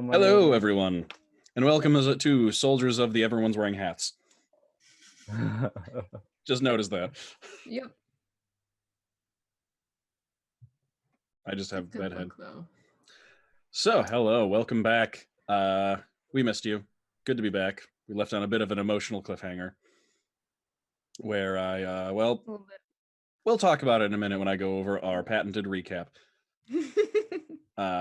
Hello, everyone, and welcome to Soldiers of the Everyone's Wearing Hats. Just noticed that. Yep. I just have that head. Though. So, hello, welcome back. We missed you. Good to be back. We left on a bit of an emotional cliffhanger where we'll talk about it in a minute when I go over our patented recap,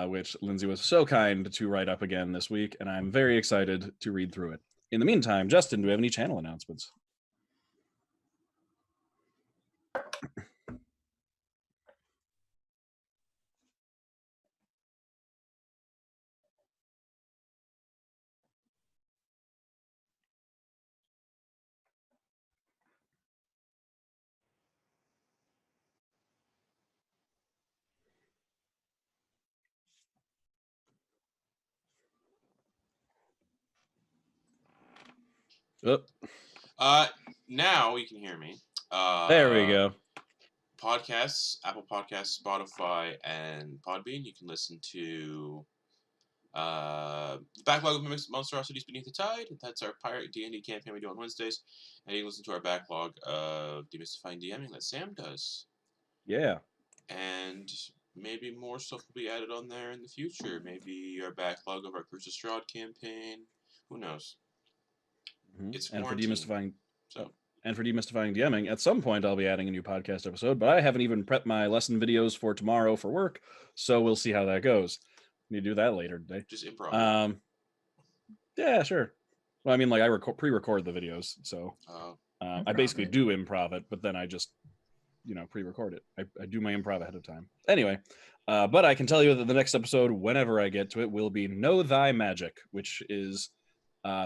which Lindsay was so kind to write up again this week, and I'm very excited to read through it. In the meantime, Justin, do we have any channel announcements? Now you can hear me. There we go. Podcasts, Apple Podcasts, Spotify, and Podbean. You can listen to the backlog of Monstrosities Beneath the Tide. That's our pirate D&D campaign we do on Wednesdays. And you can listen to our backlog of Demystifying DMing that Sam does. Yeah. And maybe more stuff will be added on there in the future. Maybe our backlog of our Curse of Strahd campaign. Who knows? Mm-hmm. It's and quarantine. For demystifying DMing, at some point I'll be adding a new podcast episode, but I haven't even prepped my lesson videos for tomorrow for work, so we'll see how that goes. Need to do that later today. Just improv. Yeah, sure. Well, I mean, like I pre-record the videos, so I basically do improv it, but then I just, pre-record it. I do my improv ahead of time. Anyway, but I can tell you that the next episode, whenever I get to it, will be Know Thy Magic, which is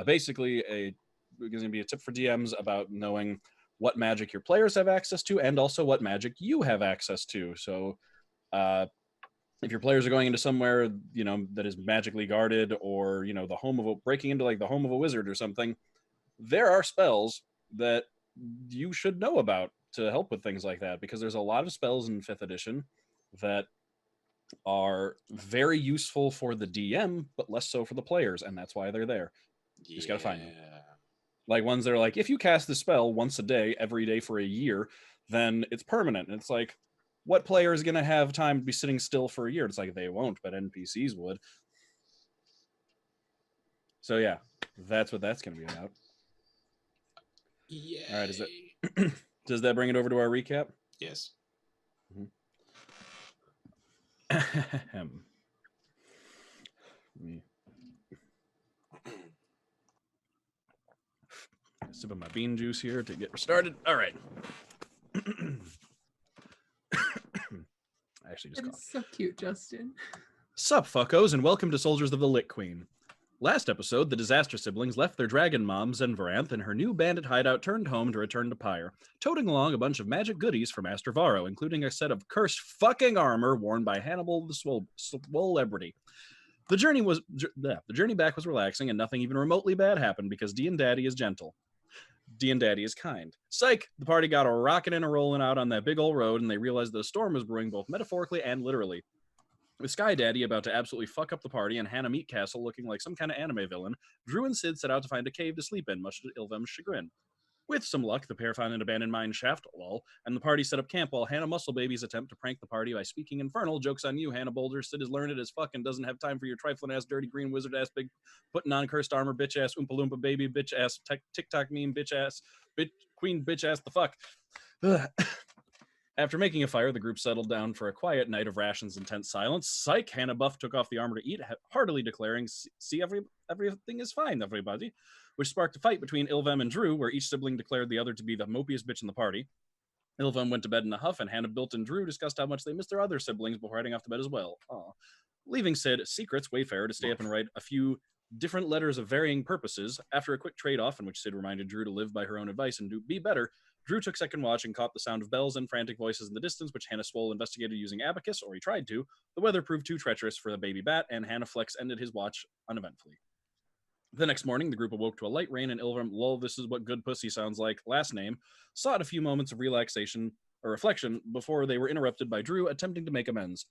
basically going to be a tip for DMs about knowing what magic your players have access to and also what magic you have access to. So if your players are going into somewhere, that is magically guarded, or, the home of breaking into like the home of a wizard or something, there are spells that you should know about to help with things like that, because there's a lot of spells in 5th edition that are very useful for the DM, but less so for the players, and that's why they're there. You just got to find them. Like ones that are like, if you cast the spell once a day, every day for a year, then it's permanent. And it's like, what player is going to have time to be sitting still for a year? It's like, they won't, but NPCs would. So yeah, that's what that's going to be about. Yeah. All right, does that bring it over to our recap? Yes. Sip of my bean juice here to get started. All right. I actually just That's so cute, Justin. Sup, fuckos, and welcome to Soldiers of the Lich Queen. Last episode, the Disaster siblings left their dragon mom, Zenvaranth, and her new bandit hideout turned home to return to Pyre, toting along a bunch of magic goodies for Master Varro, including a set of cursed fucking armor worn by Hannibal the Swolebrity. The journey back was relaxing, and nothing even remotely bad happened because Dee and Daddy is gentle. Dee and Daddy is kind. Psych! The party got a rockin' and a rollin' out on that big old road, and they realized that a storm was brewing both metaphorically and literally. With Sky Daddy about to absolutely fuck up the party and Hannah Meat Castle looking like some kind of anime villain, Drew and Sid set out to find a cave to sleep in, much to Ilvem's chagrin. With some luck, the pair found an abandoned mine shaft, lol, and the party set up camp while Hannah Musclebaby's attempt to prank the party by speaking infernal. Joke's on you, Hannah Boulder. Sid is learned as fuck and doesn't have time for your trifling-ass, dirty green wizard-ass, big putting on cursed armor, bitch-ass, Oompa Loompa baby, bitch-ass, TikTok meme, bitch-ass, queen bitch-ass the fuck. Ugh. After making a fire, the group settled down for a quiet night of rations and tense silence. Psych! Hannah Buff took off the armor to eat, heartily declaring, see, everything is fine, everybody, which sparked a fight between Ilvem and Drew, where each sibling declared the other to be the mopiest bitch in the party. Ilvem went to bed in a huff, and Hannah Built and Drew discussed how much they missed their other siblings before heading off to bed as well. Aww. Leaving Sid, Secrets, Wayfarer, to stay up and write a few different letters of varying purposes. After a quick trade-off in which Sid reminded Drew to live by her own advice and be better, Drew took second watch and caught the sound of bells and frantic voices in the distance, which Hannah Swole investigated using abacus, or he tried to. The weather proved too treacherous for the baby bat, and Hannah Flex ended his watch uneventfully. The next morning, the group awoke to a light rain, and Ilvem, lol, this is what good pussy sounds like, last name, sought a few moments of relaxation or reflection before they were interrupted by Drew attempting to make amends.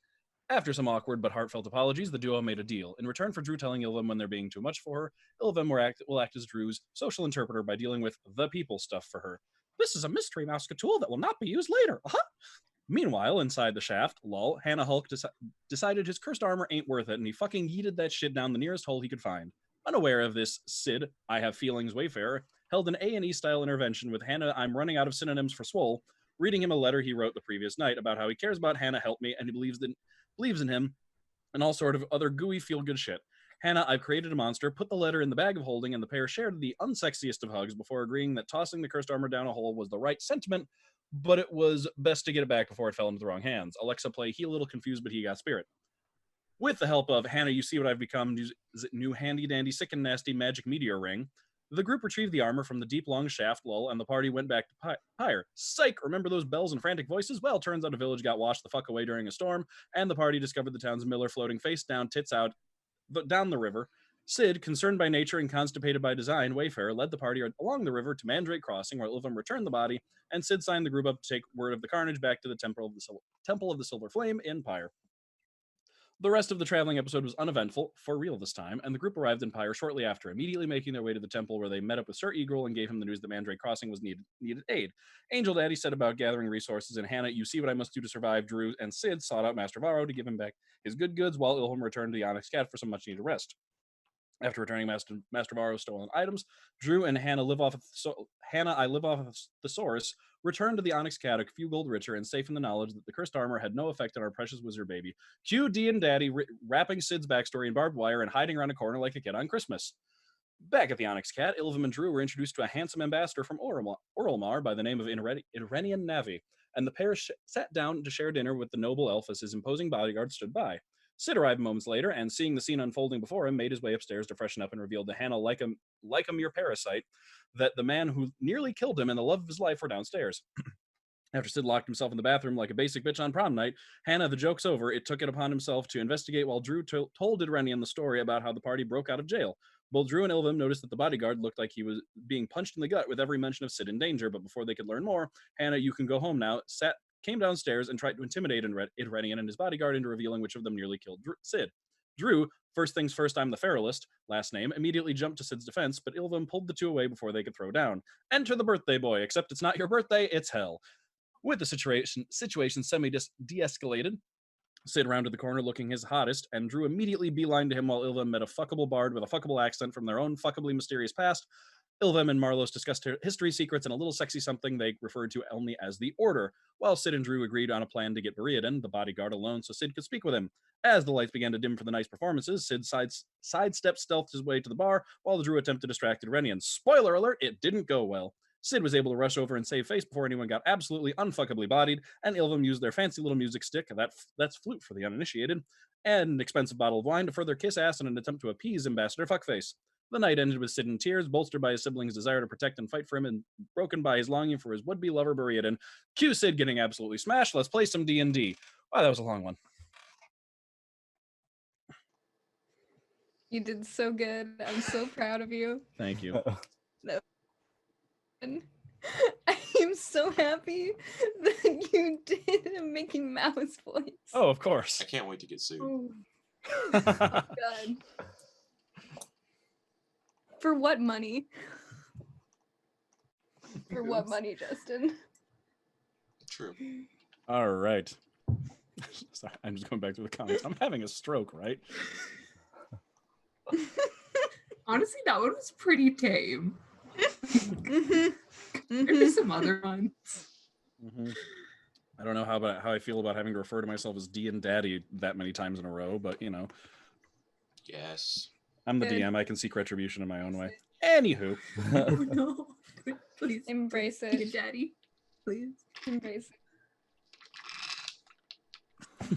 After some awkward but heartfelt apologies, the duo made a deal. In return for Drew telling Ilvum when they're being too much for her, Ilvum will act as Drew's social interpreter by dealing with the people stuff for her. This is a mystery Mouska tool that will not be used later. Meanwhile, inside the shaft, lol, Hannah Hulk decided his cursed armor ain't worth it, and he fucking yeeted that shit down the nearest hole he could find. Unaware of this, Sid, I have feelings Wayfarer, held an A&E style intervention with Hannah I'm running out of synonyms for swole, reading him a letter he wrote the previous night about how he cares about Hannah help me and he believes in him and all sort of other gooey feel-good shit. Hannah, I've created a monster, put the letter in the bag of holding, and the pair shared the unsexiest of hugs before agreeing that tossing the cursed armor down a hole was the right sentiment, but it was best to get it back before it fell into the wrong hands. Alexa play, he a little confused, but he got spirit. With the help of Hannah, you see what I've become, new handy-dandy, sick and nasty magic meteor ring, the group retrieved the armor from the deep, long shaft, lol, and the party went back to Pyre. Psych! Remember those bells and frantic voices? Well, turns out a village got washed the fuck away during a storm, and the party discovered the town's miller floating face down, tits out, down the river. Sid, concerned by nature and constipated by design, Wayfarer led the party along the river to Mandrake Crossing, where Ilvum returned the body, and Sid signed the group up to take word of the carnage back to the Temple of the Silver Flame in Pyre. The rest of the traveling episode was uneventful, for real this time, and the group arrived in Pyre shortly after, immediately making their way to the temple where they met up with Sir Eagle and gave him the news that Mandrake Crossing was needed aid. Angel Daddy set about gathering resources, and Hannah, you see what I must do to survive, Drew, and Sid sought out Master Varro to give him back his good goods while Ilham returned to the Onyx Cat for some much-needed rest. After returning Master Varro's stolen items, Drew and Hannah live off of the Thesaurus, return to the Onyx Cat a few gold richer and safe in the knowledge that the cursed armor had no effect on our precious wizard baby. Cue D and Daddy wrapping Sid's backstory in barbed wire and hiding around a corner like a kid on Christmas. Back at the Onyx Cat, Ilvum and Drew were introduced to a handsome ambassador from Oralmar by the name of Irenian Navi, and the pair sat down to share dinner with the noble elf as his imposing bodyguard stood by. Sid arrived moments later, and seeing the scene unfolding before him, made his way upstairs to freshen up and revealed to Hannah, like a mere parasite, that the man who nearly killed him and the love of his life were downstairs. After Sid locked himself in the bathroom like a basic bitch on prom night, Hannah, the joke's over, it took it upon himself to investigate while Drew told Idrenian the story about how the party broke out of jail. Both Drew and Ilvum noticed that the bodyguard looked like he was being punched in the gut with every mention of Sid in danger, but before they could learn more, Hannah, you can go home now, came downstairs and tried to intimidate Idrenian and his bodyguard into revealing which of them nearly killed Sid. Drew, first things first, I'm the Feralist, last name, immediately jumped to Sid's defense, but Ilvum pulled the two away before they could throw down. Enter the birthday boy, except it's not your birthday, it's hell. With the situation de-escalated, Sid rounded the corner looking his hottest, and Drew immediately beelined to him while Ilvum met a fuckable bard with a fuckable accent from their own fuckably mysterious past. Ilvum and Marlos discussed history secrets and a little sexy something they referred to only as the Order, while Sid and Drew agreed on a plan to get Beriadan, the bodyguard, alone so Sid could speak with him. As the lights began to dim for the night's performances, Sid stealthed his way to the bar, while the Drew attempted to distract Renian. Spoiler alert, it didn't go well. Sid was able to rush over and save face before anyone got absolutely unfuckably bodied, and Ilvum used their fancy little music stick, that's flute for the uninitiated, and an expensive bottle of wine to further kiss ass in an attempt to appease Ambassador Fuckface. The night ended with Sid in tears, bolstered by his siblings' desire to protect and fight for him, and broken by his longing for his would-be lover Beriadan. Cue Sid getting absolutely smashed. Let's play some D&D. Wow, that was a long one. You did so good. I'm so proud of you. Thank you. I am so happy that you did a Mickey Mouse voice. Oh, of course. I can't wait to get sued. Oh God. For what money? For what money, Justin? True. All right. Sorry, I'm just going back to the comments. I'm having a stroke, right? Honestly, that one was pretty tame. Maybe some other ones. I don't know how I feel about having to refer to myself as D and Daddy that many times in a row, but you know. Yes. I'm the DM. I can seek retribution in my own way. Anywho. Oh no. Please. Embrace it. Be a daddy. Please. Embrace it.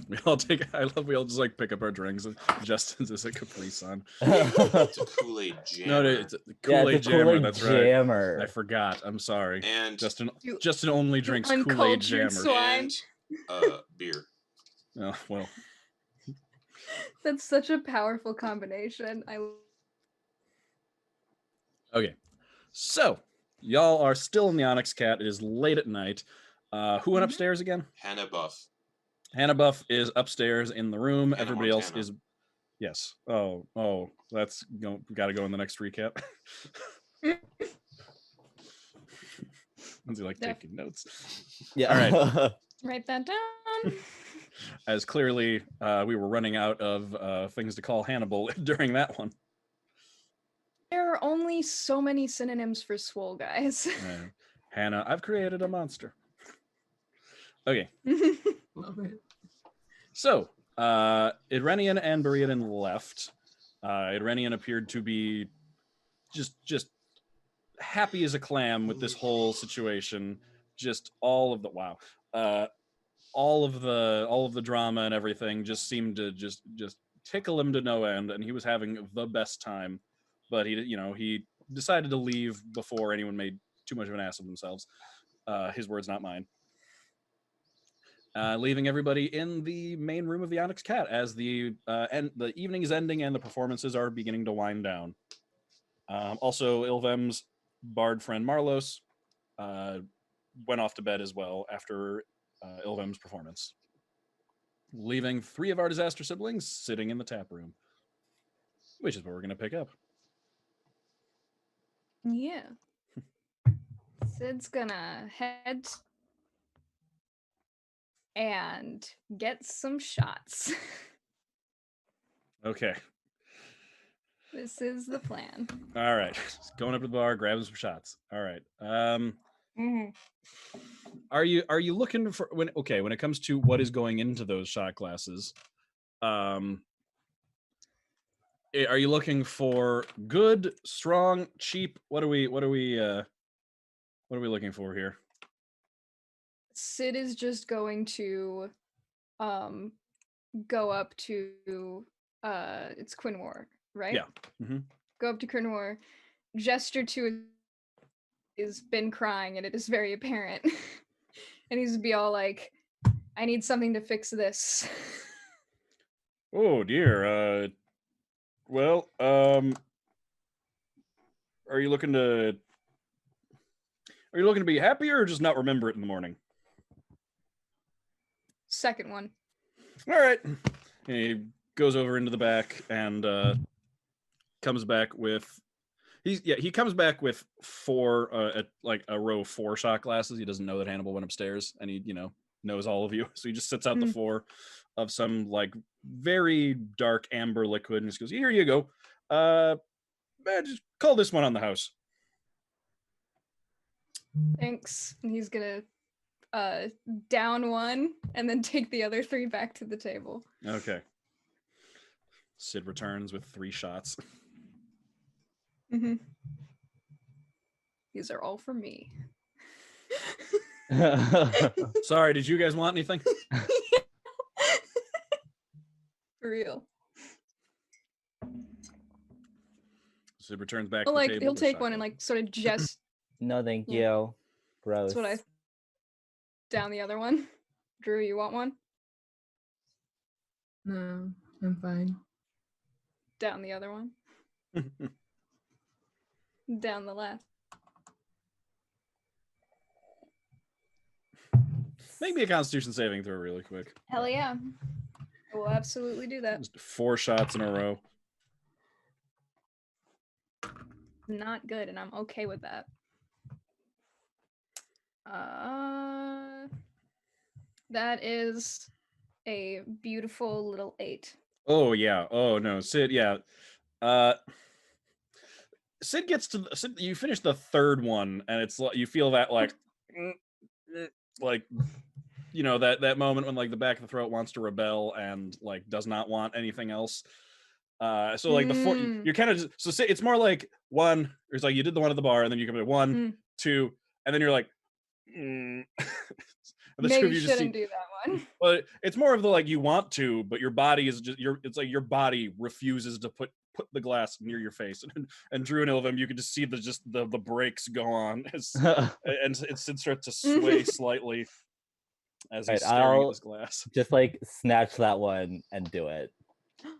We all just like pick up our drinks and Justin's is a Capri Sun. It's a Kool-Aid Jammer. No, it's a Kool-Aid Jammer. Kool-Aid That's Jammer. right. I forgot. I'm sorry. And Justin only drinks Kool-Aid Jammer. Swine. And beer. Oh, well. That's such a powerful combination. Okay. So, y'all are still in the Onyx Cat. It is late at night. Who went upstairs again? Hannah Buff. Hannah Buff is upstairs in the room. Hannah Everybody else Montana. is yes. That's got to go in the next recap. Lindsay like Def- taking notes. Yeah. All right. Write that down. As clearly we were running out of things to call Hannibal during that one. There are only so many synonyms for swole, guys. Hannah, I've created a monster. Okay. Love it. So, Irenian and Beriadan left. Irenian appeared to be just happy as a clam with this whole situation. Just all of the all of the drama and everything just seemed to just tickle him to no end, and he was having the best time. But he decided to leave before anyone made too much of an ass of themselves. His words, not mine. Leaving everybody in the main room of the Onyx Cat as the evening is ending and the performances are beginning to wind down. Also, Ilvem's bard friend Marlos went off to bed as well after Ilvem's performance, leaving 3 of our disaster siblings sitting in the tap room, which is where we're going to pick up. Yeah. Sid's gonna head and get some shots. Okay. This is the plan. All right. Just going up to the bar, grabbing some shots. All right. Are you looking for when it comes to what is going into those shot glasses? Are you looking for good, strong, cheap? What are we looking for here? Sid is just going to go up to it's Quinwar, right? Yeah. Mm-hmm. Go up to Quinwar, gesture to his been crying, and it is very apparent. And he's be all like, I need something to fix this. Oh dear. Well, are you looking to be happier or just not remember it in the morning? Second one. All right. He goes over into the back and comes back with he comes back with 4 like a row of 4 shot glasses. He doesn't know that Hannibal went upstairs, and he knows all of you, so he just sits out the 4 of some like very dark amber liquid and just goes, here you go, just call this one on the house. Thanks. And he's gonna down one and then take the other 3 back to the table. Okay. Sid returns with 3 shots. Mm-hmm. These are all for me. Sorry, did you guys want anything? For real. Sid returns back But to the like table. he'll take one and like sort of just No, thank Yeah. you. Gross. that's what I down the other one. Drew, you want one? No, I'm fine. Down the other one. Down the last. Make me a Constitution saving throw really quick. Hell yeah. I will absolutely do that. Just 4 shots in a row. Not good, and I'm okay with that. That is a beautiful little 8. Oh yeah. Oh no, Sid. Yeah. Sid gets to Sid, you finish the 3rd one, and it's like you feel that like, like, that moment when like the back of the throat wants to rebel and like does not want anything else. So like the 4, you're kind of so it's more like 1. It's like you did the one at the bar, and then you come to 1, 2, and then you're like. And the 2 of Maybe you just shouldn't do that one. Well, it's more of the like you want to, but your body is just it's like your body refuses to put the glass near your face. And Drew and Ilvim, you can just see the brakes go on and it starts to sway slightly as he's staring at this glass. Just like snatch that one and do it, and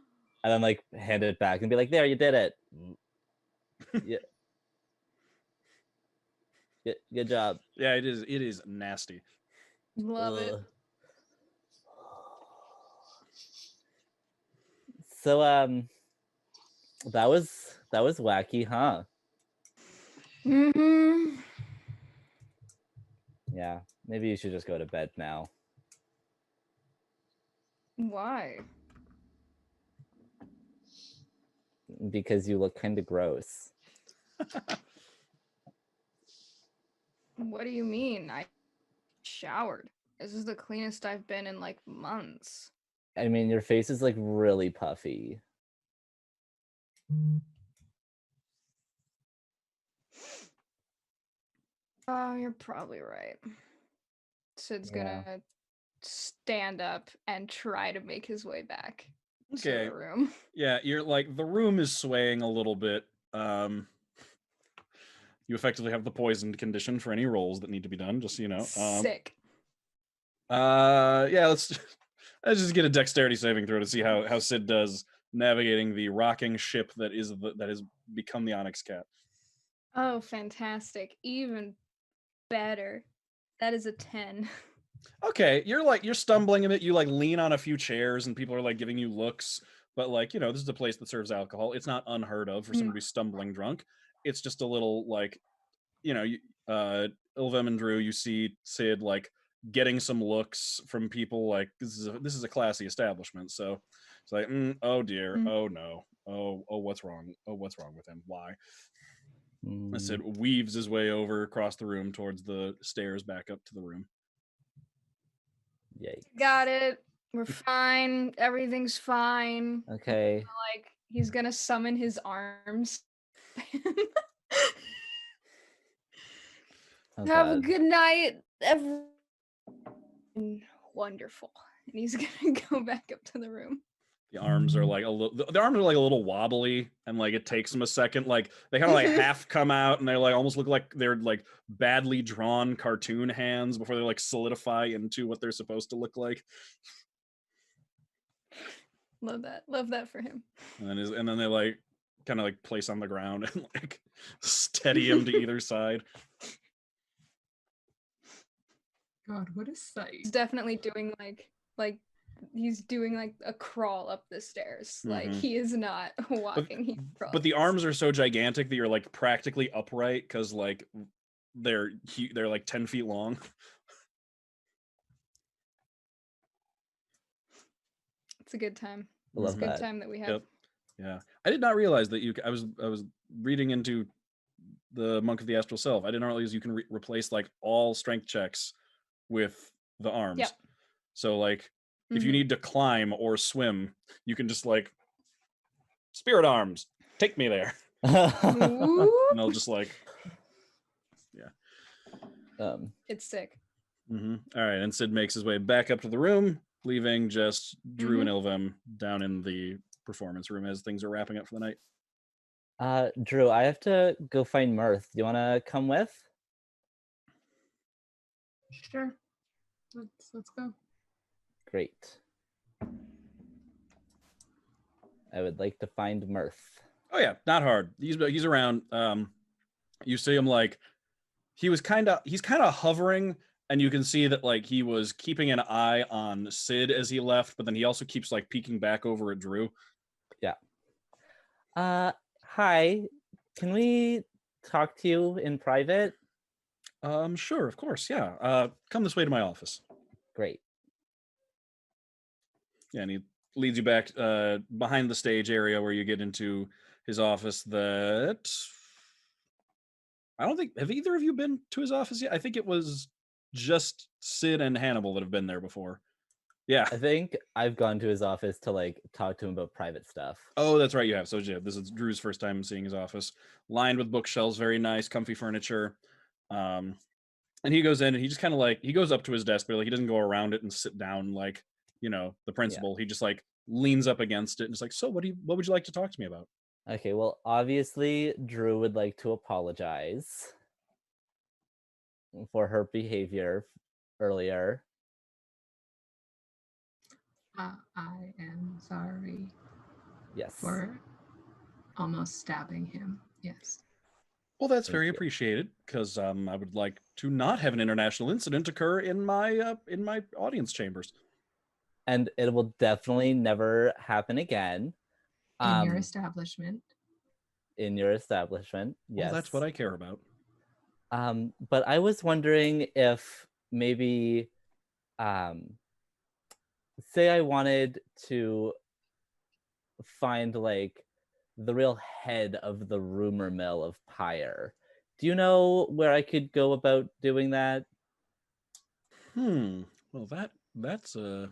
then like hand it back and be like, "There, you did it. Yeah, good job." Yeah, it is nasty. Love it. So that was wacky, huh? Mm-hmm. Yeah, maybe you should just go to bed now. Why? Because you look kind of gross. What do you mean? I showered. This is the cleanest I've been in like months. I mean, your face is like really puffy. Oh, you're probably right. Sid's Yeah. gonna stand up and try to make his way back to Okay. the room. Yeah, you're like, the room is swaying a little bit. You effectively have the poisoned condition for any rolls that need to be done, just so you know. Sick. Yeah, let's just get a dexterity saving throw to see how Sid does navigating the rocking ship that has become the Onyx Cat. Oh, fantastic. Even better. That is a 10. Okay, you're stumbling a bit. You like lean on a few chairs, and people are like giving you looks. But like, this is a place that serves alcohol. It's not unheard of for someone to be stumbling drunk. It's just a little like, Ilvem and Drew. You see Sid like getting some looks from people. Like this is a classy establishment. So it's like, oh dear, oh no, oh what's wrong? Oh, what's wrong with him? Why? Sid weaves his way over across the room towards the stairs back up to the room. Yikes. Got it. We're fine. Everything's fine. Okay. Like, he's gonna summon his arms. Oh, Have a God. good night, everyone. Wonderful. And he's gonna go back up to the room. The arms are like a little wobbly, and like it takes them a second. Like they kind of like half come out, and they like almost look like they're like badly drawn cartoon hands before they like solidify into what they're supposed to look like. Love that. Love that for him. And then they like kind of like place on the ground and like steady him to either side. God, what a sight. He's definitely doing like he's doing like a crawl up the stairs. Like he is not walking. He crawls. But the arms are so gigantic that you're like practically upright because like they're like 10 feet long. It's a good time. Love It's a good that. time that we have. Yep. Yeah. I did not realize that I was reading into the Monk of the Astral Self. I didn't realize you can replace like all strength checks with the arms. Yep. So like if you need to climb or swim, you can just like spirit arms, take me there. And they'll just like It's sick. All right, and Sid makes his way back up to the room, leaving just Drew and Ilvem down in the performance room as things are wrapping up for the night. Drew, I have to go find Mirth. Do you want to come with? Sure. Let's go. Great. I would like to find Mirth. Oh yeah, not hard. He's around. You see him like he's kind of hovering, and you can see that like he was keeping an eye on Sid as he left, but then he also keeps like peeking back over at Drew. Yeah. Hi. Can we talk to you in private? Sure, of course. Yeah. Come this way to my office. Great. Yeah, and he leads you back behind the stage area where you get into his office. That I don't think, have either of you been to his office yet? I think it was just Sid and Hannibal that have been there before. Yeah. I think I've gone to his office to like talk to him about private stuff. Oh, that's right, you have. So yeah, this is Drew's first time seeing his office. Lined with bookshelves, very nice, comfy furniture. And he goes in and he just kind of like, he goes up to his desk, but like he doesn't go around it and sit down like, the principal. Yeah. He just like leans up against it and is like, so what would you like to talk to me about? Okay, well, obviously Drew would like to apologize for her behavior earlier. I am sorry. Yes. For almost stabbing him. Yes. Well, that's very appreciated, because I would like to not have an international incident occur in my audience chambers. And it will definitely never happen again. In your Um, establishment. in your establishment, Well, yes. that's what I care about. But I was wondering if maybe, say I wanted to find like the real head of the rumor mill of Pyre. Do you know where I could go about doing that? Well, that's a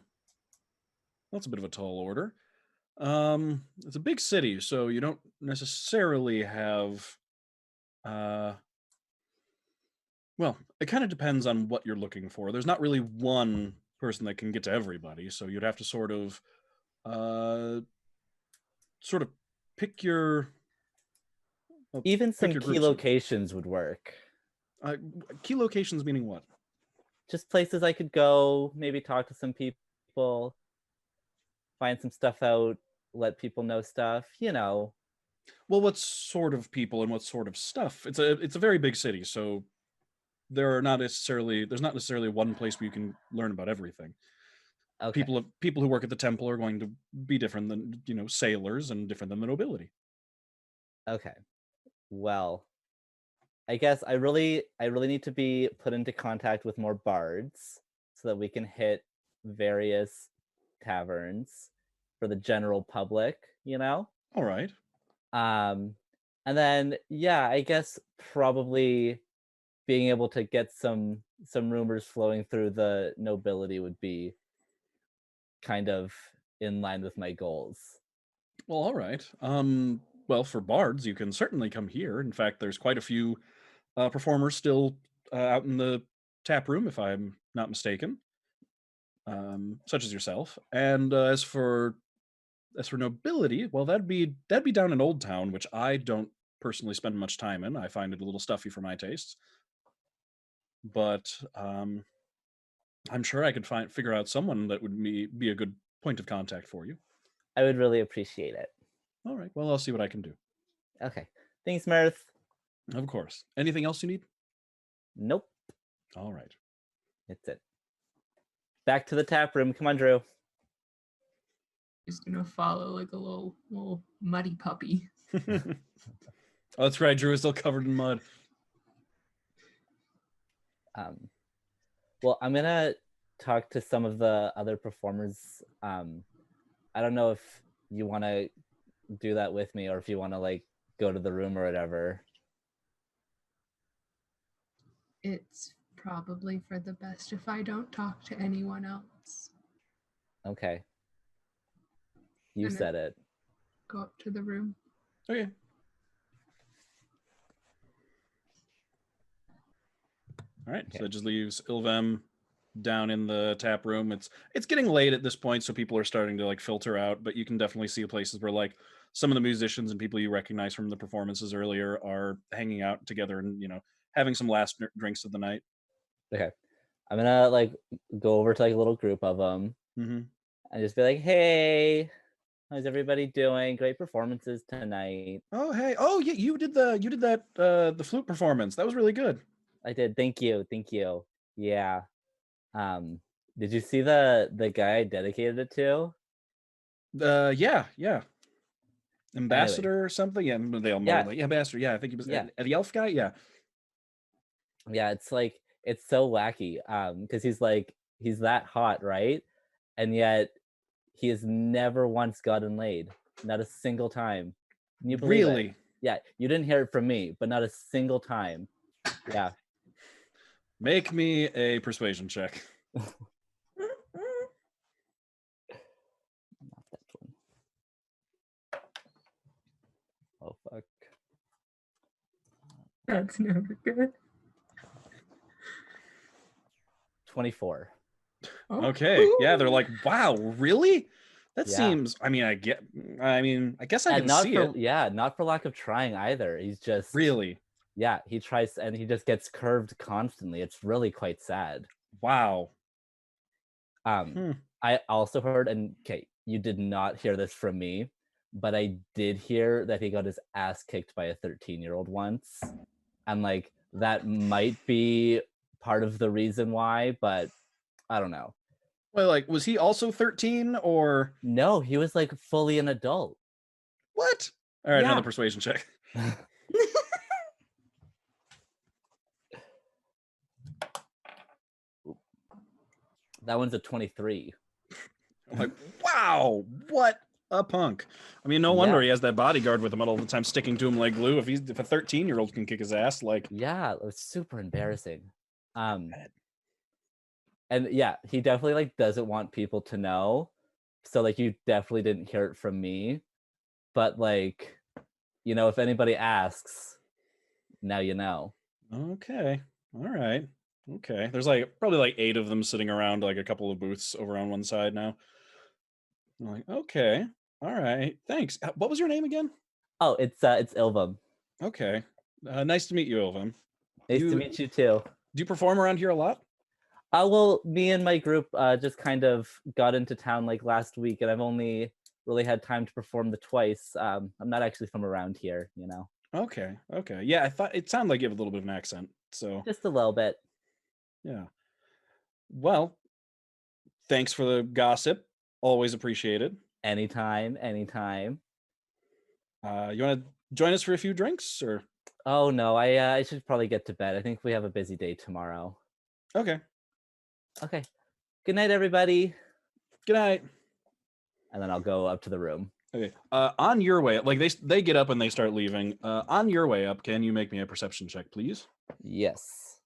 bit of a tall order. It's a big city, so you don't necessarily have. Uh, well, it kind of depends on what you're looking for. There's not really one person that can get to everybody, so you'd have to uh, sort of pick your Even pick some your key groups. locations would work. Uh, Key locations meaning what? Just places I could go, maybe talk to some people, find some stuff out, let people know stuff, you know. Well, what sort of people and what sort of stuff? It's a very big city, so there's not necessarily one place where you can learn about everything. Okay. People who work at the temple are going to be different than sailors and different than the nobility. Okay. Well, I guess I really need to be put into contact with more bards so that we can hit various taverns for the general public, you know? All right. Um and then yeah, I guess probably being able to get some rumors flowing through the nobility would be kind of in line with my goals. Well, all right. Well, for bards, you can certainly come here. In fact, there's quite a few performers still out in the tap room, if I'm not mistaken, such as yourself. And as for nobility, well, that'd be down in Old Town, which I don't personally spend much time in. I find it a little stuffy for my tastes. But I'm sure I could figure out someone that would be a good point of contact for you. I would really appreciate it. All right. Well, I'll see what I can do. Okay. Thanks, Mirth. Of course. Anything else you need? Nope. All right. That's it. Back to the tap room. Come on, Drew. Just gonna follow like a little muddy puppy. Oh, that's right. Drew is still covered in mud. Well, I'm gonna talk to some of the other performers. I don't know if you want to do that with me, or if you want to like go to the room or whatever. It's probably for the best if I don't talk to anyone else. Okay. You And said it. Go up to the room. Okay. All right. Okay. So that just leaves Ilvem down in the tap room. It's getting late at this point, so people are starting to like filter out, but you can definitely see places where like some of the musicians and people you recognize from the performances earlier are hanging out together and, having some last drinks of the night. Okay. I'm gonna like go over to like a little group of them Mm-hmm. and just be like, "Hey, how's everybody doing? Great performances tonight." Oh, hey. Oh, yeah, you did that the flute performance. That was really good. I did. Thank you. Yeah. Did you see the guy I dedicated it to? Yeah. Ambassador or something. Yeah, they all know Yeah. like ambassador. Yeah, I think he was Yeah. the elf guy. Yeah. Yeah, it's like it's so wacky. Because he's that hot, right? And yet he has never once gotten laid. Not a single time. Can you believe Really? it? Yeah, you didn't hear it from me, but not a single time. Yeah. Make me a persuasion check. Not that one. Oh fuck. That's never good. 24. Oh. Okay. Yeah, they're like, wow, really? That Yeah. seems. I guess I And can not see for it. not for lack of trying either. He's just Really? yeah, he tries and he just gets curved constantly. It's really quite sad. Wow. I also heard, and okay, you did not hear this from me, but I did hear that he got his ass kicked by a 13-year-old once. And like that might be part of the reason why, but I don't know. Well, like, was he also 13 or? No, he was like fully an adult. What? All right, Yeah. another persuasion check. That one's a 23. I'm like, wow, what a punk. I mean, no wonder Yeah. he has that bodyguard with him all the time, sticking to him like glue. If a 13-year-old can kick his ass, like, Yeah, it was super embarrassing. And yeah, he definitely like doesn't want people to know. So like you definitely didn't hear it from me. But like, you know, if anybody asks, now you know. okay, all right, okay. There's like probably like 8 of them sitting around like a couple of booths over on one side now. I'm like, okay, all right, thanks. What was your name again? Oh, it's Ilvum. Okay, nice to meet you, Ilvin. Nice to meet you too. Do you perform around here a lot? Well, me and my group just kind of got into town like last week, and I've only really had time to perform the twice. I'm not actually from around here, you know. Okay, okay. Yeah, I thought it sounded like you have a little bit of an accent, so Just a little bit. yeah. Well, thanks for the gossip. Always appreciated. Anytime, anytime. You want to join us for a few drinks, or? Oh no, I should probably get to bed. I think we have a busy day tomorrow. Okay. Okay. Good night, everybody. Good night. And then I'll go up to the room. Okay. On your way, like they get up and they start leaving. On your way up, can you make me a perception check, please? Yes.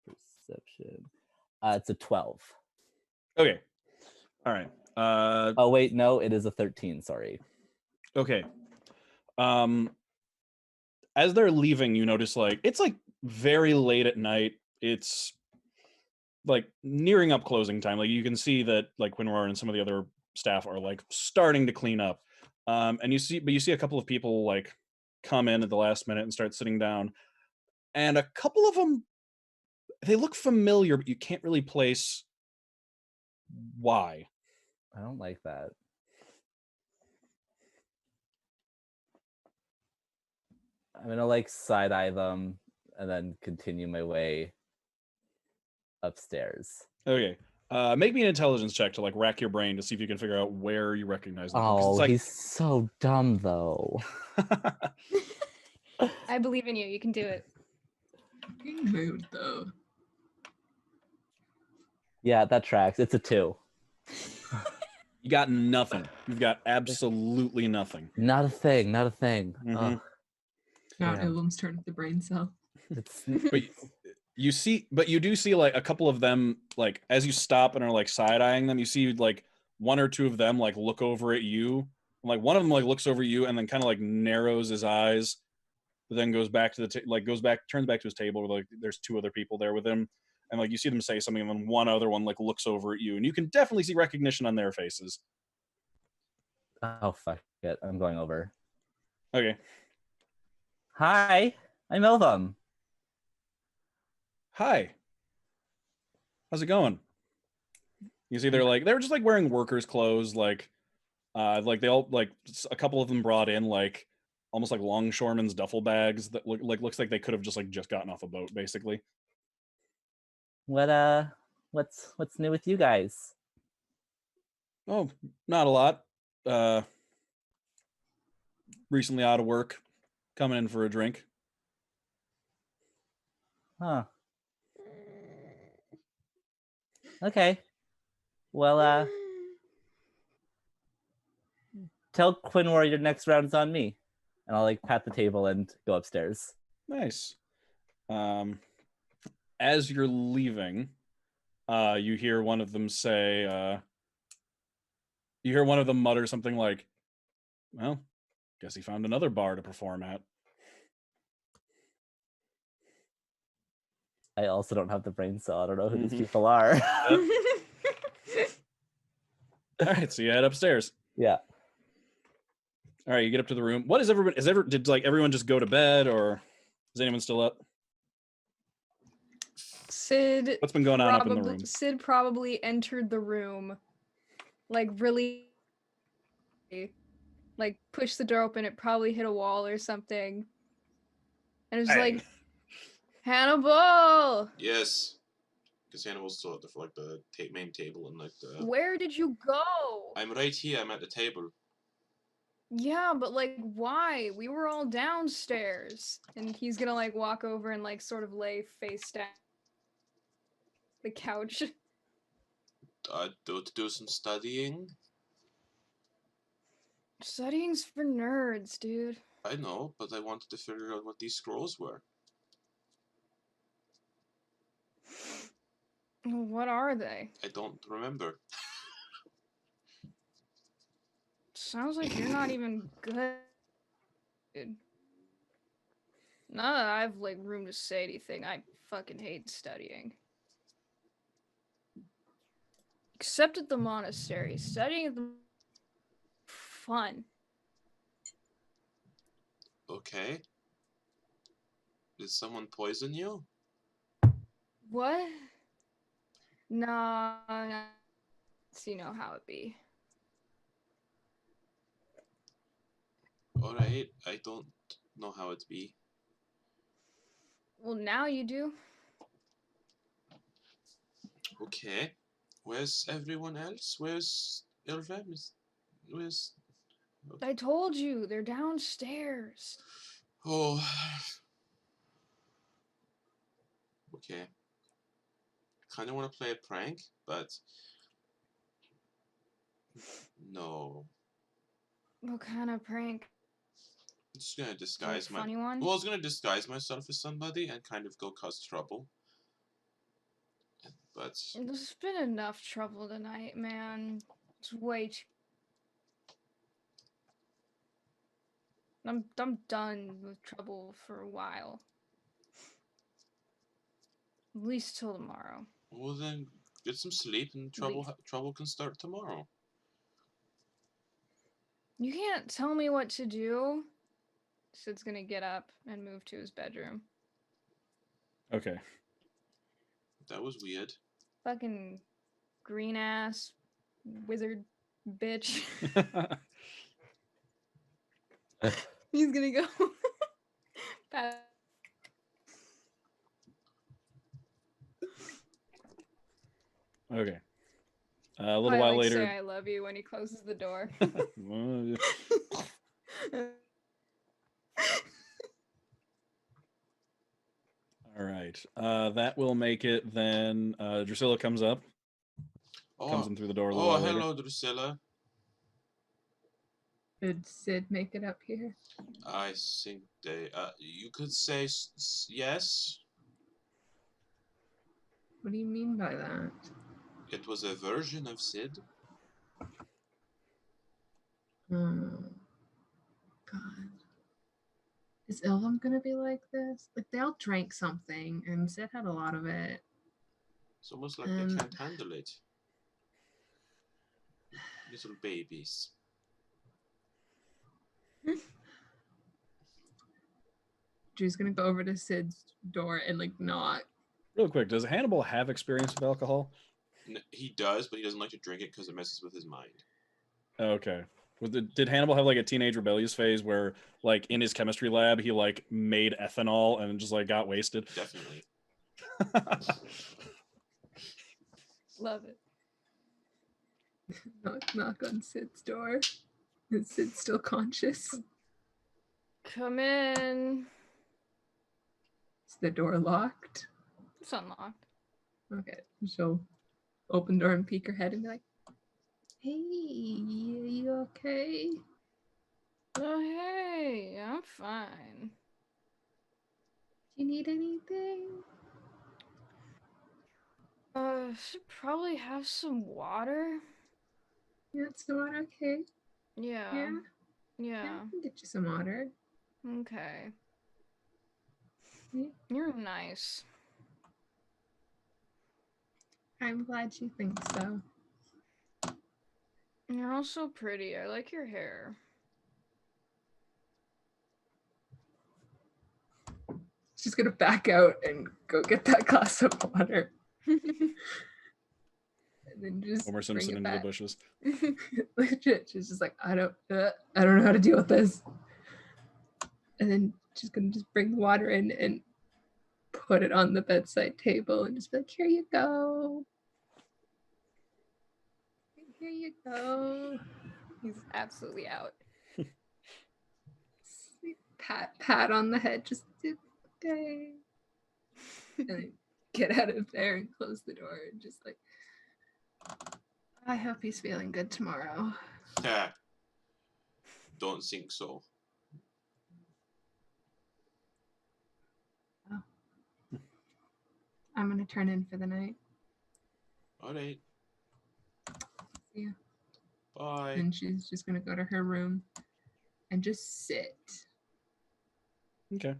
Perception. It's a 12. Okay. All right. Oh wait, no, it is a 13. Sorry. Okay. As they're leaving, you notice like it's like very late at night. It's like nearing up closing time. Like you can see that like Quinwar and some of the other staff are like starting to clean up. And you see a couple of people like come in at the last minute and start sitting down. And a couple of them, they look familiar, but you can't really place why. I don't like that. I'm gonna like side eye them and then continue my way upstairs. Okay. Make me an intelligence check to like rack your brain to see if you can figure out where you recognize them. Oh, Like... he's so dumb though. I believe in you. You can do it. Fucking mood though. Yeah, that tracks. It's a 2. You got nothing. You've got absolutely nothing. Not a thing. Not a thing. Mhm. Now Yeah. Ilum's turn at the brain cell. It's But you do see like a couple of them, like as you stop and are like side eyeing them, you see like 1 or 2 of them like look over at you. And, like one of them like looks over you and then kind of like narrows his eyes, but then goes back to the turns back to his table where like there's 2 other people there with him, and like you see them say something, and then one other one like looks over at you, and you can definitely see recognition on their faces. oh fuck it. I'm going over. Okay. Hi, I'm Ilvum. Hi. How's it going? You see, they're just like wearing workers' clothes, like they all like a couple of them brought in like almost like longshoremen's duffel bags that looks like they could have just gotten off a boat, basically. What's new with you guys? Oh, not a lot. Recently out of work, coming in for a drink. Huh. Okay. Well, tell Quinwar your next round's on me. And I'll like pat the table and go upstairs. Nice. As you're leaving, you hear one of them say, you hear one of them mutter something like, well, guess he found another bar to perform at. I also don't have the brain cell. I don't know who these people are. All right, so you head upstairs. Yeah. All right, you get up to the room. What is everybody? Did like everyone just go to bed, or is anyone still up? Sid. What's been going on up in the room? Sid probably entered the room, like really, like pushed the door open. It probably hit a wall or something, and it was like, Hannibal. Yes. Because Hannibal's still at the main table and like the. Where did you go? I'm right here. I'm at the table. Yeah, but like, why? We were all downstairs. And he's gonna like walk over and like sort of lay face down the couch. To do some studying. Studying's for nerds, dude. I know, but I wanted to figure out what these scrolls were. What are they? I don't remember. Sounds like you're not even good. Dude. Not that I've like room to say anything. I fucking hate studying. Except at the monastery. Studying at the fun. Okay. Did someone poison you? What? Nah, so you know how it be. Alright, I don't know how it be. Well, now you do. Okay. Where's everyone else? Where's Ilvem? Where's... I told you, they're downstairs. Oh. Okay. Kind of want to play a prank, but... No. What kind of prank? I'm just gonna Like disguise my... funny one? Well, I was gonna disguise myself as somebody and kind of go cause trouble. But... There's been enough trouble tonight, man. It's way too... I'm done with trouble for a while. At least till tomorrow. Well then, get some sleep and trouble can start tomorrow. You can't tell me what to do. Sid's gonna get up and move to his bedroom. Okay. That was weird. Fucking green ass wizard bitch. He's gonna go. Okay. A little I while like later. say I love you when he closes the door. All right. That will make it then. Drusilla comes up. Comes in through the door a little while later. Hello, Drusilla. Did Sid make it up here? I think they... you could say yes. What do you mean by that? It was a version of Sid. Oh, God. Is Ilham gonna be like this? Like, they all drank something, and Sid had a lot of it. It's almost like they can't handle it. Little babies. Drew's gonna go over to Sid's door and, like, knock. Real quick, does Hannibal have experience with alcohol? He does, but he doesn't like to drink it because it messes with his mind. Okay. Did Hannibal have like a teenage rebellious phase where, like, in his chemistry lab, he like made ethanol and just like got wasted? Definitely. Love it. Knock, knock on Sid's door. Is Sid still conscious? Come in. Is the door locked? It's unlocked. Okay. She'll open the door and peek her head and be like, "Hey, you okay? Oh, hey, I'm fine. Do you need anything?" Should probably have some water. Yeah, it's the water. Okay. Yeah. Yeah, I can get you some water. Okay. Yeah. You're nice. I'm glad you think so. You're also pretty. I like your hair. She's gonna back out and go get that glass of water. And then just Homer bring Simpson it into the back. bushes. Legit, she's just like, I don't know how to deal with this. And then she's gonna just bring the water in and put it on the bedside table and just be like, here you go. Here you go. He's absolutely out. Pat on the head, just okay. And then get out of there and close the door and just like, I hope he's feeling good tomorrow. Yeah. Don't think so. Oh. I'm gonna turn in for the night. Alright. See ya. Bye. And she's just gonna go to her room and just sit. Okay.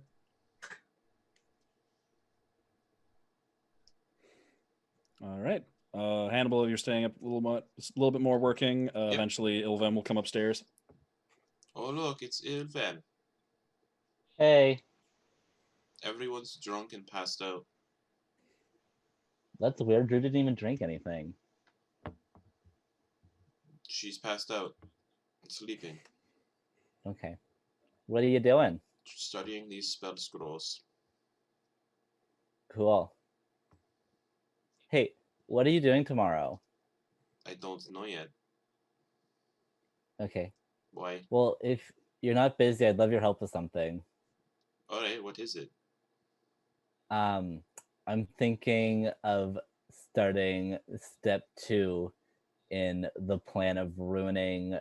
All right. Hannibal, you're staying up a little bit more working. Eventually, Ilvem will come upstairs. Oh, look, it's Ilven. Hey, Everyone's drunk and passed out. that's weird. Drew didn't even drink anything. She's passed out. Sleeping. Okay. What are you doing? Studying these spell scrolls. Cool. Hey, what are you doing tomorrow? I don't know yet. Okay. Why? Well, if you're not busy, I'd love your help with something. Alright, what is it? I'm thinking of starting step 2 in the plan of ruining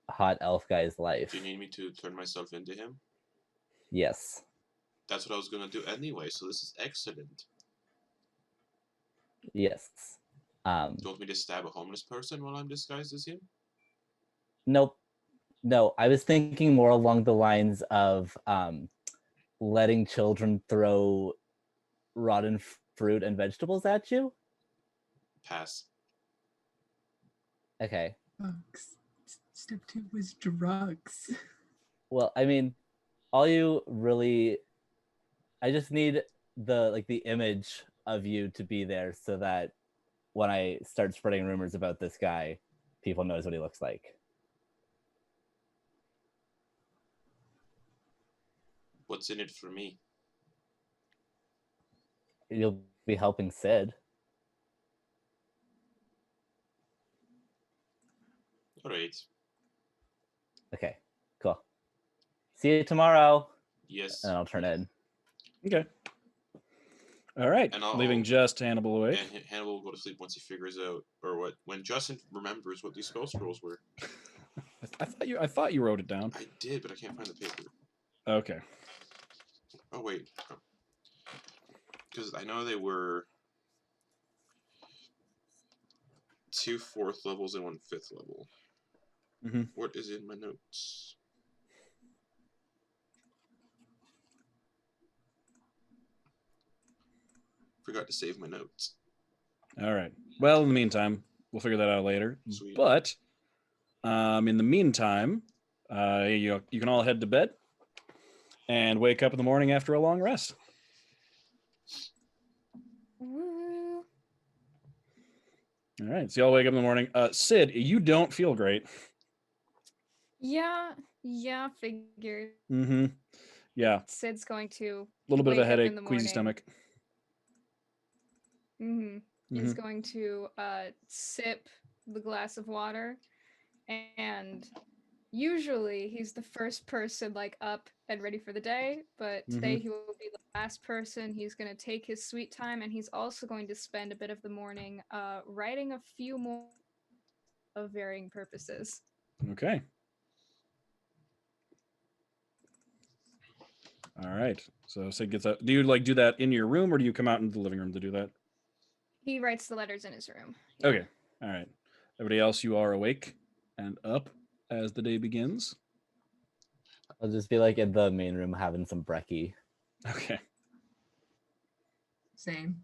Hot Elf Guy's life. Do you need me to turn myself into him? Yes. That's what I was gonna do anyway, so this is excellent. Yes. Do you want me to stab a homeless person while I'm disguised as him? Nope. No, I was thinking more along the lines of letting children throw rotten fruit and vegetables at you. Pass. Okay. Step 2 was drugs. Well, I mean, all you really, I just need the image of you to be there so that when I start spreading rumors about this guy, people knows what he looks like. What's in it for me? You'll be helping Sid. Alright. Okay, cool. See you tomorrow. Yes. And I'll turn in. Okay. All right. And Leaving just Hannibal awake. And Hannibal will go to sleep once he figures out, or what, when Justin remembers what these spell scrolls were. I thought you wrote it down. I did, but I can't find the paper. Okay. Oh, wait. Because I know they were 2 4th levels and 1 5th level. Mm-hmm. What is in my notes? Forgot to save my notes. All right. Well, in the meantime, we'll figure that out later. Sweet. But in the meantime, you can all head to bed and wake up in the morning after a long rest. Woo. All right. So y'all wake up in the morning. Sid, you don't feel great. Yeah, figured. Mm-hmm. Yeah. Sid's going to A little bit of a wake up in headache, the queasy morning. stomach. He's going to sip the glass of water, and usually he's the first person like up and ready for the day, but today he will be the last person. He's going to take his sweet time, and he's also going to spend a bit of the morning writing a few more of varying purposes. Okay. All right. So Sid gets up. Do you do that in your room, or do you come out into the living room to do that? He writes the letters in his room. Yeah. Okay. All right. Everybody else, you are awake and up as the day begins. I'll just be in the main room having some brekkie. Okay. Same.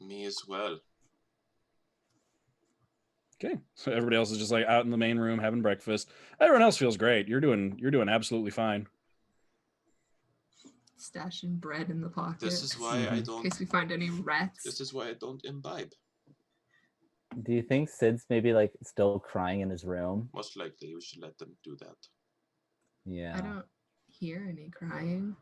Me as well. Okay. So everybody else is just out in the main room having breakfast. Everyone else feels great. You're doing absolutely fine. Stashing bread in the pocket. This is why I don't. In case we find any rats. This is why I don't imbibe. Do you think Sid's maybe still crying in his room? Most likely, we should let them do that. Yeah. I don't hear any crying.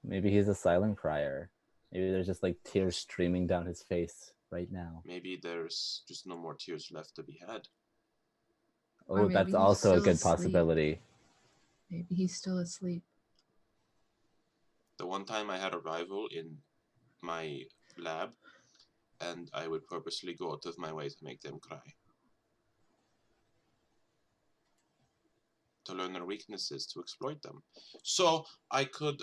Maybe he's a silent crier. Maybe there's just like tears streaming down his face right now. Maybe there's just no more tears left to be had. Or Oh, maybe that's he's also a still good asleep. possibility. Maybe he's still asleep. The one time I had a rival in my lab, and I would purposely go out of my way to make them cry. To learn their weaknesses, to exploit them. So I could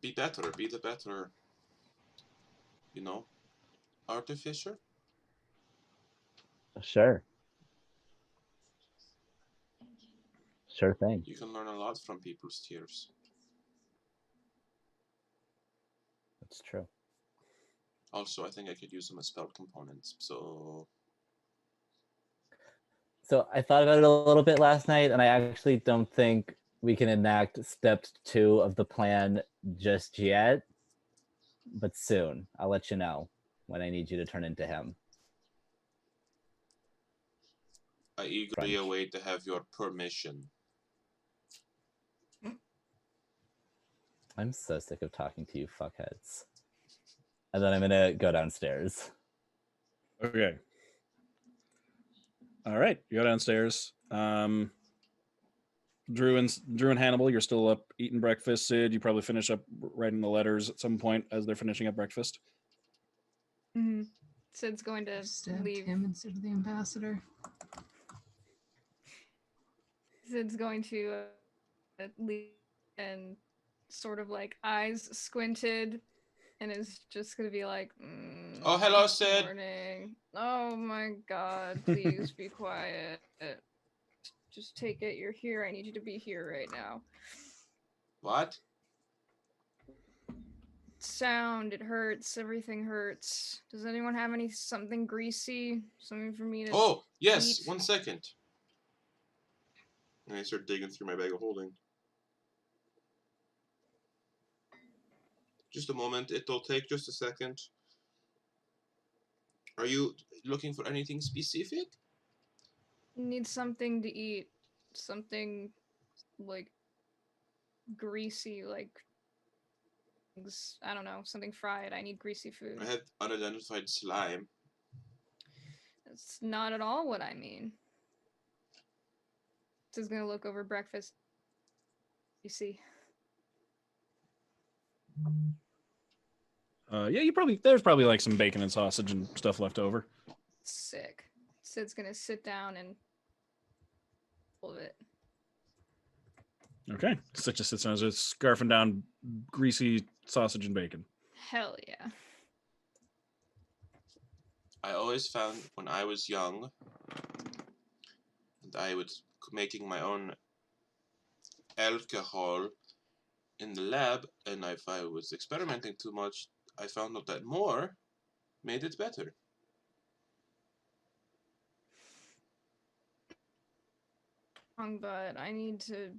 be the better, artificer. Sure. Sure thing. You can learn a lot from people's tears. That's true. Also, I think I could use them as spell components. So I thought about it a little bit last night, and I actually don't think we can enact step 2 of the plan just yet. But soon. I'll let you know when I need you to turn into him. I eagerly Crunch. await to have your permission. I'm so sick of talking to you fuckheads. And then I'm gonna go downstairs. Okay. All right, you go downstairs. Drew and Hannibal, you're still up eating breakfast. Sid, you probably finish up writing the letters at some point as they're finishing up breakfast. Mm-hmm. Sid's going to Stabbed leave. him instead of the ambassador. Sid's going to leave and sort of like eyes squinted, and is just gonna be like, Oh, hello, Sid. Morning. Oh my god, please be quiet. Just take it. You're here. I need you to be here right now. What? Sound, it hurts. Everything hurts. Does anyone have something greasy? Something for me to Oh, yes. eat? 1 second. And I start digging through my bag of holding. Just a moment. It'll take just a second. Are you looking for anything specific? Need something to eat. Something like greasy, like I don't know, something fried. I need greasy food. I had unidentified slime. That's not at all what I mean. This is gonna look over breakfast. You see. Yeah, there's probably like some bacon and sausage and stuff left over. Sick. Sid's gonna sit down and full of it. Okay, Sid just sits down, just scarfing down greasy sausage and bacon. Hell yeah. I always found when I was young, and I was making my own alcohol in the lab, and if I was experimenting too much, I found out that more made it better. But I need to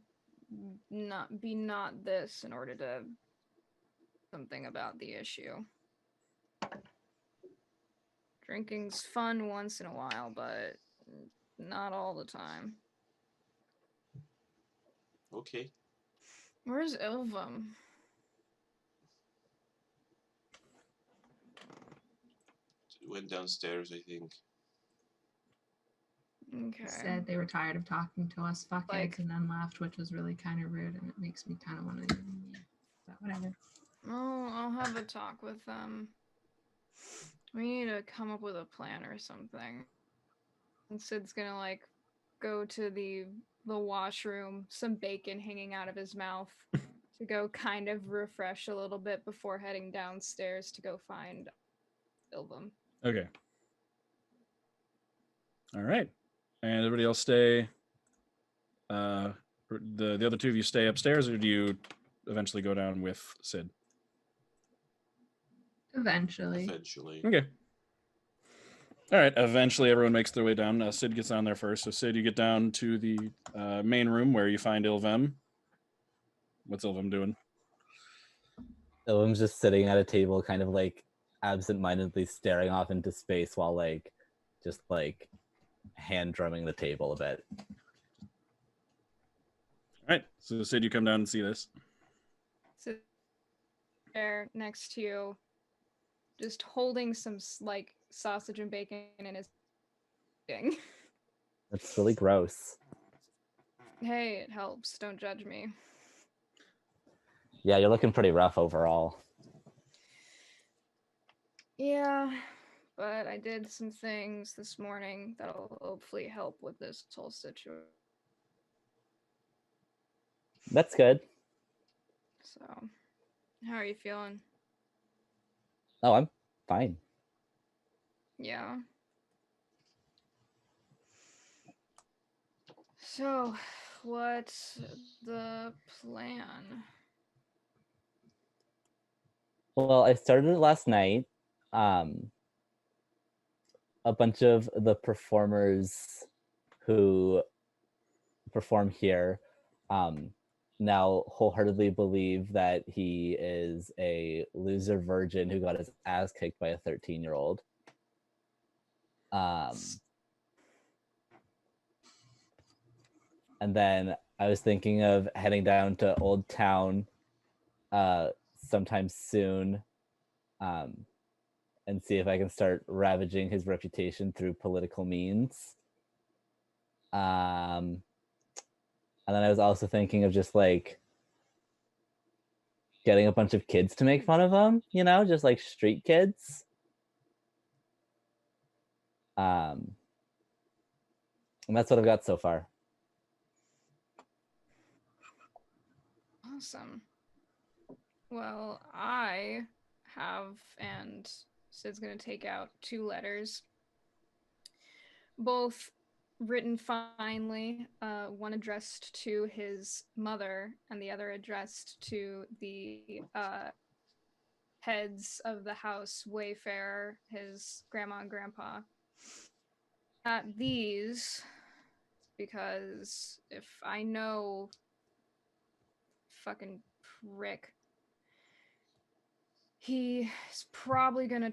not this in order to something about the issue. Drinking's fun once in a while, but not all the time. Okay. Where's Ilvum? Went downstairs, I think. Okay. Said they were tired of talking to us fuckheads and then left, which was really kind of rude, and it makes me kind of want to leave. But whatever. Oh, I'll have a talk with them. We need to come up with a plan or something. And Sid's gonna like go to the washroom, some bacon hanging out of his mouth, to go kind of refresh a little bit before heading downstairs to go find Ilvum. Okay. All right. And everybody else stay. The other two of you stay upstairs, or do you eventually go down with Sid? Eventually. Okay. All right. Eventually, everyone makes their way down. Sid gets down there first. So, Sid, you get down to the main room where you find Ilvem. What's Ilvem doing? Ilvem's just sitting at a table, kind of like absentmindedly staring off into space while like just like hand drumming the table a bit. All right. So, Sid, you come down and see this. Sid chair next to you, just holding some like sausage and bacon in his thing. That's really gross. Hey, it helps. Don't judge me. Yeah, you're looking pretty rough overall. Yeah, but I did some things this morning that'll hopefully help with this whole situation. That's good. So, how are you feeling? Oh, I'm fine. Yeah. So, what's the plan? Well, I started it last night. Um, a bunch of the performers who perform here now wholeheartedly believe that he is a loser virgin who got his ass kicked by a 13-year-old. And then I was thinking of heading down to Old Town sometime soon and see if I can start ravaging his reputation through political means. And then I was also thinking of just like getting a bunch of kids to make fun of him, you know, just like street kids. And that's what I've got so far. Awesome. Well, I have, and Sid's going to take out 2 letters, both written finely, one addressed to his mother and the other addressed to the heads of the house, Wayfarer, his grandma and grandpa. At these, because if I know fucking prick, he is probably gonna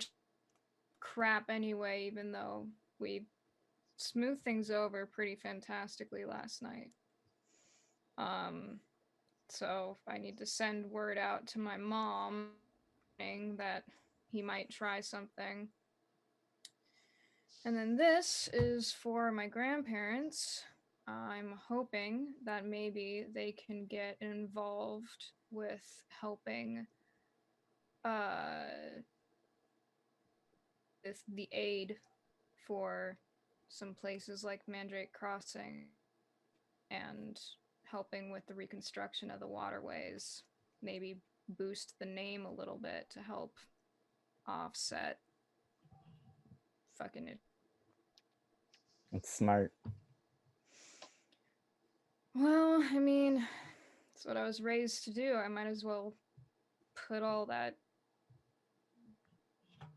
crap anyway, even though we smoothed things over pretty fantastically last night. So I need to send word out to my mom that he might try something. And then this is for my grandparents. I'm hoping that maybe they can get involved with helping with the aid for some places like Mandrake Crossing and helping with the reconstruction of the waterways. Maybe boost the name a little bit to help offset fucking it. It's smart. Well, I mean, it's what I was raised to do. I might as well put all that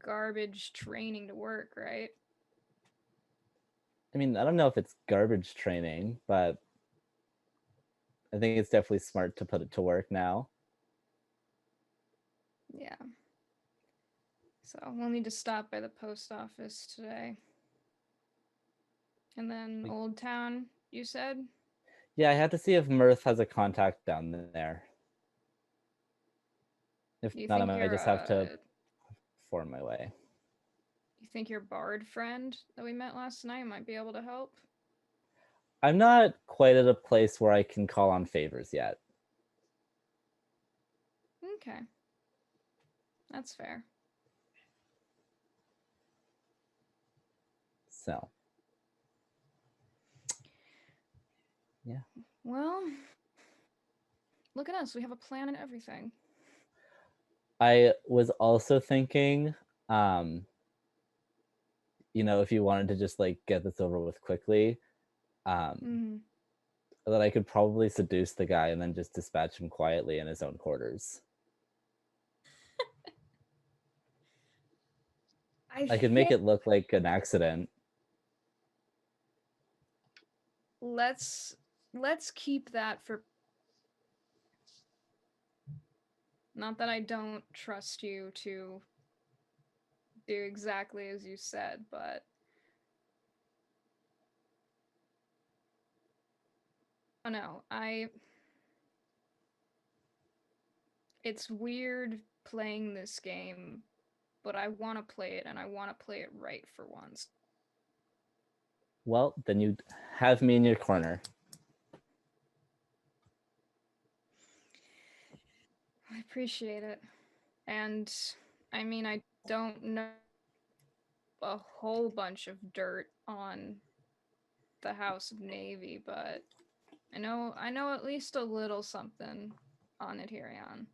garbage training to work, right? I mean, I don't know if it's garbage training, but I think it's definitely smart to put it to work now. Yeah. So we'll need to stop by the post office today. And then Old Town, you said? Yeah, I have to see if Mirth has a contact down there. If You not, I think might just have to form my way. You think your bard friend that we met last night might be able to help? I'm not quite at a place where I can call on favors yet. Okay. That's fair. So. Yeah. Well, look at us. We have a plan and everything. I was also thinking, you know, if you wanted to just like get this over with quickly, that I could probably seduce the guy and then just dispatch him quietly in his own quarters. I could make it look like an accident. Let's keep that for. Not that I don't trust you to do exactly as you said, but oh no, it's weird playing this game, but I want to play it, and I want to play it right for once. Well, then you have me in your corner. I appreciate it. And I mean, I don't know a whole bunch of dirt on the House of Navy, but I know at least a little something on Adherion.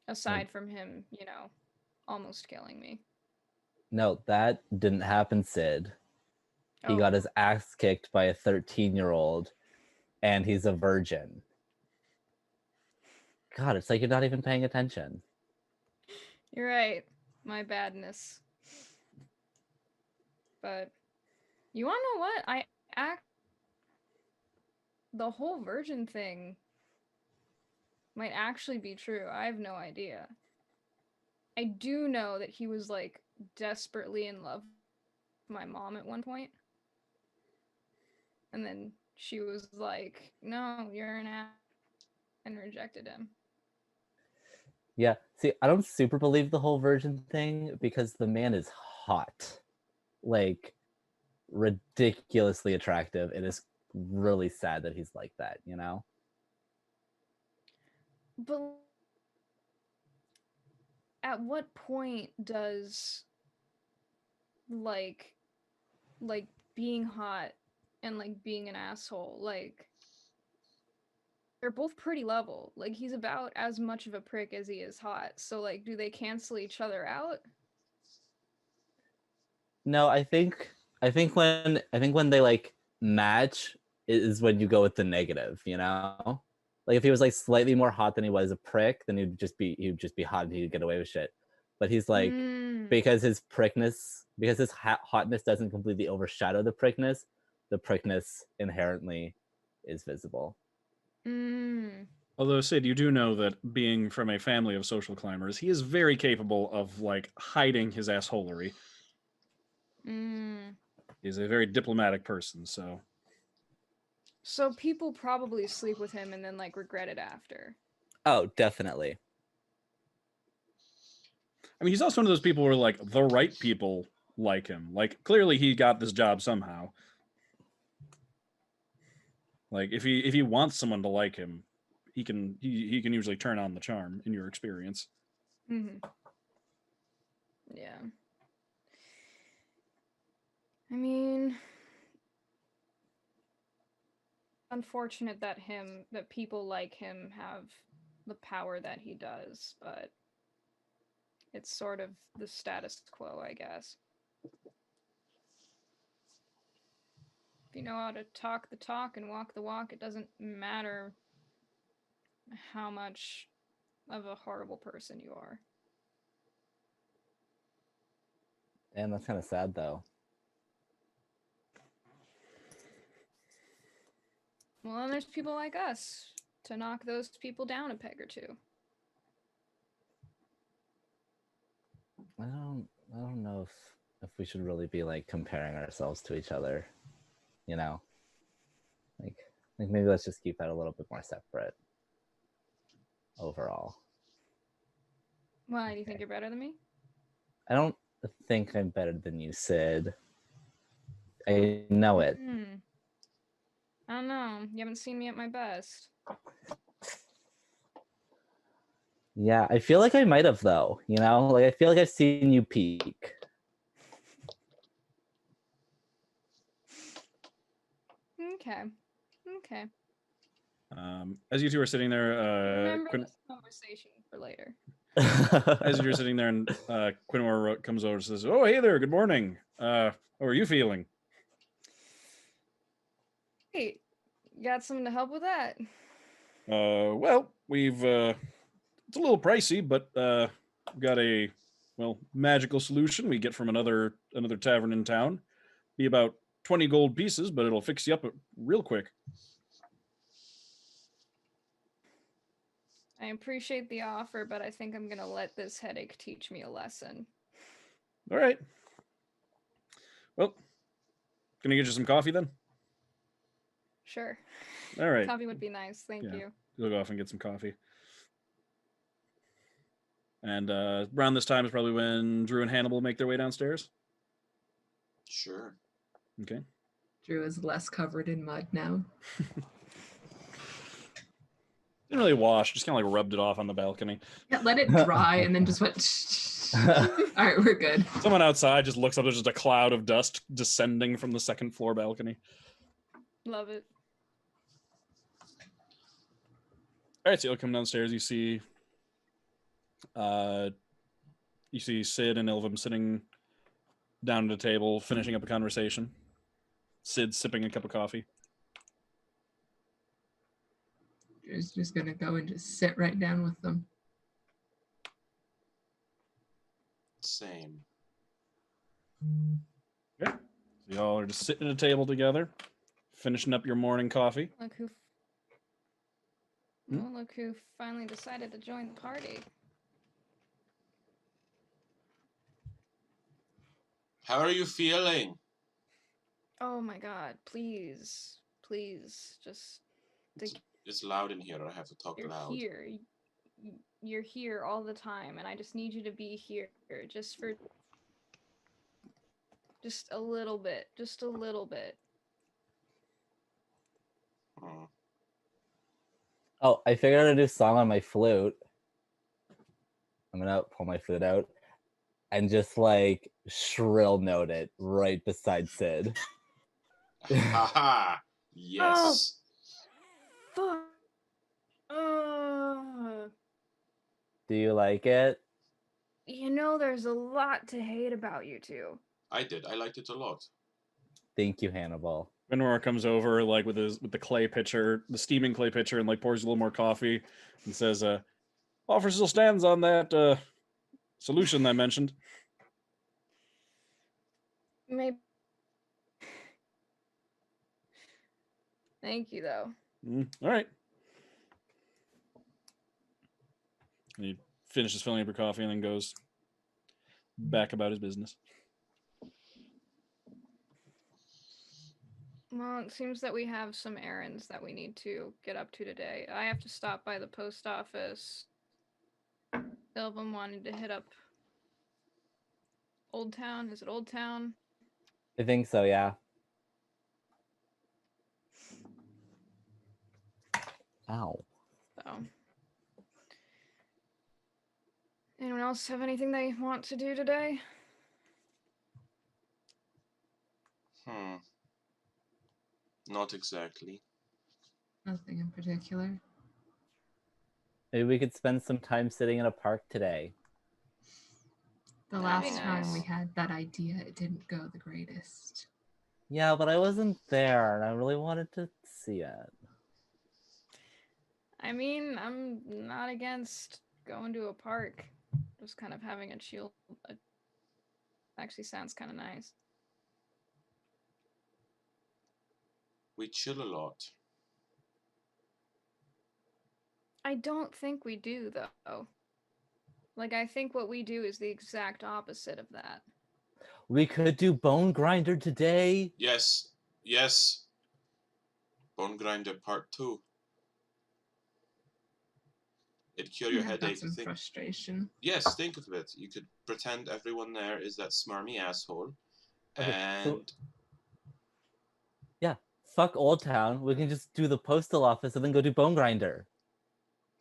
Aside from him, almost killing me. No, that didn't happen, Sid. He Oh. got his ass kicked by a 13-year-old, and he's a virgin. God, it's like you're not even paying attention. You're right. My badness. But you wanna know what? The whole virgin thing might actually be true. I have no idea. I do know that he was like desperately in love with my mom at one point. And then she was like, "No, you're an ass," and rejected him. Yeah, see, I don't super believe the whole virgin thing because the man is hot. Like, ridiculously attractive. It is really sad that he's like that, you know? But at what point does like being hot and like being an asshole, like they're both pretty level. Like he's about as much of a prick as he is hot. So like do they cancel each other out? No, I think when they like match is when you go with the negative, you know? Like if he was like slightly more hot than he was a prick, then he'd just be hot and he'd get away with shit. But he's like because his hotness doesn't completely overshadow the prickness inherently is visible. Although, Sid, you do know that being from a family of social climbers, he is very capable of like hiding his assholery. He's a very diplomatic person, so. So people probably sleep with him and then like regret it after. Oh, definitely. I mean, he's also one of those people where like the right people like him. Like clearly he got this job somehow. Like if he wants someone to like him, he can usually turn on the charm in your experience. Yeah. I mean, unfortunate that people like him have the power that he does, but it's sort of the status quo, I guess. If you know how to talk the talk and walk the walk, it doesn't matter how much of a horrible person you are. And that's kind of sad though. Well, then there's people like us to knock those people down a peg or two. I don't know if we should really be like comparing ourselves to each other, you know? Like maybe let's just keep that a little bit more separate overall. Why, do you think you're better than me? I don't think I'm better than you, Sid. I know it. I don't know. You haven't seen me at my best. Yeah, I feel like I might have though, you know? Like I feel like I've seen you peak. Okay. As you two are sitting there, Remember this conversation for later. As you're sitting there, and Quinmore comes over and says, "Oh, hey there, good morning. How are you feeling?" Hey, you got something to help with that? Well, we've it's a little pricey, but we've got a magical solution we get from another tavern in town. Be about 20 gold pieces, but it'll fix you up real quick. I appreciate the offer, but I think I'm gonna let this headache teach me a lesson. All right. Well, gonna get you some coffee then? Sure. All right. Coffee would be nice, thank you. You'll go off and get some coffee. And around this time is probably when Drew and Hannibal make their way downstairs. Sure. Okay. Drew is less covered in mud now. Didn't really wash, just kind of like rubbed it off on the balcony. Yeah, let it dry and then just went. All right, we're good. Someone outside just looks up, there's just a cloud of dust descending from the second floor balcony. Love it. All right, so you'll come downstairs, you see Sid and Ilvum sitting down at a table, finishing up a conversation. Sid sipping a cup of coffee. Drew's just gonna go and just sit right down with them. Same. Okay. So y'all are just sitting at a table together, finishing up your morning coffee. Look who finally decided to join the party. How are you feeling? Oh my god, please. Please, just It's loud in here. I have to talk you're loud. here. You're here all the time, and I just need you to be here just for just a little bit. Just a little bit. Hmm. Oh, I figured out a new song on my flute. I'm gonna pull my flute out and just like shrill note it right beside Sid. Haha. Yes. Fuck. Do you like it? You know, there's a lot to hate about you two. I did. I liked it a lot. Thank you, Hannibal. Benora comes over like with the clay pitcher, the steaming clay pitcher, and like pours a little more coffee and says, offer still stands on that solution I mentioned. Maybe. Thank you, though. All right. And he finishes filling up her coffee and then goes back about his business. Well, it seems that we have some errands that we need to get up to today. I have to stop by the post office. Ilvum wanted to hit up Old Town. Is it Old Town? I think so, yeah. Ow. So. Anyone else have anything they want to do today? Not exactly. Nothing in particular. Maybe we could spend some time sitting in a park today. The That'd be last time we nice. had that idea, it didn't go the greatest. Yeah, but I wasn't there and I really wanted to see it. I mean, I'm not against going to a park. Just kind of having a chill. Actually sounds kind of nice. We chill a lot. I don't think we do, though. Like, I think what we do is the exact opposite of that. We could do Bonegrinder today. Yes. Yes. Bonegrinder Part 2. It'd cure your Yeah, headache. that's some frustration. Yes, think of it. You could pretend everyone there is that smarmy asshole. Okay, And so yeah, fuck Old Town. We can just do the postal office and then go do Bonegrinder.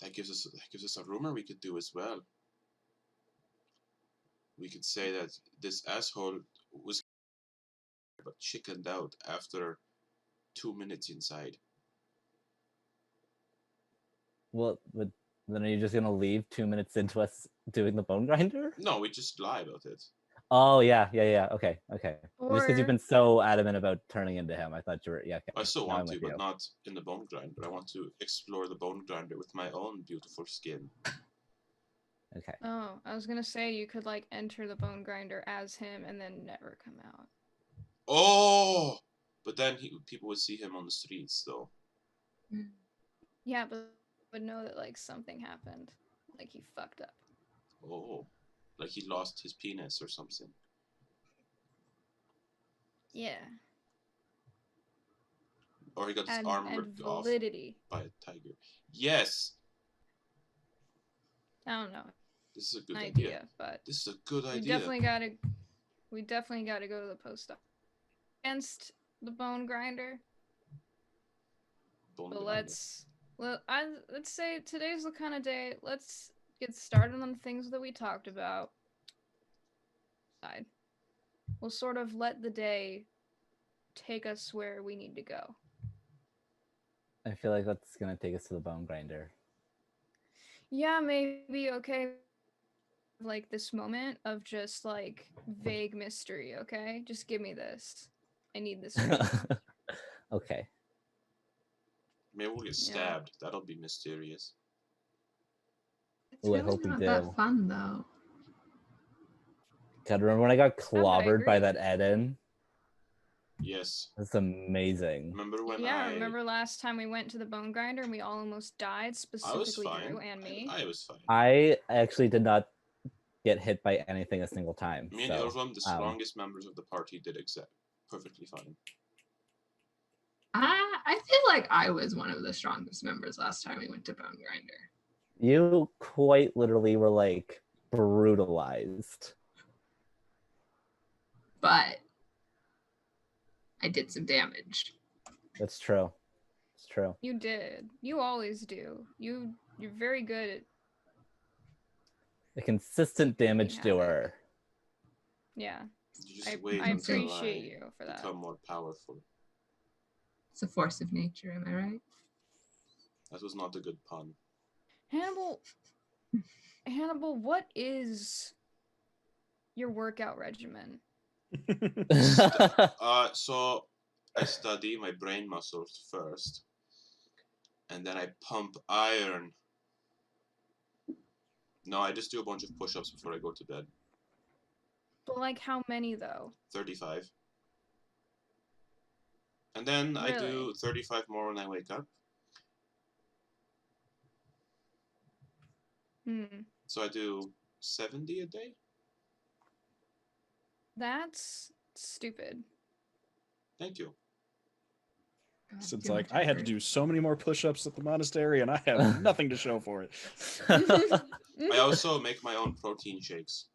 that gives us a rumor we could do as well. We could say that this asshole was but chickened out after 2 minutes inside. Well, but then are you just gonna leave 2 minutes into us doing the Bonegrinder? No, we just lie about it. Oh yeah. Okay. Just because you've Or- been so adamant about turning into him, I thought you were. Yeah. Okay. I still Now want I'm to, with but you. not in the bone grinder. I want to explore the bone grinder with my own beautiful skin. Okay. Oh, I was gonna say you could, like, enter the bone grinder as him and then never come out. Oh! But then people would see him on the streets, though. Yeah, but would know that, like, something happened. Like, he fucked up. Oh. Like he lost his penis or something. Yeah. Or he got his arm ripped off validity. by a tiger. Yes! I don't know. This is a good idea, but This is a good we idea. definitely gotta go to the post office against the Bonegrinder. But let's say today's the kind of day. Let's get started on the things that we talked about. We'll sort of let the day take us where we need to go. I feel like that's gonna take us to the Bonegrinder. Yeah, maybe okay. Like this moment of just like vague mystery, okay? Just give me this. I need this right now. Okay. Maybe we'll get stabbed. That'll be mysterious. It's Ooh, I really hope we not do. that fun though. God, remember when I got I clobbered by agree. that Eden? Yes. That's amazing. Remember when remember last time we went to the Bonegrinder and we all almost died, specifically Drew and me? I was fine. I actually did not get hit by anything a single time. Me and Ilram, the strongest members of the party, did perfectly fine. I feel like I was one of the strongest members last time we went to Bonegrinder. You quite literally were like brutalized. But I did some damage. That's true. It's true. You did. You always do. You're very good at A consistent damage havoc. doer. Yeah. You just I appreciate you for that. Become more powerful. It's a force of nature, am I right? That was not a good pun. Hannibal, what is your workout regimen? So I study my brain muscles first, and then I pump iron. No, I just do a bunch of push-ups before I go to bed. But like how many though? 35. And then I do 35 more when I wake up. So I do 70 a day. That's stupid. Thank you. Since like I had to do so many more push-ups at the monastery and I have nothing to show for it. I also make my own protein shakes.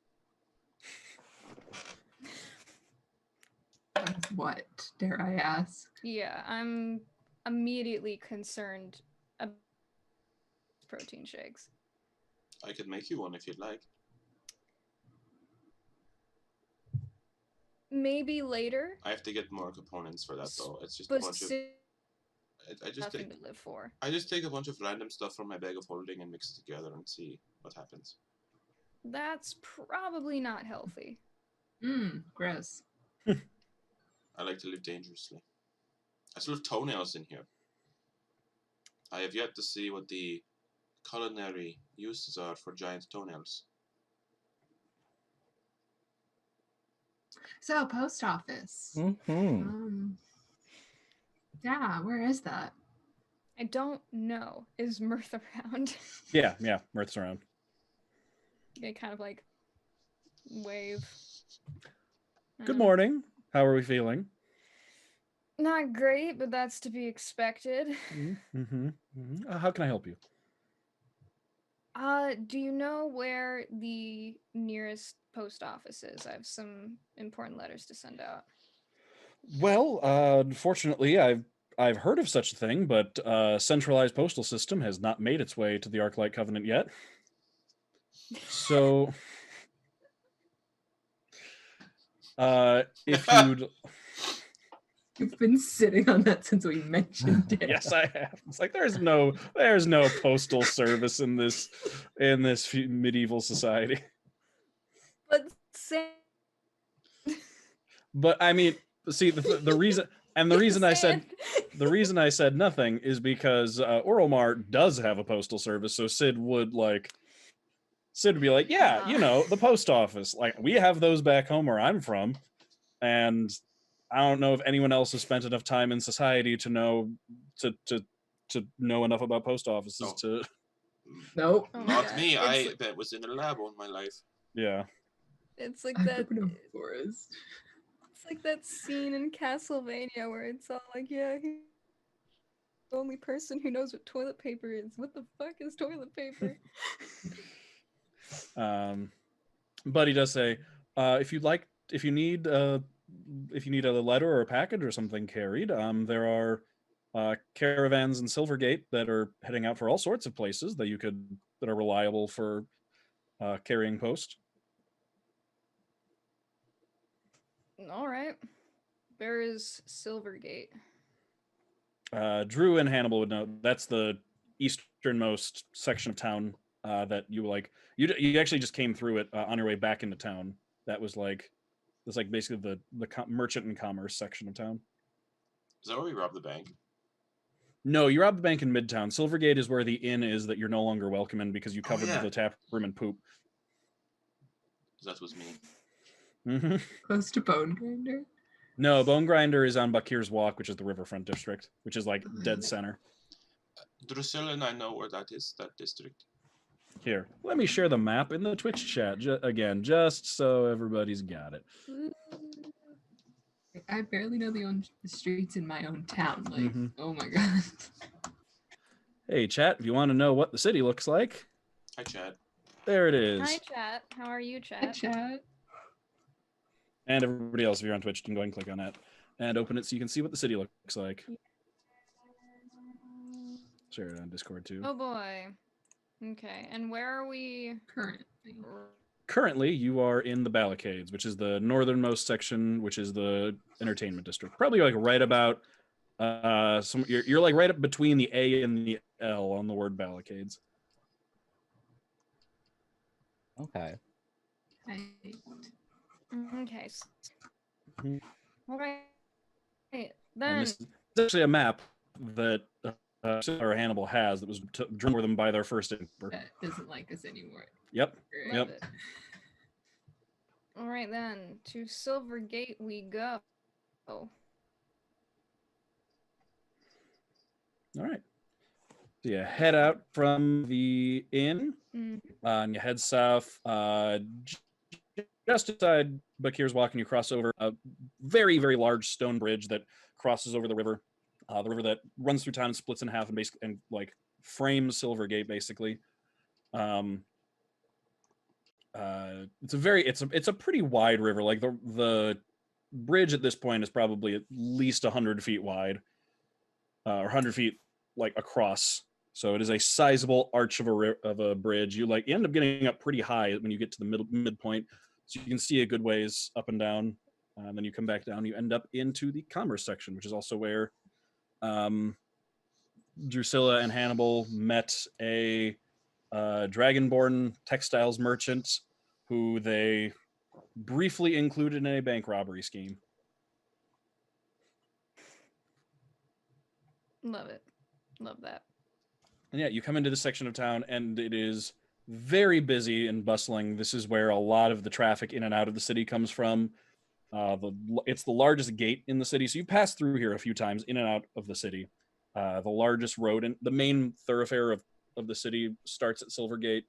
What, dare I ask? Yeah, I'm immediately concerned about protein shakes. I could make you one if you'd like. Maybe later. I have to get more components for that though. It's just but a bunch of nothing to live for. I just take a bunch of random stuff from my bag of holding and mix it together and see what happens. That's probably not healthy. Gross. I like to live dangerously. I still have toenails in here. I have yet to see what the culinary uses are for giant toenails. So, post office. Yeah, where is that? I don't know. Is Mirth around? Yeah, Mirth's around. They kind of like wave. Good morning. How are we feeling? Not great, but that's to be expected. How can I help you? Do you know where the nearest post office is? I have some important letters to send out. Well, unfortunately, I've heard of such a thing, but centralized postal system has not made its way to the Arclight Covenant yet. So, if you'd... You've been sitting on that since we mentioned it. Yes, I have. It's like there's no postal service in this medieval society. But I mean, see the reason the reason I said nothing is because Oralmar does have a postal service, so Sid would be like, yeah, the post office. Like we have those back home where I'm from, and I don't know if anyone else has spent enough time in society to know know enough about post offices to. Nope. Not me. I was in a lab all my life. Yeah. It's like that. It's like that scene in Castlevania where it's all like, yeah, he's the only person who knows what toilet paper is. What the fuck is toilet paper? But he does say, if you need a letter or a package or something carried, there are caravans in Silvergate that are heading out for all sorts of places that are reliable for carrying post. All right. Where is Silvergate? Drew and Hannibal would know that's the easternmost section of town that you actually just came through it on your way back into town. That's basically the merchant and commerce section of town. Is that where we robbed the bank? No, you robbed the bank in Midtown. Silvergate is where the inn is that you're no longer welcome in because you covered yeah. the tap room in poop. That was me. Mm-hmm. Close to Bonegrinder. No, Bonegrinder is on Bakir's Walk, which is the riverfront district, which is like dead center. Drusilla and I know where that is, that district. Here, let me share the map in the Twitch chat again, just so everybody's got it. I barely know the streets in my own town. Like, Mm-hmm. Oh my god. Hey, chat, if you want to know what the city looks like, Hi, Chad. there it is. Hi, chat. How are you, chat? Hi, chat. And everybody else, if you're on Twitch, can go and click on that and open it so you can see what the city looks like. Share it on Discord too. Oh boy. Okay, and where are we currently? Currently, you are in the Barricades, which is the northernmost section, which is the entertainment district. Probably like right about you're like right up between the A and the L on the word Barricades. Okay. Okay. Mhm. All right. And Then this is actually a map that or Hannibal has that was drawn for them by their first emperor. That doesn't like us anymore. Yep. love it. All right, then to Silvergate we go. All right. So you head out from the inn and you head south. Just inside Bakir's Walk, and you cross over a very, very large stone bridge that crosses over the river that runs through town and splits in half and basically and like frames Silvergate basically. It's a pretty wide river. Like the bridge at this point is probably at least 100 feet wide, or 100 feet like across. So it is a sizable arch of a bridge. You end up getting up pretty high when you get to the midpoint, so you can see a good ways up and down. And then you come back down. You end up into the commerce section, which is also where Drusilla and Hannibal met a dragonborn textiles merchant who they briefly included in a bank robbery scheme. Love it. Love that. And yeah, you come into this section of town and it is very busy and bustling. This is where a lot of the traffic in and out of the city comes from. It's the largest gate in the city, so you pass through here a few times in and out of the city. The largest road and the main thoroughfare of the city starts at Silvergate,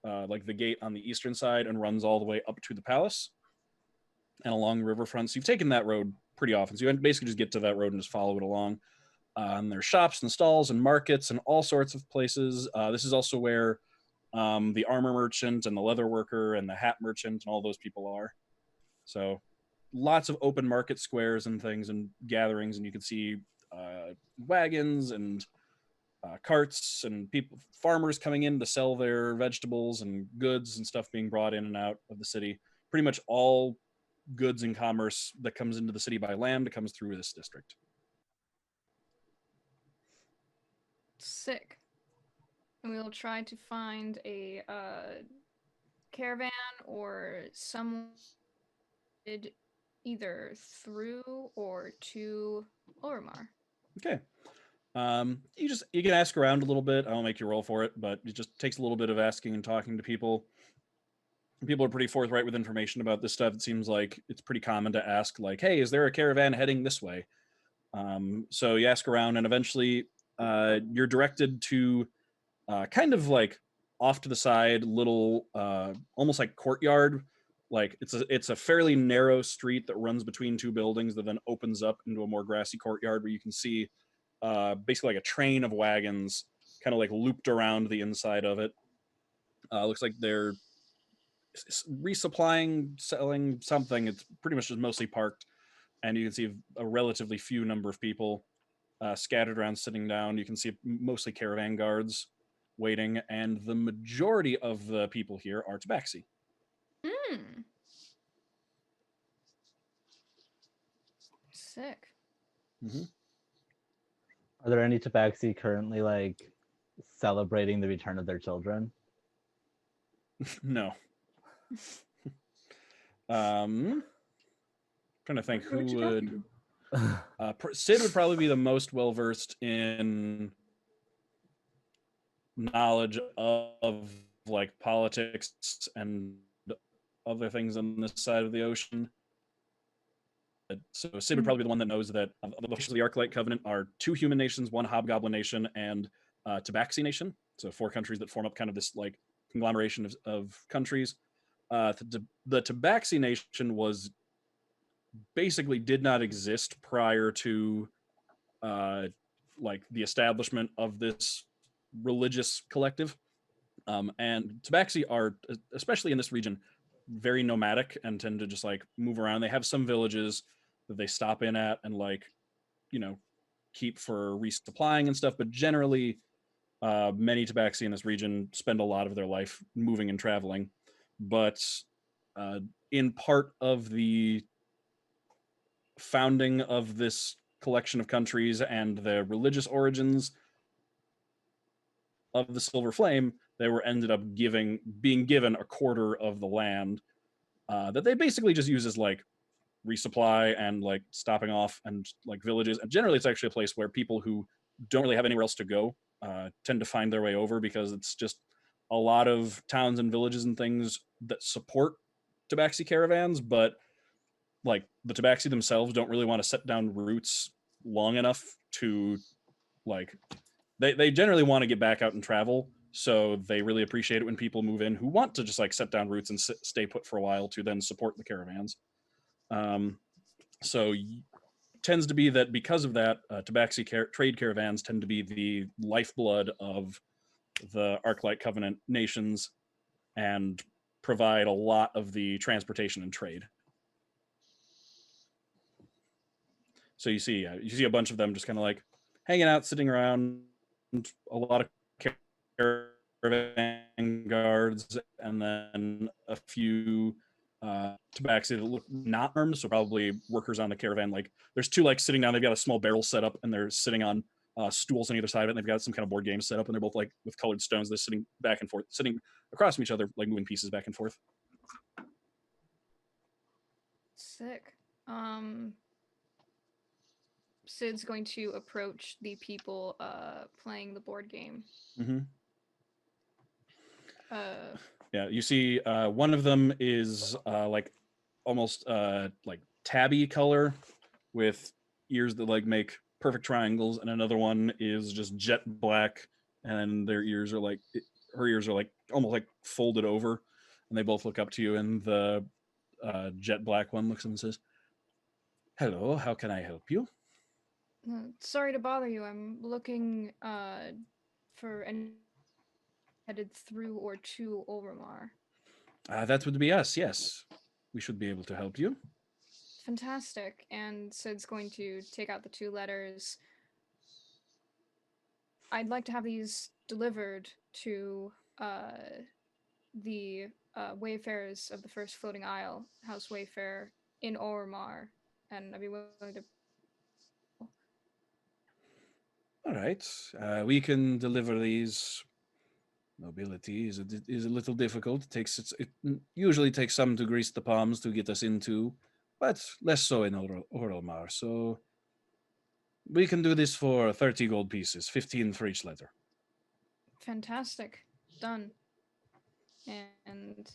like the gate on the eastern side, and runs all the way up to the palace and along the riverfront. So you've taken that road pretty often. So you basically just get to that road and just follow it along. And there's shops and stalls and markets and all sorts of places. This is also where the armor merchant and the leather worker and the hat merchant and all those people are. So lots of open market squares and things and gatherings, and you can see wagons and carts and farmers coming in to sell their vegetables and goods and stuff being brought in and out of the city. Pretty much all goods and commerce that comes into the city by land comes through this district. Sick. And we'll try to find a caravan or someone either through or to Oromar. Okay. You can ask around a little bit. I won't make you roll for it, but it just takes a little bit of asking and talking to people. People are pretty forthright with information about this stuff. It seems like it's pretty common to ask, like, hey, is there a caravan heading this way? So you ask around, and eventually you're directed to kind of like off to the side, little almost like courtyard. Like it's a fairly narrow street that runs between two buildings that then opens up into a more grassy courtyard where you can see basically like a train of wagons kind of like looped around the inside of it. Looks like they're resupplying, selling something. It's pretty much just mostly parked, and you can see a relatively few number of people scattered around, sitting down. You can see mostly caravan guards waiting, and the majority of the people here are tabaxi. Hmm. Sick. Mm-hmm. Are there any tabaxi currently like celebrating the return of their children? No. Trying to think What who you would. talking Sid would probably be the most well versed in knowledge of like politics and other things on this side of the ocean. So Sid would probably be the one that knows that the officials of the Arclight Covenant are 2 human nations, 1 hobgoblin nation, and Tabaxi nation. So 4 countries that form up kind of this like conglomeration of countries. The Tabaxi nation was basically did not exist prior to like the establishment of this religious collective. And Tabaxi are, especially in this region, very nomadic and tend to just like move around. They have some villages that they stop in at and like, you know, keep for resupplying and stuff. But generally, many Tabaxi in this region spend a lot of their life moving and traveling. But uh, in part of the founding of this collection of countries and the religious origins of the Silver Flame, they were ended up being given a quarter of the land that they basically just use as like resupply and like stopping off and like villages. And generally, it's actually a place where people who don't really have anywhere else to go tend to find their way over, because it's just a lot of towns and villages and things that support Tabaxi caravans, but like the Tabaxi themselves don't really want to set down roots long enough to like they generally want to get back out and travel, so they really appreciate it when people move in who want to just like set down roots and stay put for a while to then support the caravans. So tends to be that because of that, Tabaxi trade caravans tend to be the lifeblood of the Arclight Covenant nations and provide a lot of the transportation and trade. So you see a bunch of them just kind of like hanging out, sitting around, a lot of caravan guards, and then a few tabaxi that look not armed, so probably workers on the caravan. Like there's 2 like sitting down. They've got a small barrel set up, and they're sitting on stools on either side of it. And they've got some kind of board game set up, and they're both like with colored stones. They're sitting back and forth, sitting across from each other, like moving pieces back and forth. Sick. Sid's going to approach the people playing the board game. Mm-hmm. Uh, Yeah, you see one of them is like almost like tabby color with ears that like make perfect triangles, and another one is just jet black, and their ears are like her ears are like almost like folded over, and they both look up to you, and the jet black one looks and says, "Hello, how can I help you?" sorry to bother you. I'm looking for any headed through or to Ulramar. That would be us. Yes, we should be able to help you. Fantastic. And Sid's going to take out the 2 letters. I'd like to have these delivered to the wayfarers of the First Floating Isle, House Wayfarer, in Ormar, and I'd be willing to. All right, we can deliver these. Mobility is a little difficult. It usually takes some to grease the palms to get us into, but less so in Oralmar. So we can do this for 30 gold pieces, 15 for each letter. Fantastic. Done. And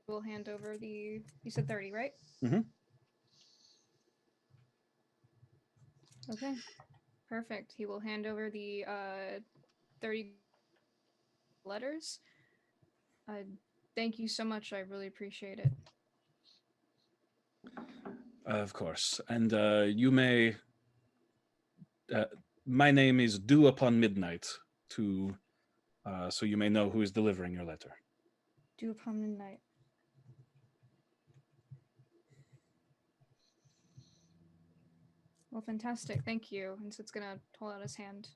we'll hand over the. You said 30, right? Mm-hmm. Okay. Perfect. He will hand over the 30 letters. Thank you so much. I really appreciate it. Of course. And you may. Uh, my name is Due Upon Midnight, so you may know who is delivering your letter. Due upon midnight. Well, fantastic. Thank you. And so it's gonna hold out his hand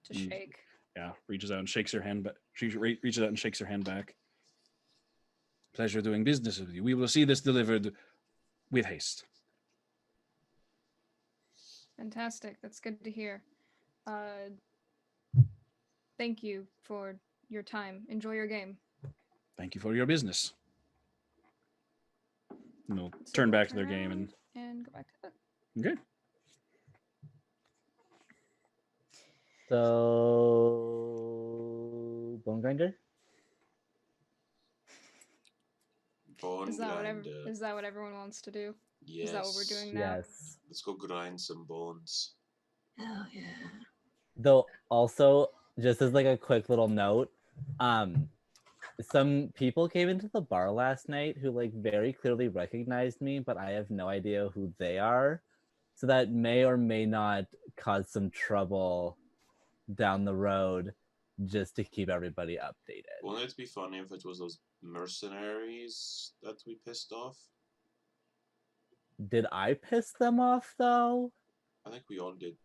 to Mm. shake. Yeah, reaches out and shakes your hand. But she reaches out and shakes your hand back. Pleasure doing business with you. We will see this delivered with haste. Fantastic. That's good to hear. Thank you for your time. Enjoy your game. Thank you for your business. And they'll So turn we'll back to their game around and go back to it. okay. So, Bonegrinder? Bone Is that grinder. what everyone wants to do? Yes. Is that what we're doing now? Yes. Let's go grind some bones. Hell yeah. Though also, just as like a quick little note, some people came into the bar last night who like very clearly recognized me, but I have no idea who they are. So that may or may not cause some trouble down the road just to keep everybody updated. Wouldn't it be funny if it was those mercenaries that we pissed off? Did I piss them off though? I think we all did.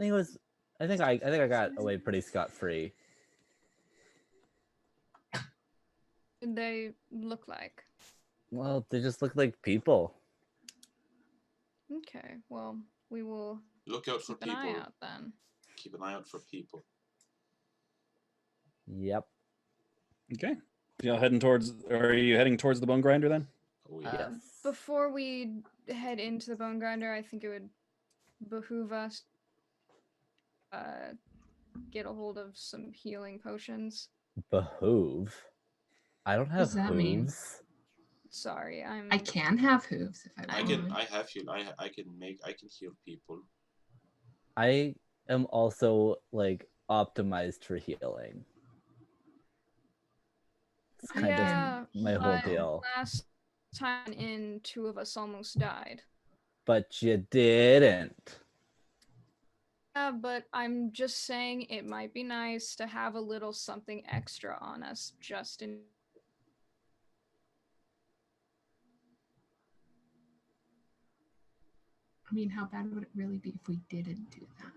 I think I got away pretty scot-free. What did they look like? Well, they just look like people. Okay, well, we will Look out for keep an people. eye out then. Keep an eye out for people. Yep. Okay. Y'all heading towards? Or are you heading towards the bone grinder then? Oh yeah. Yes. Before we head into the bone grinder, I think it would behoove us get a hold of some healing potions. Behoove. I don't have does that mean? hooves. Sorry, I can have hooves if I I want. can. I have heal. I can heal people. I am also like optimized for healing. It's kind Yeah, of my whole but deal. last time in, 2 of us almost died. But you didn't. Yeah, but I'm just saying it might be nice to have a little something extra on us just in. I mean, how bad would it really be if we didn't do that?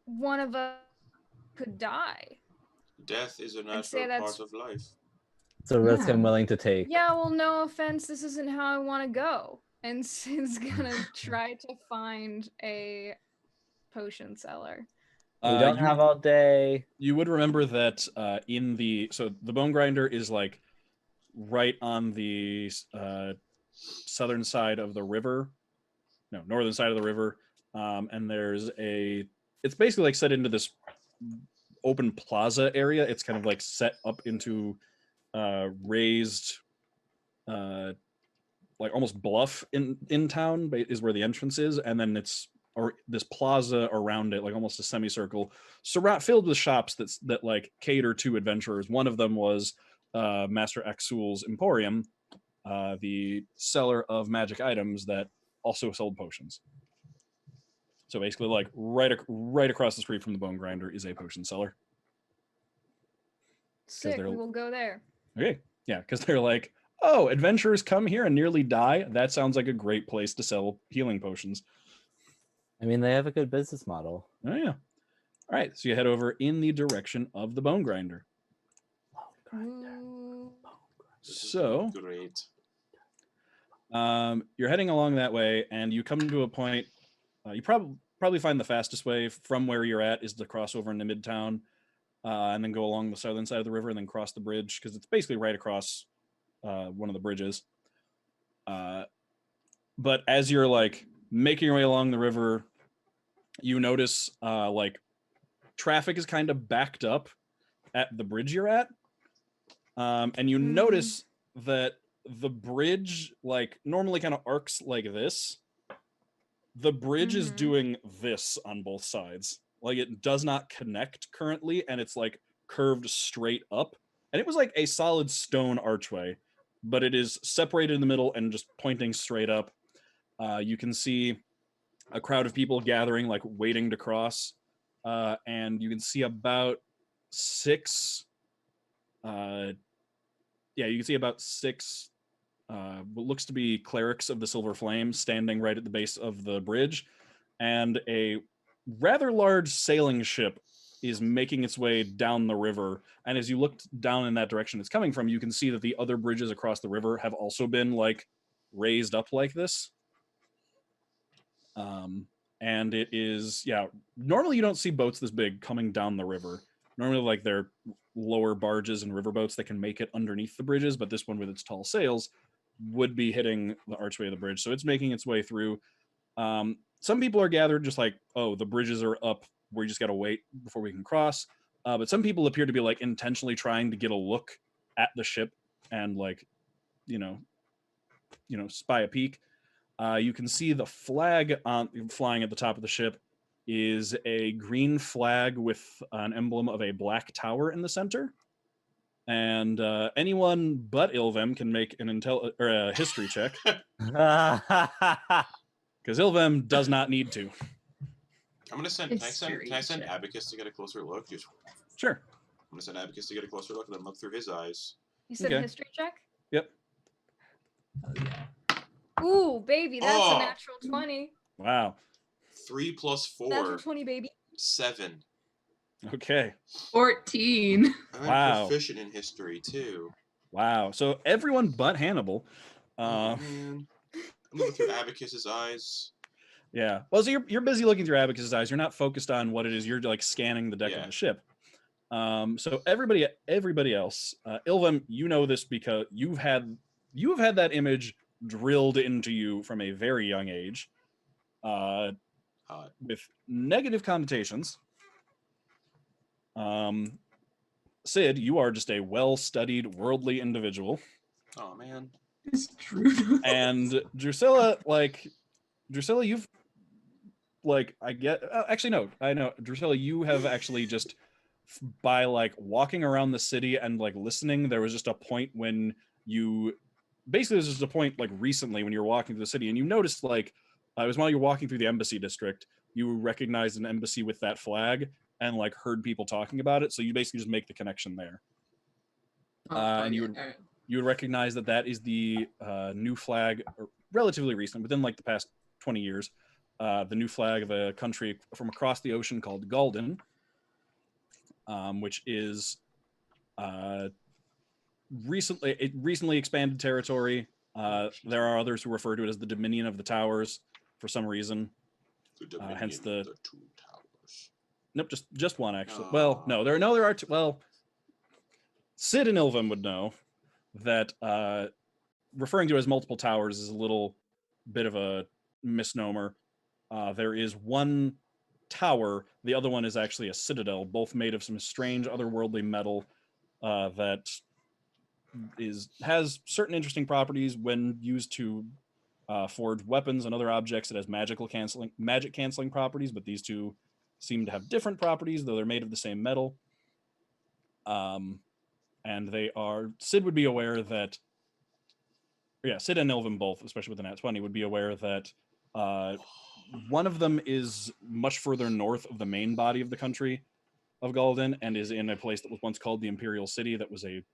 One of us could die. Death is a I'd say natural that's- part of life. It's a risk I'm Yeah. willing to take. Yeah, well, no offense, this isn't how I want to go. And Sid's gonna try to find a potion seller. We don't have all day. You would remember that in the the bone grinder is like right on the southern side of the river, no, northern side of the river, and there's it's basically like set into this open plaza area. It's kind of like set up into raised like almost bluff in town is where the entrance is, and then it's or this plaza around it, like almost a semicircle, filled with shops that like cater to adventurers. One of them was Master Axul's Emporium, the seller of magic items that also sold potions. So basically, like right across the street from the bone grinder is a potion seller. Sick, we will go there. Okay, yeah, because they're like, oh, adventurers come here and nearly die. That sounds like a great place to sell healing potions. I mean, they have a good business model. Oh yeah. All right, so you head over in the direction of the bone grinder. Ooh. So Great. you're heading along that way, and you come to a point. You probably find the fastest way from where you're at is to cross over into Midtown, and then go along the southern side of the river, and then cross the bridge because it's basically right across one of the bridges. But as you're like making your way along the river, you notice like traffic is kind of backed up at the bridge you're at, and you notice that the bridge like normally kind of arcs like this. The bridge is doing this on both sides. Like it does not connect currently, and it's like curved straight up. And it was like a solid stone archway, but it is separated in the middle and just pointing straight up. You can see a crowd of people gathering, like waiting to cross, and you can see about 6. You can see about 6 what looks to be clerics of the Silver Flame standing right at the base of the bridge, and a rather large sailing ship is making its way down the river. And as you look down in that direction it's coming from, you can see that the other bridges across the river have also been like raised up like this. And it is, yeah, normally you don't see boats this big coming down the river. Normally, like, they're lower barges and riverboats that can make it underneath the bridges, but this one with its tall sails would be hitting the archway of the bridge. So it's making its way through. Some people are gathered just like, oh, the bridges are up. We just got to wait before we can cross. But some people appear to be like intentionally trying to get a look at the ship and like, you know, spy a peek. You can see the flag flying at the top of the ship is a green flag with an emblem of a black tower in the center. And anyone but Ilvem can make an a history check, because Ilvem does not need to. I'm gonna send. Can I send Abacus to get a closer look? Sure. I'm gonna send Abacus to get a closer look and then look through his eyes. You said a history check? Yep. Oh, yeah. Ooh, baby, that's a natural 20. Wow. 3 plus 4. Natural 20, baby. 7. Okay. 14. I'm proficient in history too. Wow. So everyone but Hannibal. Man. I'm looking through Abacus's eyes. Yeah. Well, so you're busy looking through Abacus's eyes. You're not focused on what it is. You're like scanning the deck of the ship. So everybody else, Ilvem, you know this because you have had that image drilled into you from a very young age, with negative connotations. Sid, you are just a well-studied, worldly individual. Oh man, it's true. And Drusilla, you've I get. Actually, no, I know Drusilla. You have actually just by like walking around the city and like listening. There was just a point when you basically there's just a point like recently when you were walking through the city and you noticed like it was while you're walking through the embassy district. You recognized an embassy with that flag and like heard people talking about it. So you basically just make the connection there. And you would recognize that is the new flag, or relatively recent, within like the past 20 years, the new flag of a country from across the ocean called Galden, which is recently expanded territory. There are others who refer to it as the Dominion of the Towers for some reason. Hence the two towers. Nope, just one actually. Well, no, there are two. Well, Sid and Ilvem would know that referring to it as multiple towers is a little bit of a misnomer. There is one tower. The other one is actually a citadel, both made of some strange otherworldly metal that has certain interesting properties when used to forge weapons and other objects. It has magic canceling properties, but these two seem to have different properties, though they're made of the same metal. And they are. Sid would be aware that. Yeah, Sid and Ilvem both, especially with the Nat 20, would be aware that one of them is much further north of the main body of the country of Galden and is in a place that was once called the Imperial City, that was a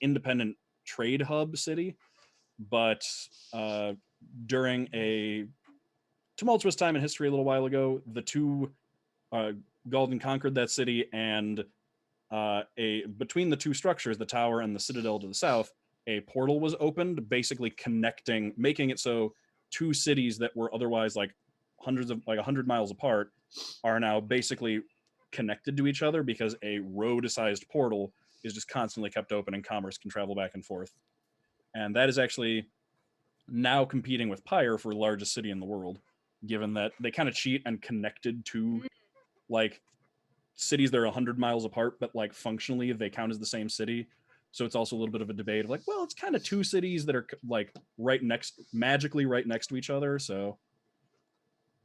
independent trade hub city. But during a tumultuous time in history a little while ago, the two Galden conquered that city, and between the two structures, the tower and the citadel to the south, a portal was opened, basically making it so two cities that were otherwise like 100 miles apart are now basically connected to each other because a road-sized portal is just constantly kept open and commerce can travel back and forth. And that is actually now competing with Pyre for largest city in the world, given that they kind of cheat and connected to like cities that are 100 miles apart, but like functionally they count as the same city. So it's also a little bit of a debate of like, well, it's kind of two cities that are like magically right next to each other. So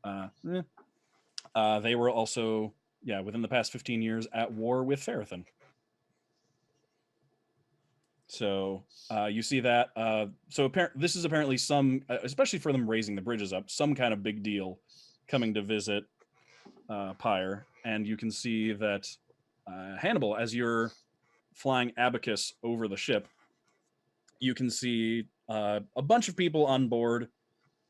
they were also, within the past 15 years at war with Farathan. So you see that. So this is apparently some, especially for them raising the bridges up, some kind of big deal coming to visit Pyre. And you can see that Hannibal, as you're flying Abacus over the ship, You can see a bunch of people on board.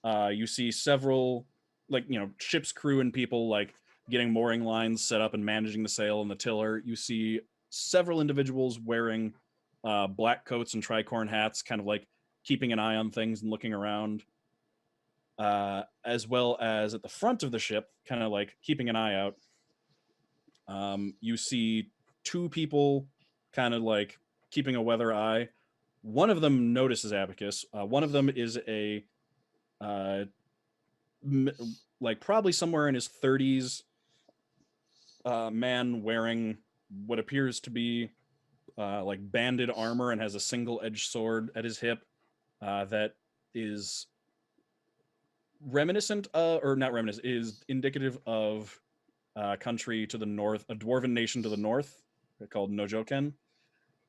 You see several, like, ship's crew and people like getting mooring lines set up and managing the sail and the tiller. You see several individuals wearing black coats and tricorn hats, kind of like keeping an eye on things and looking around. As well as at the front of the ship, kind of like keeping an eye out. You see two people kind of like keeping a weather eye. One of them notices Abacus. One of them is a uh, like probably somewhere in his 30s man wearing what appears to be like banded armor and has a single-edged sword at his hip that is reminiscent or not reminiscent, is indicative of a country to the north, a dwarven nation to the north called Nojoken,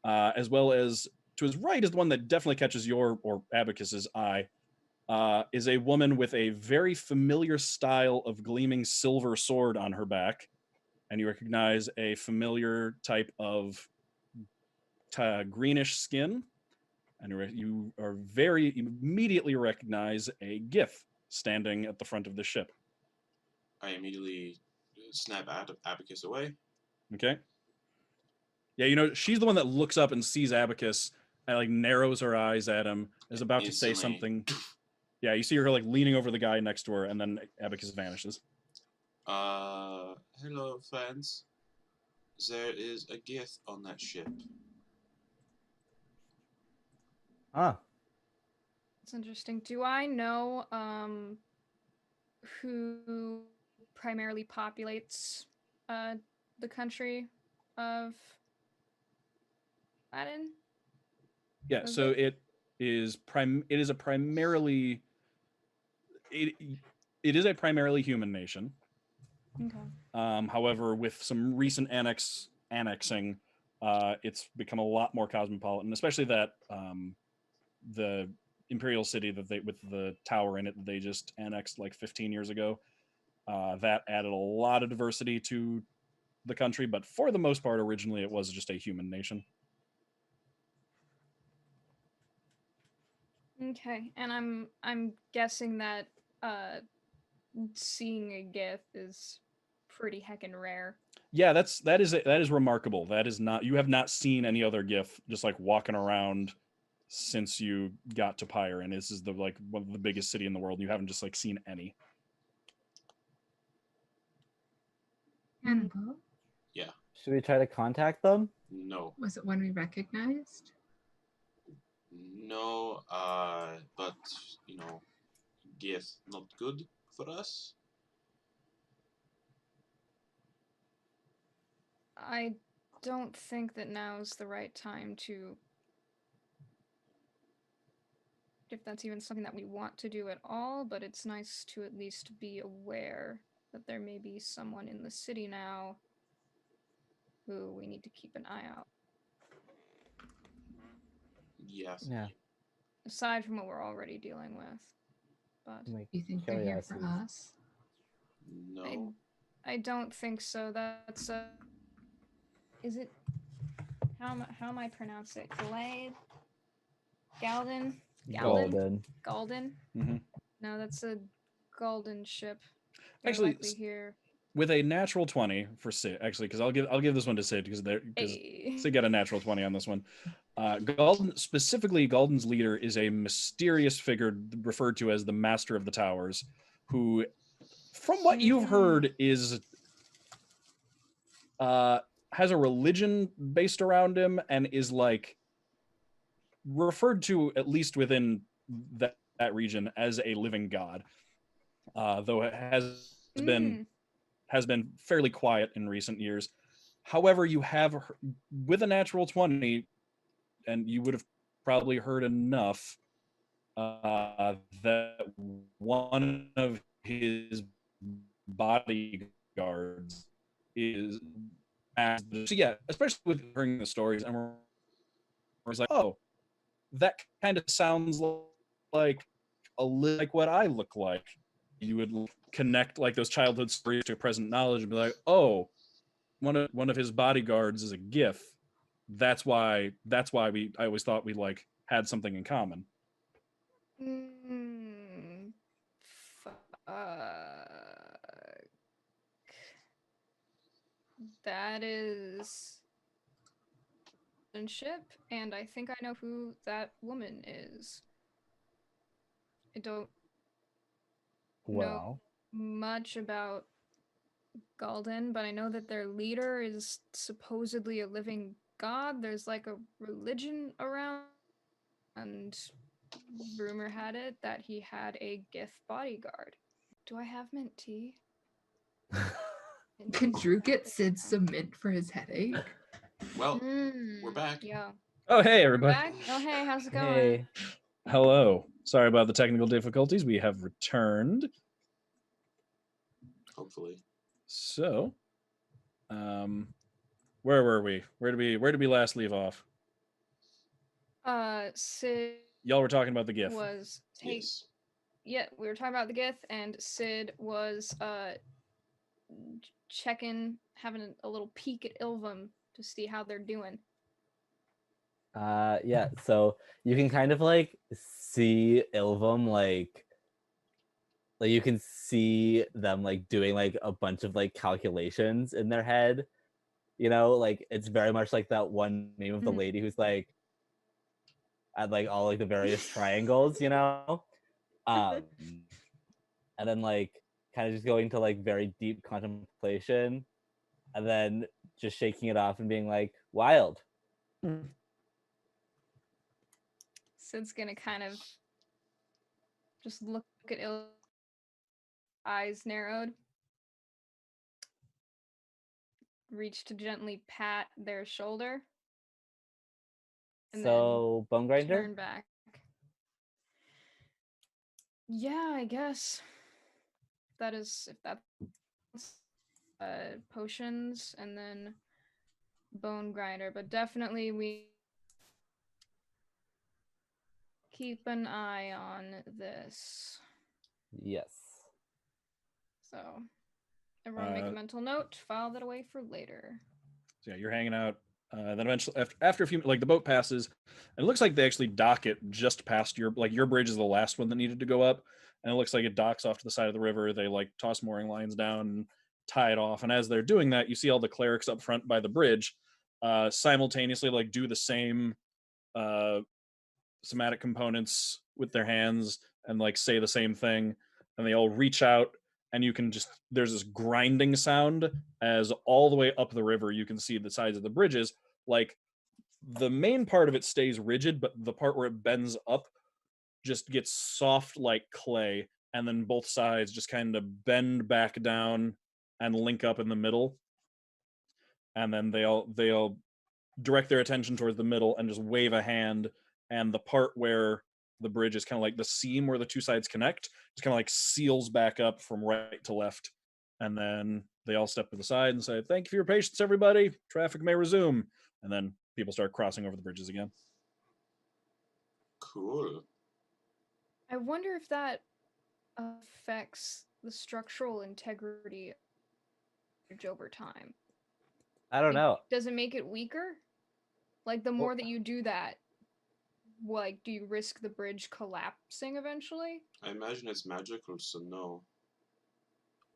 as well as to his right is the one that definitely catches your or Abacus's eye, is a woman with a very familiar style of gleaming silver sword on her back, and you recognize a familiar type of greenish skin, and you are very immediately recognize a Gith standing at the front of the ship. I immediately snap Abacus away. Okay. Yeah, she's the one that looks up and sees Abacus and like narrows her eyes at him, is about to say something. Yeah, you see her like leaning over the guy next to her, and then Abacus vanishes. Hello, friends. There is a Gith on that ship. Ah, It's interesting. Do I know who primarily populates the country of Aladdin? Yeah, so it is a primarily it is a primarily human nation. Okay. However, with some recent annexing, it's become a lot more cosmopolitan, especially that the imperial city that they with the tower in it that they just annexed like 15 years ago. That added a lot of diversity to the country, but for the most part, originally it was just a human nation. Okay, and I'm guessing that seeing a Gith is pretty heckin' rare. Yeah, that is remarkable. That is not, you have not seen any other GIF just like walking around since you got to Pyre, and this is the like one of the biggest city in the world. And you haven't just like seen any. Hannibal? Yeah. should we try to contact them? No. Was it one we recognized? No, but, Gith not good for us. I don't think that now's the right time to, if that's even something that we want to do at all, but it's nice to at least be aware that there may be someone in the city now who we need to keep an eye out. Yes. Yeah. Aside from what we're already dealing with. But My You think they're here for curiosity. us? No. I don't think so. That's a. Is it? How am I pronounce it? Glade? Galden? Golden. Galden? Mm-hmm. No, that's a Golden ship. They're Actually, likely here. with a natural 20 for Sid, actually, because I'll give this one to Sid because Sid got a natural 20 on this one. Galden's leader is a mysterious figure referred to as the Master of the Towers, who, from what you've heard, is has a religion based around him and is like referred to, at least within that region, as a living god. Though it has been fairly quiet in recent years. However, you have, with a natural 20, and you would have probably heard enough that one of his bodyguards is so yeah, especially with hearing the stories, and we're like, oh, that kind of sounds like like what I look like. You would connect like those childhood stories to present knowledge and be like, oh, one of his bodyguards is a GIF. That's why I always thought we like had something in common. Fuck. That is ship, and I think I know who that woman is. I don't know Well, much about Galden, but I know that their leader is supposedly a living god. There's like a religion around, and rumor had it that he had a Gith bodyguard. Do I have mint tea? Mint Could tea's Drew not get there Sid now. some mint for his headache? Well, we're back. Yeah. Oh, hey, We're everybody. back? Oh, hey, how's it going? hey, Hello. Sorry about the technical difficulties. We have returned. Hopefully. So, where were we? Where did we last leave off? Sid Y'all were talking about the GIF. was Yes. Yeah, we were talking about the Gith, and Sid was checking, having a little peek at Ilvum to see how they're doing. yeah. So you can kind of like see Ilvum like you can see them like doing like a bunch of like calculations in their head. You know, like it's very much like that one meme of the Mhm. lady who's like at like all like the various triangles, you know? Um and then like kind of just going to like very deep contemplation and then just shaking it off and being like wild. Sid's gonna kind of just look at eyes narrowed, reach to gently pat their shoulder, and So then Bonegrinder? turn back. Yeah, I guess if that's potions and then Bonegrinder, but definitely we keep an eye on this. Yes. So everyone make a mental note, file that away for later. So yeah, you're hanging out. Then eventually, after a few, like the boat passes, and it looks like they actually dock it just past your bridge is the last one that needed to go up, and it looks like it docks off to the side of the river. They like toss mooring lines down and tie it off, and as they're doing that, you see all the clerics up front by the bridge, simultaneously like do the same somatic components with their hands and like say the same thing, and they all reach out, and you can just there's this grinding sound as all the way up the river you can see the sides of the bridges, like the main part of it stays rigid, but the part where it bends up just gets soft like clay, and then both sides just kind of bend back down and link up in the middle, and then they'll direct their attention towards the middle and just wave a hand, and the part where the bridge is kind of like the seam where the two sides connect just kind of like seals back up from right to left, and then they all step to the side and say, "Thank you for your patience, everybody. Traffic may resume," and then people start crossing over the bridges again. Cool. I wonder if that affects the structural integrity over time. I don't know. Does it make it weaker? Like the Well- more that you do that, like do you risk the bridge collapsing eventually? I imagine it's magical, so no.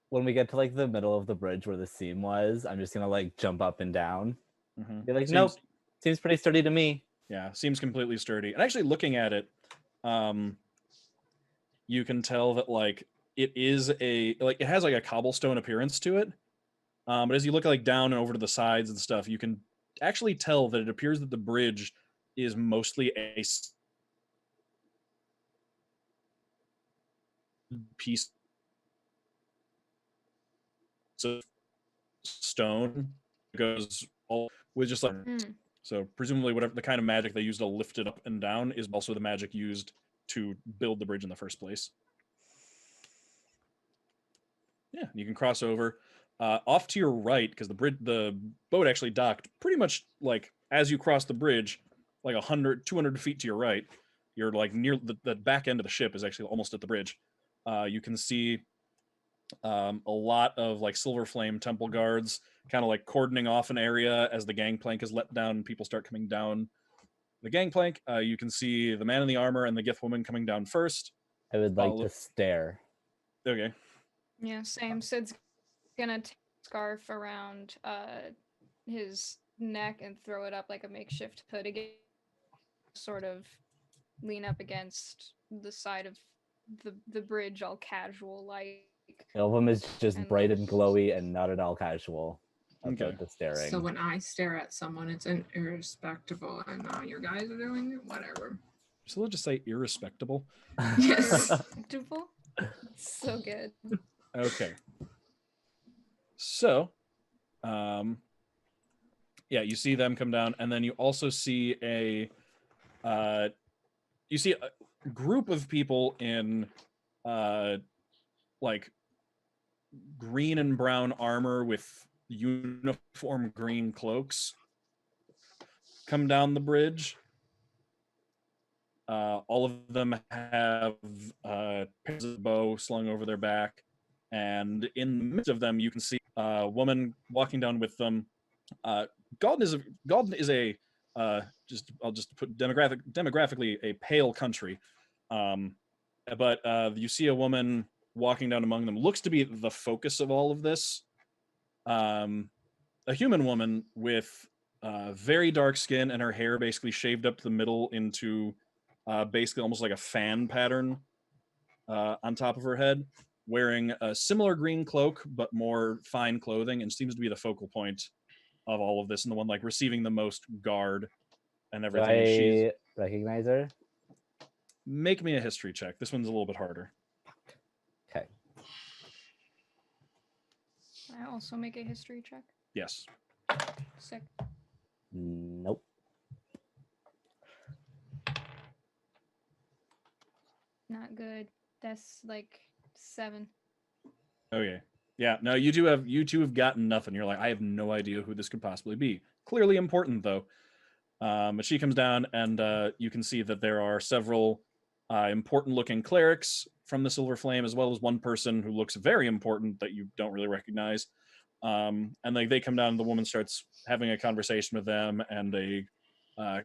When we get to like the middle of the bridge where the seam was, I'm just gonna like jump up and down. Be like, nope. Seems pretty sturdy to me. Yeah, seems completely sturdy. And actually looking at it, you can tell that like it is it has like a cobblestone appearance to it. But as you look like down and over to the sides and stuff, you can actually tell that it appears that the bridge is mostly a piece of stone that goes all with just like so presumably whatever the kind of magic they used to lift it up and down is also the magic used to build the bridge in the first place. Yeah, you can cross over off to your right because the boat actually docked pretty much like as you cross the bridge, like 200 feet to your right. You're like near the back end of the ship is actually almost at the bridge. You can see a lot of like Silver Flame temple guards kind of like cordoning off an area as the gangplank is let down and people start coming down the gangplank. You can see the man in the armor and the Gith woman coming down first. I would like to stare. Okay. Yeah, same. Sid's gonna take a scarf around his neck and throw it up like a makeshift hood again, sort of lean up against the side of the bridge, all casual like. Elvum is just And bright and glowy and not at all casual about Okay. the staring. So when I stare at someone, it's an irrespectable, and now you guys are doing it. Whatever. So let's just say irrespectable. Yes. Respectable. So good. Okay. So, yeah, you see them come down, and then you also see a group of people in like green and brown armor with uniform green cloaks come down the bridge. All of them have pairs of bow slung over their back, and in the midst of them, you can see a woman walking down with them. Galden is a I'll just put demographically a pale country, but you see a woman walking down among them. Looks to be the focus of all of this. A human woman with very dark skin and her hair basically shaved up the middle into basically almost like a fan pattern on top of her head, wearing a similar green cloak but more fine clothing, and seems to be the focal point of all of this and the one like receiving the most guard and Do everything. I She's recognize her? make me a history check. This one's a little bit harder. Okay. I also make a history check. Yes. Sick. Nope. Not good. That's like 7. Okay. Yeah. No, you two have gotten nothing. You're like, I have no idea who this could possibly be. Clearly important though. But she comes down, and you can see that there are several important-looking clerics from the Silver Flame, as well as one person who looks very important that you don't really recognize. And like they come down, and the woman starts having a conversation with them, and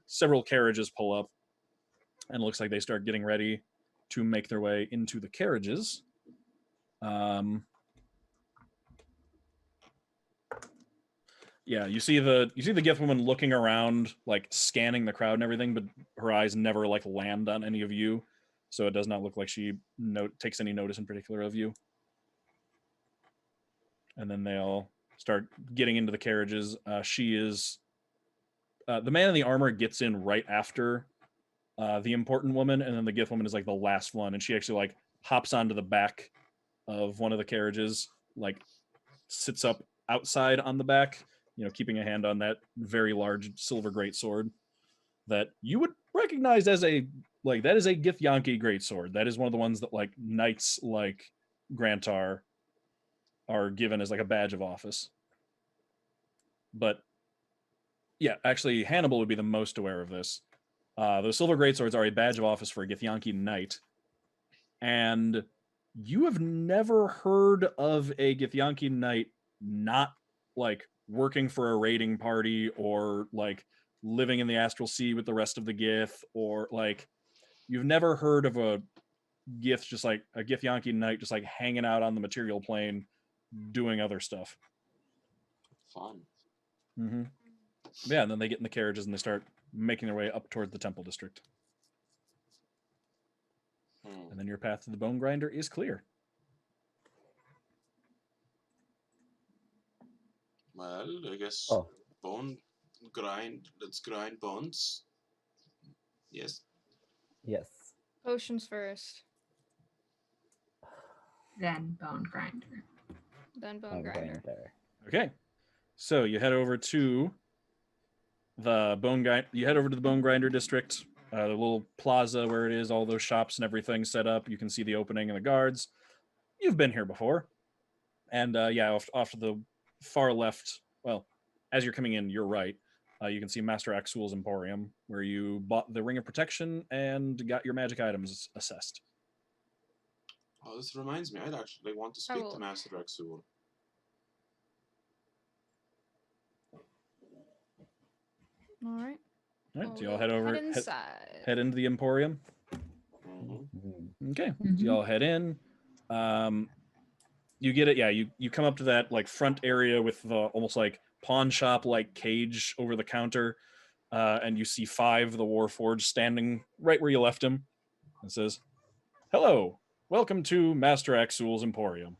several carriages pull up, and it looks like they start getting ready to make their way into the carriages. Yeah, you see the Gith woman looking around, like scanning the crowd and everything, but her eyes never like land on any of you, so it does not look like she takes any notice in particular of you. And then they all start getting into the carriages. The man in the armor gets in right after the important woman, and then the Gith woman is like the last one, and she actually like hops onto the back of one of the carriages, like sits up outside on the back, keeping a hand on that very large silver greatsword that you would recognize as that is a Githyanki greatsword. That is one of the ones that like knights like Grantar are given as like a badge of office. But yeah, actually Hannibal would be the most aware of this. Those silver greatswords are a badge of office for a Githyanki knight. And you have never heard of a Githyanki knight not like working for a raiding party or like living in the astral sea with the rest of the Gith, or like you've never heard of a Gith just like a Githyanki knight just like hanging out on the material plane doing other stuff. Fun. Mm-hmm. Yeah, and then they get in the carriages and they start making their way up towards the temple district. And then your path to the Bonegrinder is clear. Well, I guess let's grind bones. Yes. Yes. Potions first. Then Bonegrinder. Then Bonegrinder. Okay. So you head over to the Bonegrinder district, the little plaza where it is, all those shops and everything set up. You can see the opening and the guards. You've been here before. And off to the far left, well, as you're coming in, you're right. You can see Master Axul's Emporium, where you bought the Ring of Protection and got your magic items assessed. Oh, this reminds me, I'd actually want to speak to Master Axul. All right. All right, so We'll y'all head over, inside. head into the Emporium. Mm-hmm. Okay, Mhm. so y'all head in. You get it. Yeah, you come up to that like front area with the almost like pawn shop like cage over the counter, and you see Five the Warforged standing right where you left him, and says, "Hello, welcome to Master Axul's Emporium."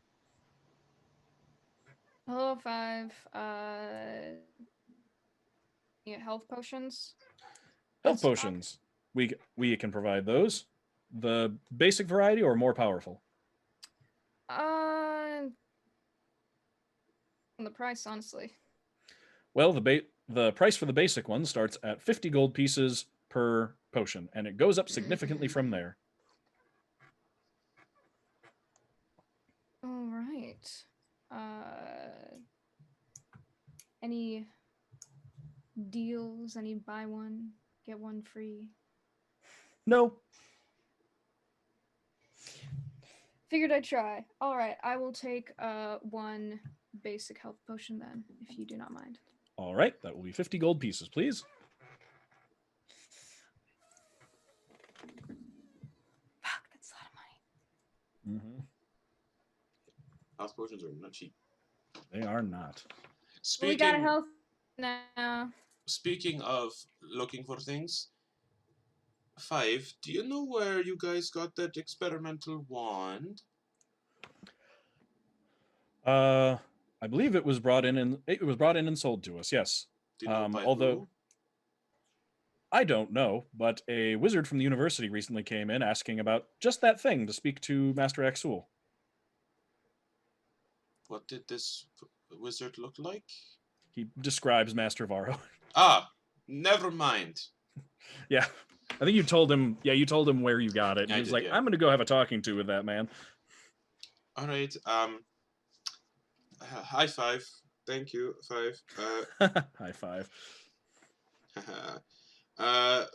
Hello, Five. Yeah, health potions. Health Stock? potions. We can provide those. The basic variety or more powerful. On the price, honestly. Well, the price for the basic one starts at 50 gold pieces per potion, and it goes up significantly from there. All right. Uh, any deals? Any buy one get one free? No. Figured I'd try. All right, I will take one basic health potion then, if you do not mind. All right, that will be 50 gold pieces, please. Fuck, that's a lot of money. Mm-hmm. Health potions are not cheap. They are not. Well, we got a Speaking health now. speaking of looking for things, Five, do you know where you guys got that experimental wand? I believe it was brought in and sold to us. Yes. Do you know by Although who? I don't know, but a wizard from the university recently came in asking about just that thing to speak to Master Axul. What did this wizard look like? He describes Master Varro. Ah, never mind. Yeah. I think you told him, you told him where you got it. Yeah, He I was did, like, yeah. I'm going to go have a talking to with that man. All right. High five. Thank you, Five. High five. Uh,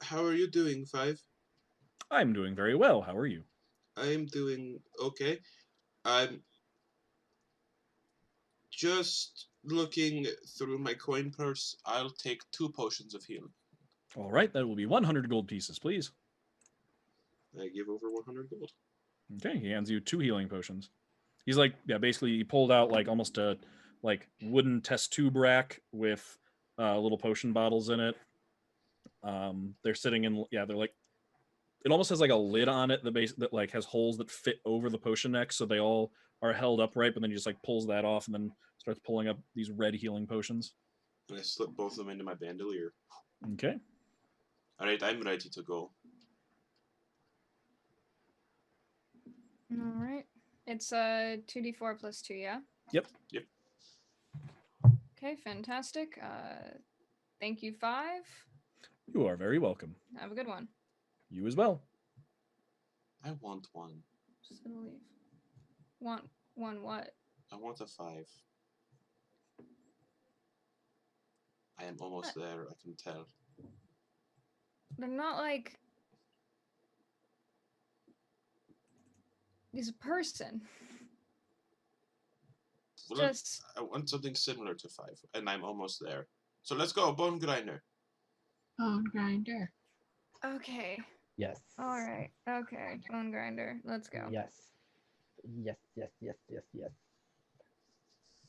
how are you doing, Five? I'm doing very well. How are you? I'm doing okay. I'm just looking through my coin purse. I'll take 2 potions of healing. All right, that will be 100 gold pieces, please. I give over 100 gold. Okay, he hands you 2 healing potions. He's like, basically he pulled out like almost a like wooden test tube rack with little potion bottles in it. They're sitting in, they're like, it almost has like a lid on it that like has holes that fit over the potion neck, so they all are held upright. But then he just like pulls that off and then starts pulling up these red healing potions. And I slip both of them into my bandolier. Okay. All right, I'm ready to go. All right. It's 2d4 plus 2, yeah? Yep. Okay, fantastic. Thank you, 5. You are very welcome. Have a good one. You as well. I want one. Just gonna leave. Want one what? I want a 5. I am almost there, I can tell. They're not like... He's a person. Well, Just... I want something similar to 5, and I'm almost there. So let's go, Bonegrinder. Bonegrinder. Okay. Yes. All right. Okay. Bonegrinder. Let's go. Yes. Yes. Yes. Yes. Yes. Yes.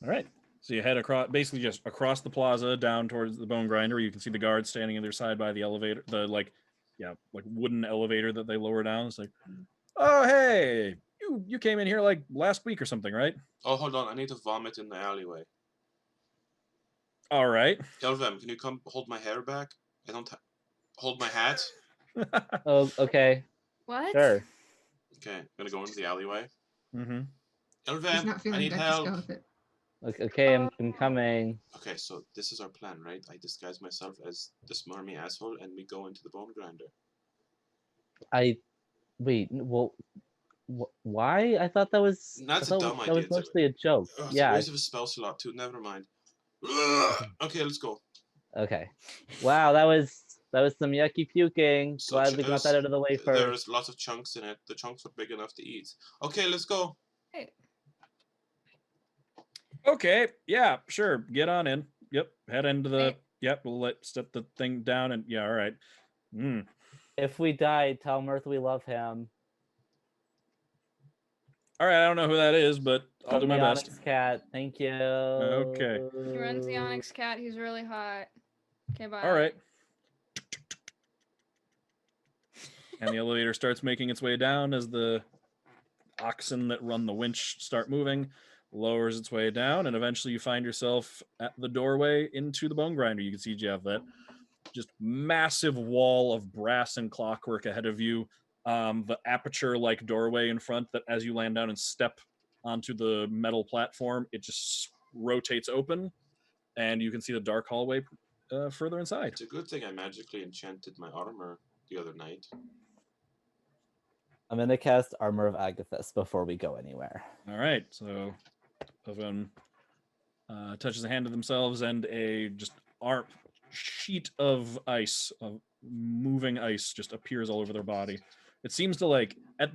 All right. So you head across, basically just across the plaza down towards the Bonegrinder. You can see the guards standing either side by the elevator, the like wooden elevator that they lower down. It's like, oh hey, you came in here like last week or something, right? Oh, hold on, I need to vomit in the alleyway. All right. Elvem, can you come hold my hair back? I don't hold my hat. Oh, okay. What? Sure. Okay, I'm gonna go into the alleyway. Mm-hmm. He's Elvem, not I feeling need good. Just help. go with it. Okay, I'm coming. Okay, so this is our plan, right? I disguise myself as the smarmy asshole, and we go into the Bonegrinder. Wait. Well, why? I thought that was. That's I a thought dumb that idea. was It's a- mostly a joke. Oh, it's a Yeah. waste of a spell slot too. Never mind. Okay, let's go. Okay. Wow, that was some yucky puking. So Glad we got that out of the way first. There's lots of chunks in it. The chunks were big enough to eat. Okay, let's go. Hey. Okay. Yeah. Sure. Get on in. Yep. Head into the Yep, we'll set the thing down and yeah, all right. If we die, tell Mirth we love him. All right, I don't know who that is, but I'll do my the best. Onyx Cat, thank you. Okay. He runs the Onyx Cat. He's really hot. Okay, bye. All right. And the elevator starts making its way down as the oxen that run the winch start moving, lowers its way down, and eventually you find yourself at the doorway into the Bonegrinder. You can see you have that just massive wall of brass and clockwork ahead of you. The aperture-like doorway in front that as you land down and step onto the metal platform, it just rotates open, and you can see the dark hallway further inside. It's a good thing I magically enchanted my armor the other night. I'm gonna cast Armor of Agathis before we go anywhere. All right, so everyone touches a hand to themselves, and a just sheet of ice, of moving ice, just appears all over their body. It seems to like at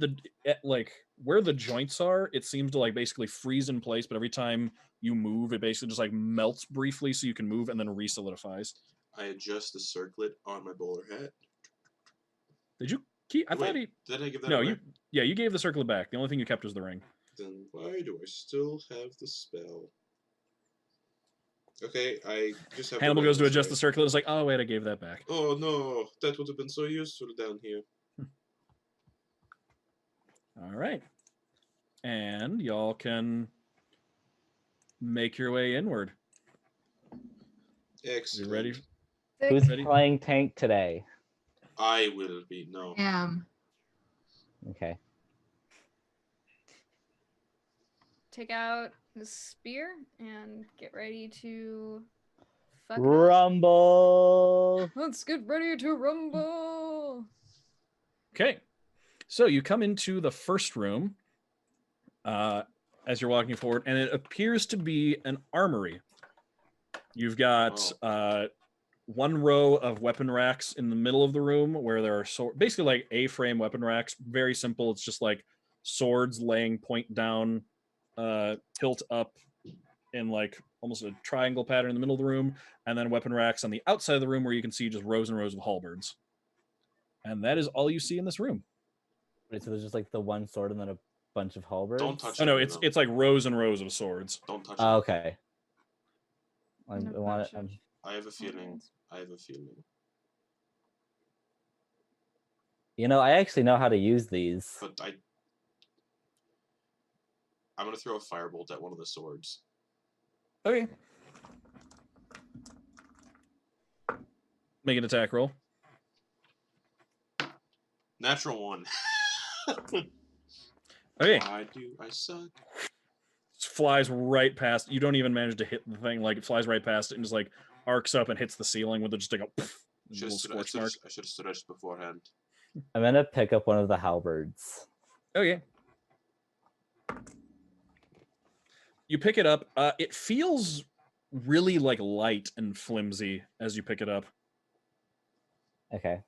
where the joints are, it seems to like basically freeze in place, but every time you move, it basically just like melts briefly so you can move and then resolidifies. I adjust the circlet on my bowler hat. Did you keep? I thought Did I give that no, away? you gave the circlet back. The only thing you kept was the ring. Then why do I still have the spell? Okay, I just have. Hannibal goes to adjust the circlet. It's like, oh wait, I gave that back. Oh no, that would have been so useful down here. All right, and y'all can make your way inward. Excellent. You ready? Who's Ready? playing tank today? I will be. No. Okay. Take out the spear and get ready to fuck it up. Rumble. Let's get ready to rumble. Okay, so you come into the first room as you're walking forward, and it appears to be an armory. You've got one row of weapon racks in the middle of the room where there are basically like A-frame weapon racks. Very simple. It's just like swords laying point down, tilt up in like almost a triangle pattern in the middle of the room, and then weapon racks on the outside of the room where you can see just rows and rows of halberds. And that is all you see in this room. Wait, so there's just like the one sword and then a bunch of halberds? Don't touch Oh no, it's like rows and rows of swords. Don't touch Oh, it. okay. I have a feeling. I have a feeling. You know, I actually know how to use these. But I'm gonna throw a firebolt at one of the swords. Okay. Make an attack roll. Natural 1. Okay. Why do I suck? Flies right past. You don't even manage to hit the thing. Like it flies right past it and just like arcs up and hits the ceiling with just like a little scorch mark. I should have stretched beforehand. I'm gonna pick up one of the halberds. Okay. You pick it up. It feels really like light and flimsy as you pick it up. Okay.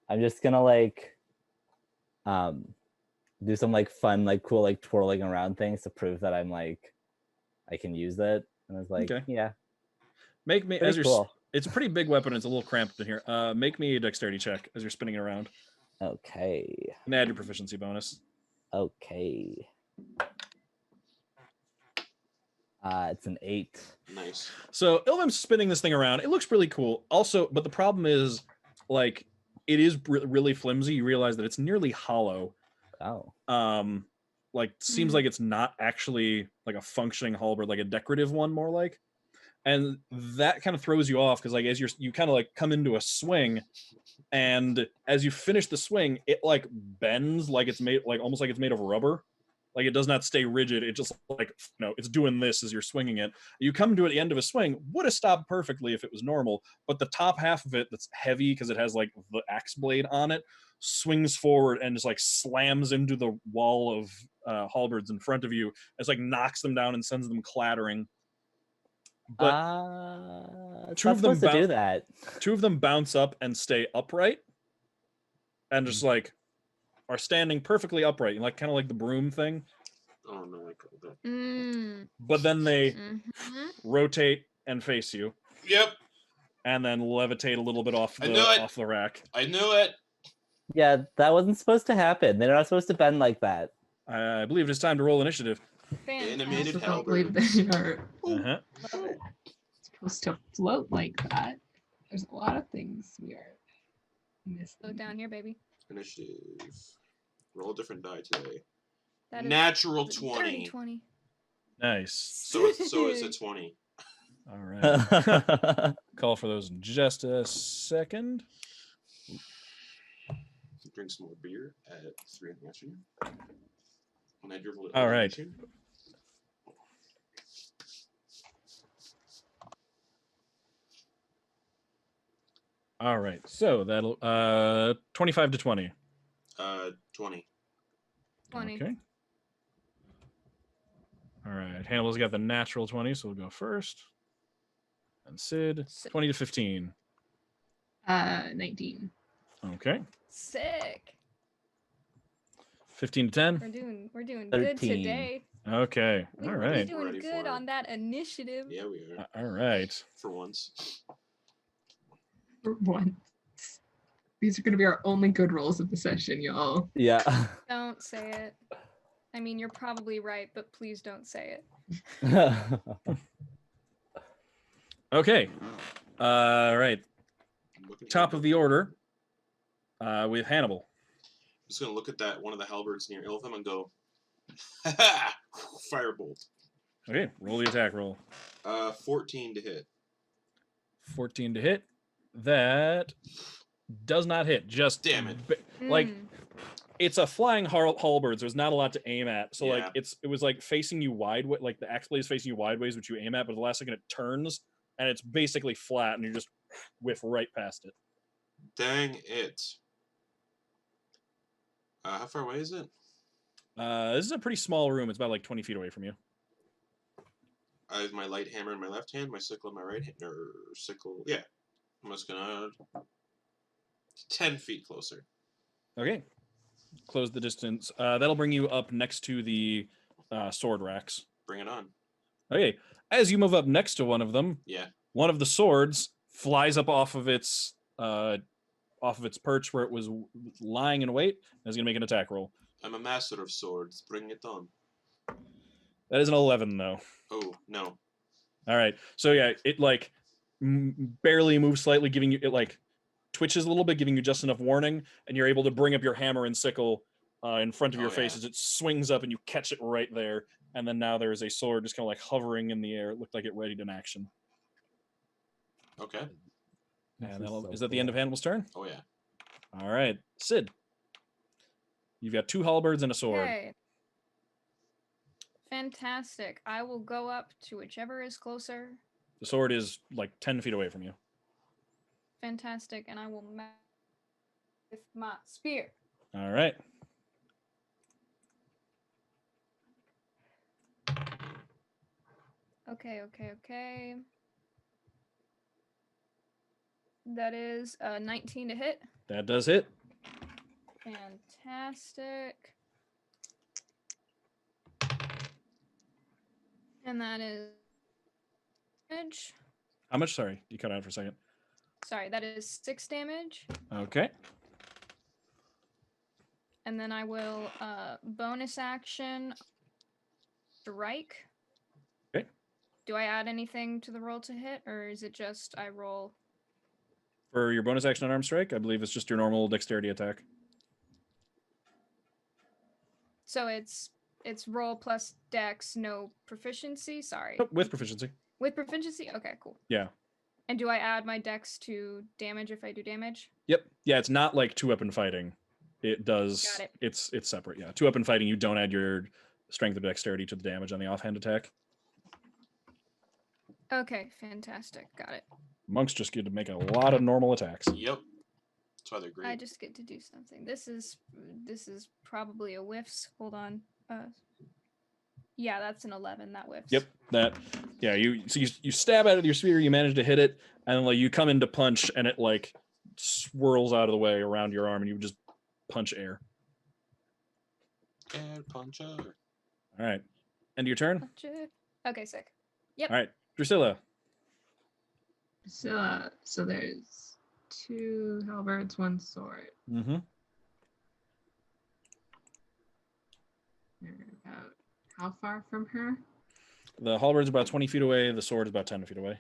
I'm just gonna like do some like fun, like cool, like twirling around things to prove that I'm like I can use it. And I was like, yeah. Make me pretty as you're cool. It's a pretty big weapon, it's a little cramped in here. Make me a dexterity check as you're spinning it around. Okay. And add your proficiency bonus. Okay. It's an 8. Nice. So Ilvim's spinning this thing around. It looks really cool. Also, but the problem is, like, it is really flimsy. You realize that it's nearly hollow. Oh. Like seems like it's not actually like a functioning halberd, like a decorative one, more like. And that kind of throws you off because, like, as you kind of like come into a swing, and as you finish the swing, it like bends like it's made like almost like it's made of rubber. Like it does not stay rigid. It just like, it's doing this as you're swinging it. You come to the end of a swing, would have stopped perfectly if it was normal, but the top half of it that's heavy because it has like the axe blade on it swings forward and just like slams into the wall of halberds in front of you. It's like knocks them down and sends them clattering. But two of them do that. Two of them bounce up and stay upright, and just like are standing perfectly upright, like kind of like the broom thing. Oh no, I called that. But then they rotate and face you. Yep. and then levitate a little bit off I knew it. the rack. I knew it. Yeah, that wasn't supposed to happen. They're not supposed to bend like that. I believe it's time to roll initiative. Animated Fantastic. I don't believe halberds. they are Uh-huh. Love it. supposed to float like that. There's a lot of things we are missing. Slow down here, baby. Initiative. Roll a different die today. That is Natural a dirty 20. 20. Nice. So it's a 20. All right. Call for those in just a second. Drink some more beer at 3 in the afternoon. When I dribble it All over right. to you. All right. So that'll 25 to 20. 20. 20. Okay. All right. Hannibal's got the natural 20, so we'll go first. And Sid, 20 to 15. 19. Okay. Sick. 15 to 10. We're doing good 13. today. Okay. We All were right. doing Ready good for on it. that initiative. Yeah, we are. All right. For once. For once. These are going to be our only good rolls of the session, y'all. Yeah. Don't say it. I mean, you're probably right, but please don't say it. Okay. All right. Looking Top here. of the order with Hannibal. I'm just gonna look at that one of the halberds near Iltham and go, ha ha! Firebolt. Okay. Roll the attack roll. 14 to hit. 14 to hit. That does not hit. Just Damn it. Like Mm. it's a flying halberd, so there's not a lot to aim at. So like Yeah. it was like facing you wide, like the axe blade is facing you wideways, which you aim at, but the last second it turns and it's basically flat, and you just whiff right past it. Dang it. How far away is it? This is a pretty small room. It's about like 20 feet away from you. I have my light hammer in my left hand, my sickle in my right hand, or sickle. Yeah. I'm just gonna 10 feet closer. Okay. Close the distance. That'll bring you up next to the sword racks. Bring it on. Okay. As you move up next to one of them, Yeah. one of the swords flies up off of its perch where it was lying in wait, and is going to make an attack roll. I'm a master of swords. Bring it on. That is an 11, though. Oh, no. All right. So yeah, it like barely moves slightly, giving you, it like twitches a little bit, giving you just enough warning, and you're able to bring up your hammer and sickle in front of your face yeah. as it swings up, and you catch it right there. And then now there is a sword just kind of like hovering in the air. It looked like it readied in action. Okay. And so is that the end of cool. Hannibal's turn? Oh, yeah. All right, Sid. You've got 2 halberds and a sword. Okay. Fantastic. I will go up to whichever is closer. The sword is like 10 feet away from you. Fantastic. And I will match with my spear. All right. Okay. That is 19 to hit. That does hit. Fantastic. And that is damage. How much? Sorry, you cut out for a second. Sorry, that is 6 damage. Okay. And then I will bonus action strike. Okay. Do I add anything to the roll to hit, or is it just I roll? For your bonus action unarmed strike, I believe it's just your normal dexterity attack. So it's roll plus dex, no proficiency. Sorry. Oh, with proficiency. With proficiency? Okay, cool. Yeah. And do I add my dex to damage if I do damage? Yep. Yeah, it's not like 2-weapon fighting. It does. Got it. It's separate. Yeah, 2-weapon fighting. You don't add your strength or dexterity to the damage on the offhand attack. Okay, fantastic. Got it. Monks just get to make a lot of normal attacks. Yep. That's why they're great. I just get to do something. This is probably a whiffs. Hold on. Yeah, that's an 11. That whiffs. Yep. That. Yeah. You stab at it with your spear. You manage to hit it, and then like you come in to punch, and it like swirls out of the way around your arm, and you just punch air. Air puncher. All right. End of your turn. Punch it. Okay, sick. Yep. All right, Drusilla. So there's 2 halberds, 1 sword. Mm-hmm. They're about how far from her? The halberd's about 20 feet away. The sword is about 10 feet away.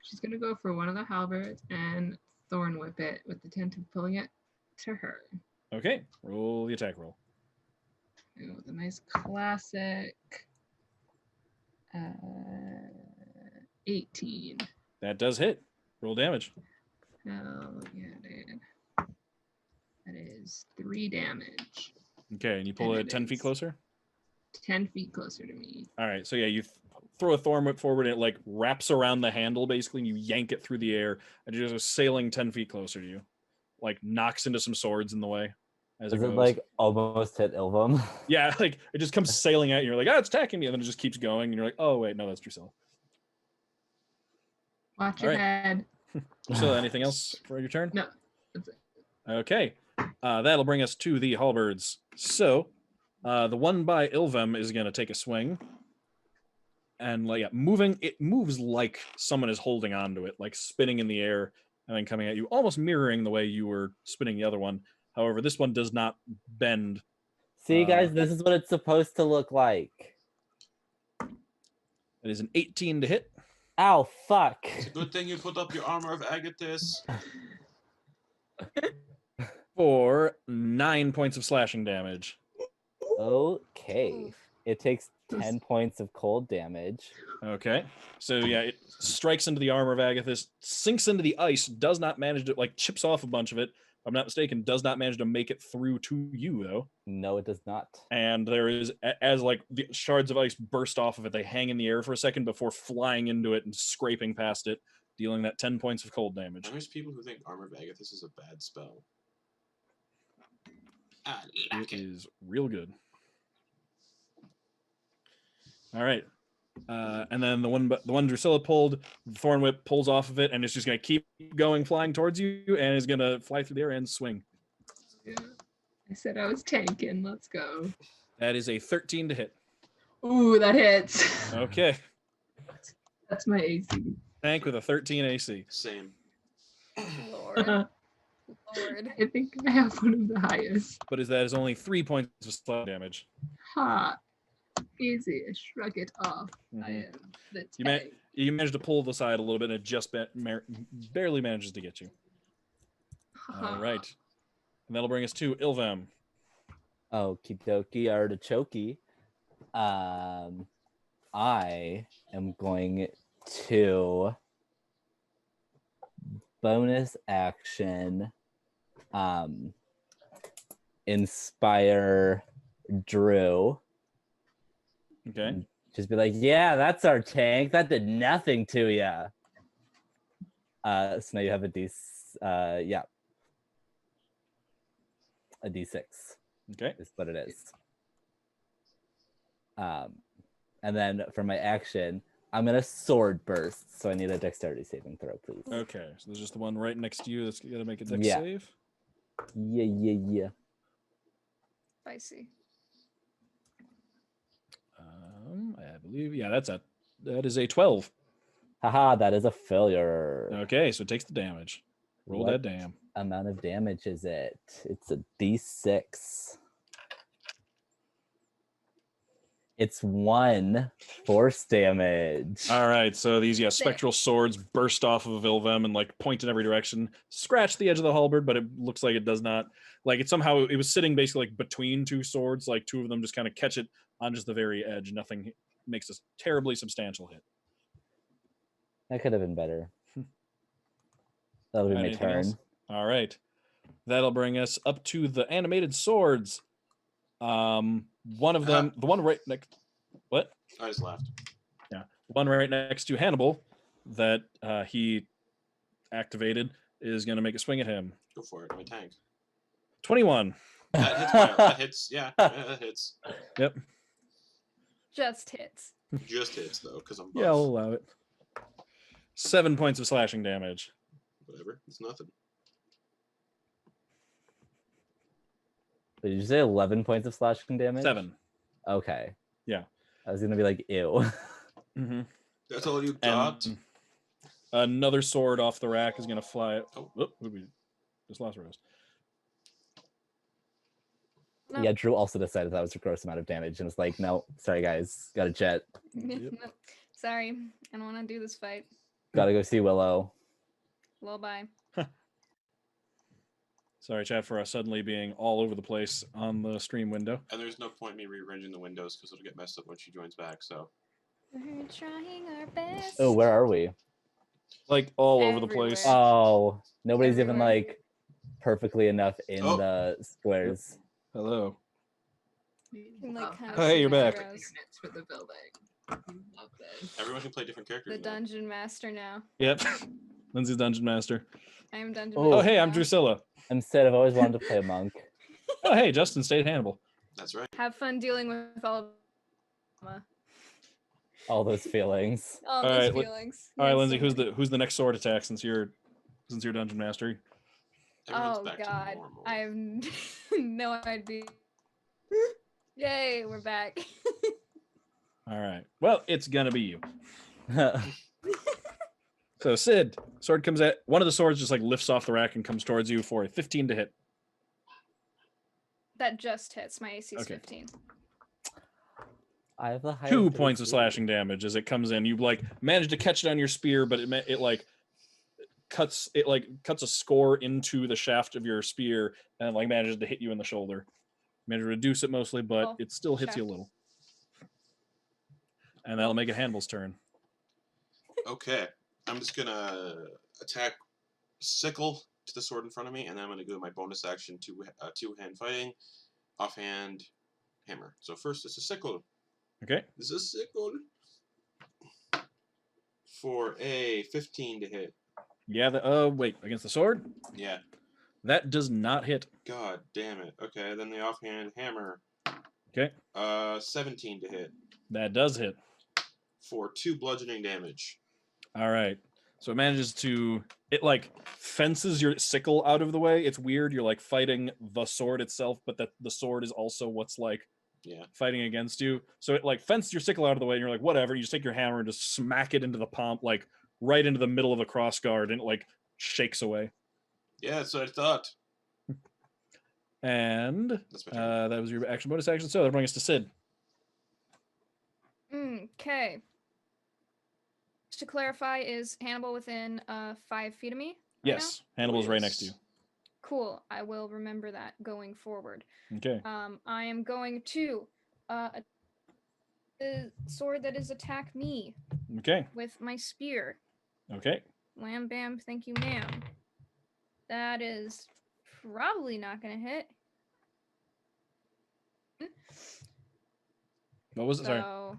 She's gonna go for one of the halberds and thorn whip it with the intent of pulling it to her. Okay, roll the attack roll. Ooh, the nice classic 18. That does hit. Roll damage. Hell yeah, dude. That is 3 damage. Okay, and you pull And it it 10 feet is- closer? 10 feet closer to me. All right, so yeah, you throw a thorn whip forward, and it like wraps around the handle basically, and you yank it through the air, and it just sailing 10 feet closer to you. Like knocks into some swords in the way as Does it it goes. like almost hit Ilvum? Yeah, like it just comes sailing at you. You're like, oh, it's attacking me, and then it just keeps going, and you're like, oh wait, no, that's Drusilla. Watch All your right. head. Drusilla, anything else for your turn? No, that's it. Okay, that'll bring us to the halberds. So, the one by Ilvem is going to take a swing, and like it moves like someone is holding onto it, like spinning in the air and then coming at you, almost mirroring the way you were spinning the other one. However, this one does not bend. See, guys, this is what it's supposed to look like. It is an 18 to hit. Ow, fuck. It's a good thing you put up your armor of Agathis. For 9 points of slashing damage. Okay. Oof. It takes 10 points of cold damage. Okay. So yeah, it strikes into the armor of Agathis, sinks into the ice, does not manage to, like, chips off a bunch of it, if I'm not mistaken, does not manage to make it through to you, though. No, it does not. And there is, as like the shards of ice burst off of it, they hang in the air for a second before flying into it and scraping past it, dealing that 10 points of cold damage. There's people who think Armor of Agathis is a bad spell. I like It it. is real good. All right. And then the one Drusilla pulled, the Thorn Whip pulls off of it, and it's just going to keep going, flying towards you, and is going to fly through the air and swing. Yeah. I said I was tanking. Let's go. That is a 13 to hit. Ooh, that hits. Okay. That's my AC. Tank with a 13 AC. Same. Lord. Lord. I think I have one of the highest. But that is only 3 points of slap damage. Ha. Easy. Shrug it off. I Mhm. am the You tank. You managed to pull the side a little bit, and it just barely manages to get you. All right. And that'll bring us to Ilvam. Okie dokie, artichoke. I am going to bonus action inspire Drew. Okay. Just be like, yeah, that's our tank. That did nothing to ya. So now you have a a D6 Okay. is what it is. And then for my action, I'm gonna sword burst. So I need a dexterity saving throw, please. Okay. So there's just the one right next to you that's got to make a dex Yeah. save. Yeah. Spicy. I believe, yeah, that is a 12. Haha, that is a failure. Okay, so it takes the damage. Roll What that damn. amount of damage is it? It's a D6. It's 1 force damage. All right, so these spectral swords burst off of Ilvem and like point in every direction, scratch the edge of the halberd, but it looks like it does not. Like it was sitting basically like between two swords, like two of them just kind of catch it on just the very edge. Nothing makes a terribly substantial hit. That could have been better. That'll be my Anything turn. else? All right, that'll bring us up to the animated swords. One of them, the one right next. What? I just laughed. Yeah, one right next to Hannibal that he activated is going to make a swing at him. Go for it. My tank. 21. That hits. That hits. Yeah, that hits. Yep. Just hits. Just hits though, because I'm buff. Yeah, I'll allow it. 7 points of slashing damage. Whatever. It's nothing. Did you say 11 points of slashing damage? 7. Okay. Yeah. I was gonna be like, ew. Mm-hmm. That's all you got. Another sword off the rack is going to fly. Oh. Whoop, we just lost Rose. No. Yeah, Drew also decided that was a gross amount of damage and was like, no, sorry guys, got a jet. Yep. No, sorry, I don't want to do this fight. Gotta go see Willow. Well, bye. Sorry, chat, for us suddenly being all over the place on the stream window. And there's no point in me rearranging the windows because it'll get messed up when she joins back. So We're trying our best. Oh, where are we? Like all over the place. Everywhere. Oh, nobody's even Everywhere. like perfectly enough in Oh. the squares. Hello. can, like, Love kind how of Hey, you're there's back. different units for the building. Love this. everyone can play different characters. The now. dungeon master now. Yep. Lindsay's Dungeon Master. I am dungeon Oh. Oh, master hey, I'm now. Drusilla. Instead, I've always wanted to play a monk. Oh, hey, Justin stayed Hannibal. That's right. Have fun dealing with all All those feelings. all All those right, feelings. All right, Yes, Lindsay, so who's the next sword attack since you're Dungeon Master? Everyone's Oh back god, to normal. I have no idea. Yay, we're back. All right. Well, it's gonna be you. So Sid, sword comes at one of the swords just like lifts off the rack and comes towards you for a 15 to hit. That just hits. My AC is Okay. 15. I have the highest 2 points of AC. slashing damage as it comes in. You like manage to catch it on your spear, but it like cuts a score into the shaft of your spear and like manages to hit you in the shoulder. Manage to reduce it mostly, but Oh, it still hits you a shaft. little. And that'll make it Hannibal's turn. Okay, I'm just gonna attack sickle to the sword in front of me, and then I'm gonna do my bonus action two-hand fighting, offhand hammer. So first, it's a sickle. Okay. This is a sickle for a 15 to hit. Yeah. Wait, against the sword? Yeah. That does not hit. God damn it. Okay, then the offhand hammer. Okay. 17 to hit That does hit. for 2 bludgeoning damage. All right. So it manages to like fences your sickle out of the way. It's weird. You're like fighting the sword itself, but that the sword is also what's like fighting against you. So it like fences your sickle out of the way, and you're like, whatever. You just take your hammer and just smack it into the palm, like right into the middle of the cross guard, and it like shakes away. Yeah, that's what I thought. And That's my turn. that was your action bonus action. So that brings us to Sid. Okay. Just to clarify, is Hannibal within 5 feet of me? right Yes, Hannibal's right next to you. now? Cool. I will remember that going forward. Okay. I am going to the sword that is attack me Okay. with my spear. Okay. Wham bam, thank you, ma'am. That is probably not gonna hit. What was it? Sorry. So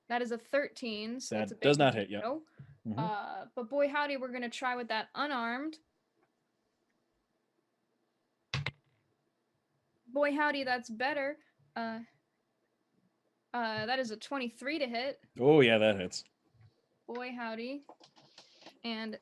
that is a 13. So that's a That does big not hit. Yeah. no. Mhm. But boy howdy, we're gonna try with that unarmed. Boy howdy, that's better. That is a 23 to hit. Oh yeah, that hits. Boy howdy. And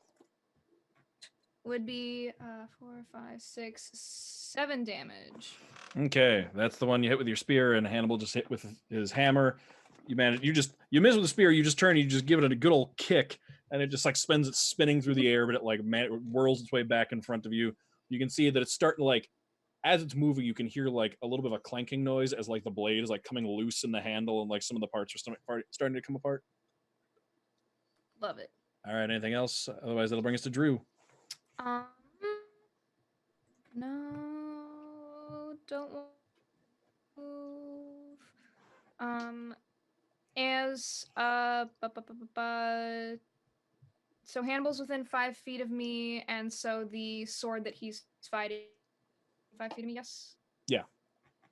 would be 4, 5, 6, 7 damage. Okay, that's the one you hit with your spear, and Hannibal just hit with his hammer. You manage. You miss with the spear. You just turn. You just give it a good old kick, and it just like spins it spinning through the air, but it like whirls its way back in front of you. You can see that it's starting to like, as it's moving, you can hear like a little bit of a clanking noise as like the blade is like coming loose in the handle, and like some of the parts are starting to come apart. Love it. All right. Anything else? Otherwise, that'll bring us to Drew. No, don't move. As so Hannibal's within 5 feet of me, and so the sword that he's fighting 5 feet of me. Yes. Yeah.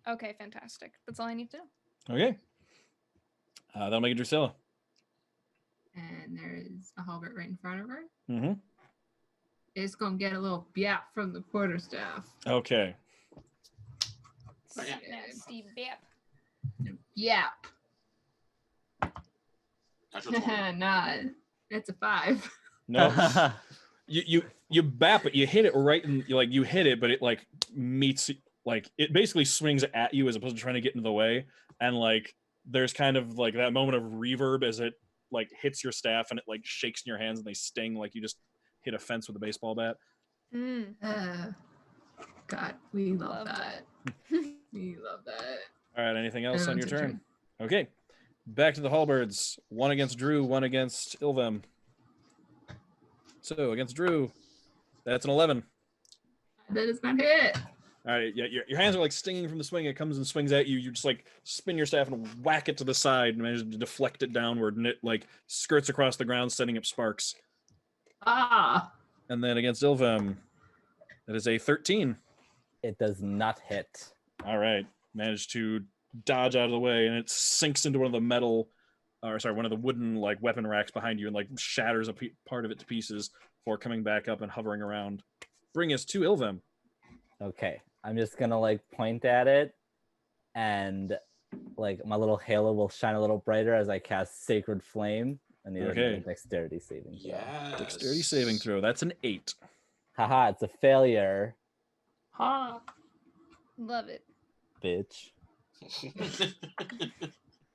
Okay, fantastic. That's all I need to know. Okay. That'll make it Drusilla. And there's a halberd right in front of her. Mm-hmm. It's gonna get a little biap from the quarterstaff. Okay. Snap, nasty bap. Yap. Natural 20. Nah, it's a 5. No. you bap it. You hit it right in. You hit it, but it like meets. Like it basically swings at you as opposed to trying to get into the way. And like there's kind of like that moment of reverb as it like hits your staff and it like shakes in your hands and they sting like you just hit a fence with a baseball bat. Mm. God, we love Love that. We love that. All right, anything else And on your that's turn? Okay, back to the halberds. One against Drew, one against Ilvem. So against Drew, that's an 11. That does not hit. All right, yeah, your hands are like stinging from the swing. It comes and swings at you. You just like spin your staff and whack it to the side and manage to deflect it downward, and it like skirts across the ground, sending up sparks. Ah. And then against Ilvem, that is a 13. It does not hit. All right, managed to dodge out of the way, and it sinks into one of the wooden like weapon racks behind you, and like shatters part of it to pieces before coming back up and hovering around. Bring us to Ilvem. Okay, I'm just gonna like point at it, and like my little halo will shine a little brighter as I cast Sacred Flame. And need Okay. a dexterity saving throw. Yes. Dexterity saving throw. That's an 8. Haha, it's a failure, Ha. Love it. bitch.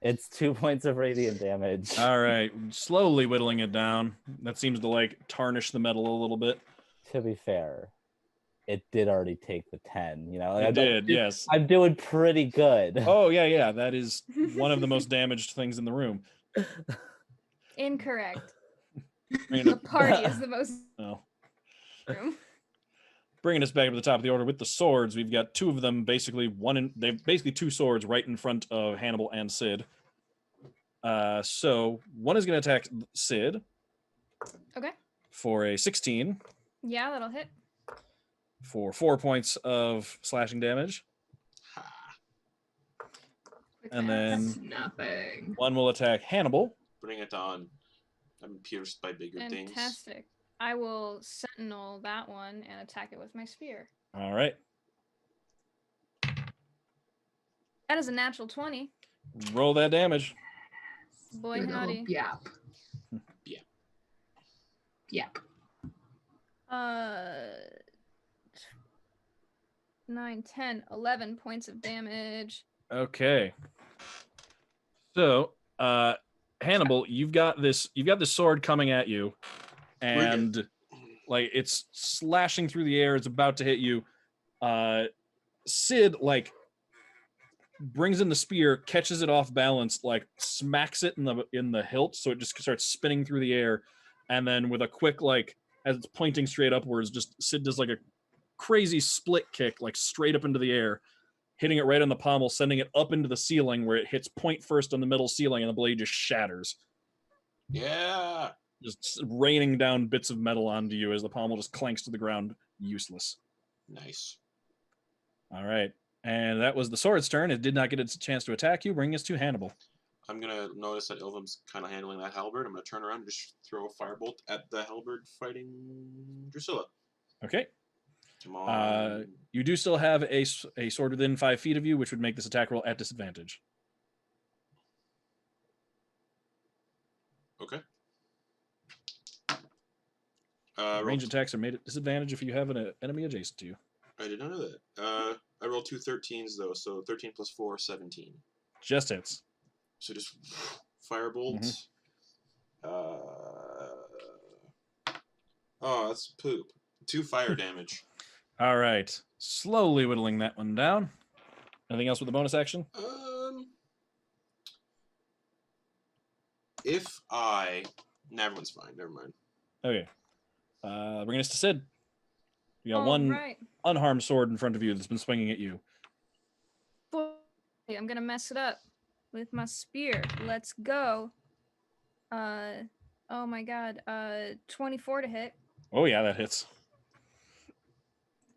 It's 2 points of radiant damage. All right, slowly whittling it down. That seems to like tarnish the metal a little bit. To be fair, it did already take the 10. You know, like, It did, yes. I'm doing pretty good. Oh yeah. That is one of the most damaged things in the room. Incorrect. Bringing The party is the most. Room. Bringing us back to the top of the order with the swords, we've got two of them. Basically, they've basically two swords right in front of Hannibal and Sid. So one is going to attack Sid. Okay. For a 16. Yeah, that'll hit. For 4 points of slashing damage. And then nothing. One will attack Hannibal. Bring it on. I'm pierced by bigger things. Fantastic. I will sentinel that one and attack it with my spear. All right. That is a natural 20. Roll that damage. Boy, With a howdy. little Yap. Yeah. Yap. 9, 10, 11 points of damage. Okay. So, Hannibal, you've got this sword coming at you, and like it's slashing through the air. It's about to hit you. Sid like brings in the spear, catches it off balance, like smacks it in the hilt, so it just starts spinning through the air, and then with a quick like as it's pointing straight upwards, just Sid does like a crazy split kick, like straight up into the air, hitting it right on the pommel, sending it up into the ceiling where it hits point first on the middle ceiling, and the blade just shatters. Yeah. Just raining down bits of metal onto you as the pommel just clanks to the ground, useless. Nice. All right. And that was the sword's turn. It did not get its chance to attack you, bringing us to Hannibal. I'm going to notice that Ilvem's kind of handling that halberd. I'm going to turn around and just throw a firebolt at the halberd fighting Drusilla. Okay. Come on. You do still have a sword within 5 feet of you, which would make this attack roll at disadvantage. Okay. Range attacks are made at disadvantage if you have an enemy adjacent to you. I did not know that. I rolled 2 13s, though, so 13 plus 4, 17. Just hits. So just firebolt. Oh, that's poop. 2 fire damage. All right. Slowly whittling that one down. Anything else with the bonus action? If I... Nah, everyone's fine. Never mind. Okay. Bringing us to Sid. You got All one right. unharmed sword in front of you that's been swinging at you. Boy, I'm gonna mess it up with my spear. Let's go. Oh my god. 24 to hit. Oh yeah, that hits.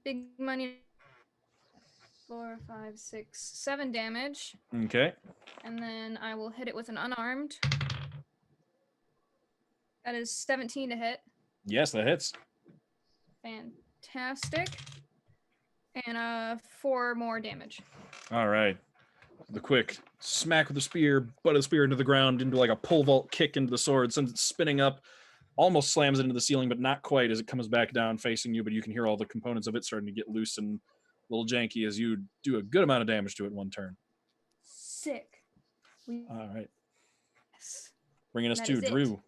Big money. 4, 5, 6, 7 damage. Okay. And then I will hit it with an unarmed. That is 17 to hit. Yes, that hits. Fantastic. And 4 more damage. All right. The quick smack with the spear, butt of the spear into the ground, into like a pole vault kick into the sword, sends it spinning up, almost slams it into the ceiling, but not quite as it comes back down facing you, but you can hear all the components of it starting to get loose and a little janky as you do a good amount of damage to it in one turn. Sick. All right. Yes. Bringing us That to is it. Drew.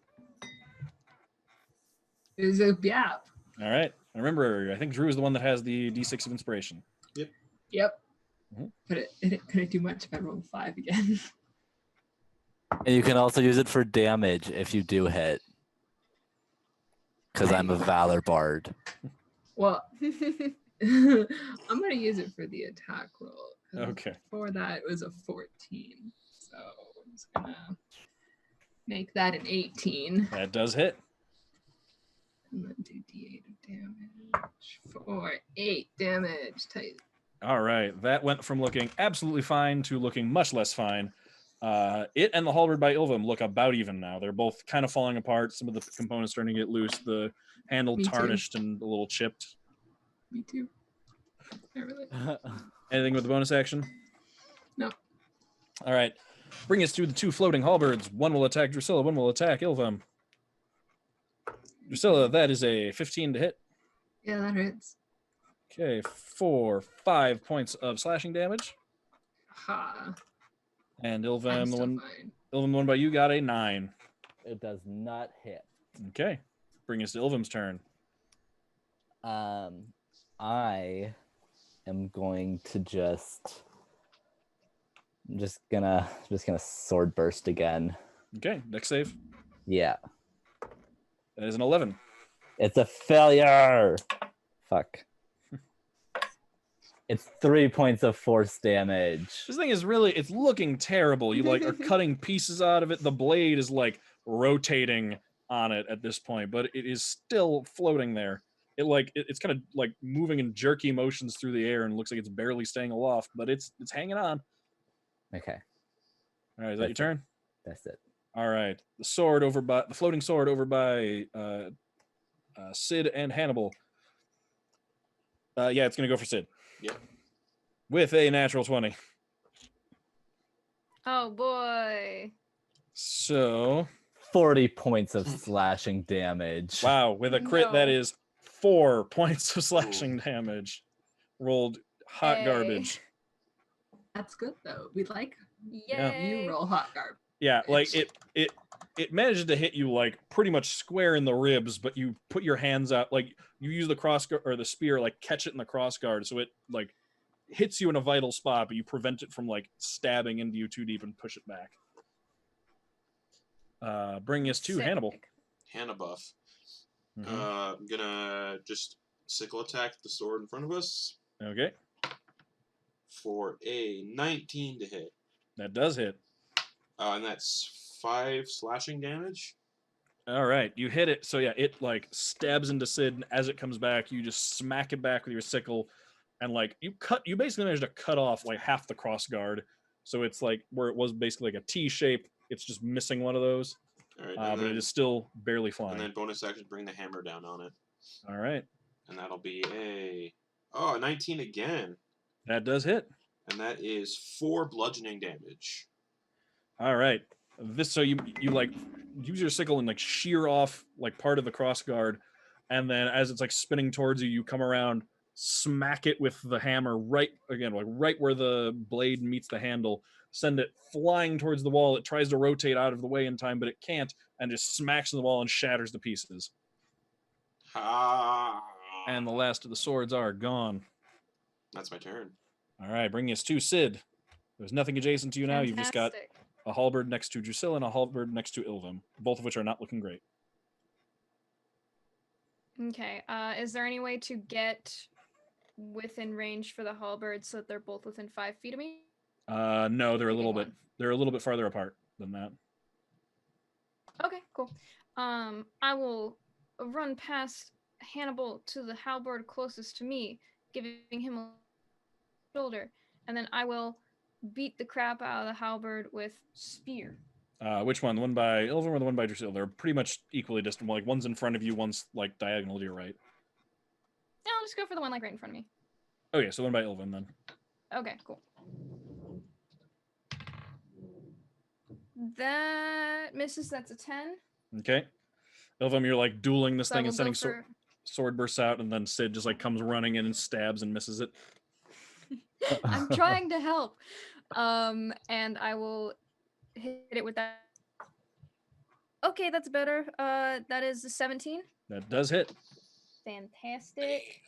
Is a yap. All right. Remember, I think Drew is the one that has the D6 of inspiration. Yep. Mhm. Could it do much if I roll 5 again? And you can also use it for damage if you do hit. Because I'm a Valor Bard. Well, I'm gonna use it for the attack roll. 'cause Okay. For that, it was a 14. So I'm just gonna make that an 18. That does hit. And then do D8 of damage for 8 damage. Tight. All right. That went from looking absolutely fine to looking much less fine. It and the halberd by Ilvum look about even now. They're both kind of falling apart. Some of the components starting to get loose. The handle Me too. tarnished and a little chipped. Me too. I really. Anything with the bonus action? No. All right. Bring us to the 2 floating halberds. One will attack Drusilla, one will attack Ilvum. Drusilla, that is a 15 to hit. Yeah, that hurts. Okay, 5 points of slashing damage. Ha. And I'm Ilvum, still fine. the one by you got a 9. It does not hit. Okay. Bring us to Ilvum's turn. I am going to I'm just gonna sword burst again. Okay, next save. Yeah. That is an 11. It's a failure. Fuck. It's 3 points of force damage. This thing is really, it's looking terrible. You like are cutting pieces out of it. The blade is like rotating on it at this point, but it is still floating there. It's kind of like moving in jerky motions through the air and looks like it's barely staying aloft, but it's hanging on. Okay. All right, is that your turn? That's it. All right. The floating sword over by Sid and Hannibal. Yeah, it's gonna go for Sid. Yep. With a natural 20. Oh boy. So 40 points of slashing damage. wow, with a crit that No. is 4 points of slashing damage. Rolled hot Hey. garbage. That's good though. We like Yay. you roll hot garbage. Yeah, like it managed to hit you like pretty much square in the ribs, but you put your hands out, like you use the crossguard or the spear, like catch it in the crossguard, so it like hits you in a vital spot, but you prevent it from like stabbing into you too deep and push it back. Bring us to Sick. Hannibal. Hannah buff. Mhm. I'm gonna just sickle attack the sword in front of us Okay, for a 19 to hit. that does hit. And that's 5 slashing damage. All right, you hit it. So yeah, it like stabs into Sid, and as it comes back, you just smack it back with your sickle, and like you basically managed to cut off like half the crossguard. So it's like where it was basically like a T shape. It's just missing one of those, All right, but it is still barely flying. and then bonus action, bring the hammer down on it, All right, and that'll be a 19 again, that does hit. and that is 4 bludgeoning damage. All right, so you like use your sickle and like shear off like part of the crossguard, and then as it's like spinning towards you, you come around, smack it with the hammer right where the blade meets the handle, send it flying towards the wall. It tries to rotate out of the way in time, but it can't, and just smacks in the wall and shatters to pieces. Ha! And the last of the swords are gone. That's my turn. All right, bringing us to Sid. There's nothing adjacent to you now. You've just got Fantastic. a halberd next to Drusilla and a halberd next to Ilvum, both of which are not looking great. Okay. Is there any way to get within range for the halberd so that they're both within 5 feet of me? No, they're a little Picking bit they're a little bit farther apart than that. Okay, cool. I will run past Hannibal to the halberd closest to me, giving him a shoulder, and then I will beat the crap out of the halberd with spear. Which one? The one by Ilvum or the one by Drusilla? They're pretty much equally distant. Like one's in front of you, one's like diagonal to your right. No, I'll just go for the one like right in front of me. Okay, so the one by Ilvum then. Okay, cool. That misses. That's a 10. Okay. Ilvum, you're like dueling this So I thing will and go sending for... sword bursts out, and then Sid just like comes running in and stabs and misses it. I'm trying to help. And I will hit it with that Okay, that's better. That is a 17. That does hit. Fantastic.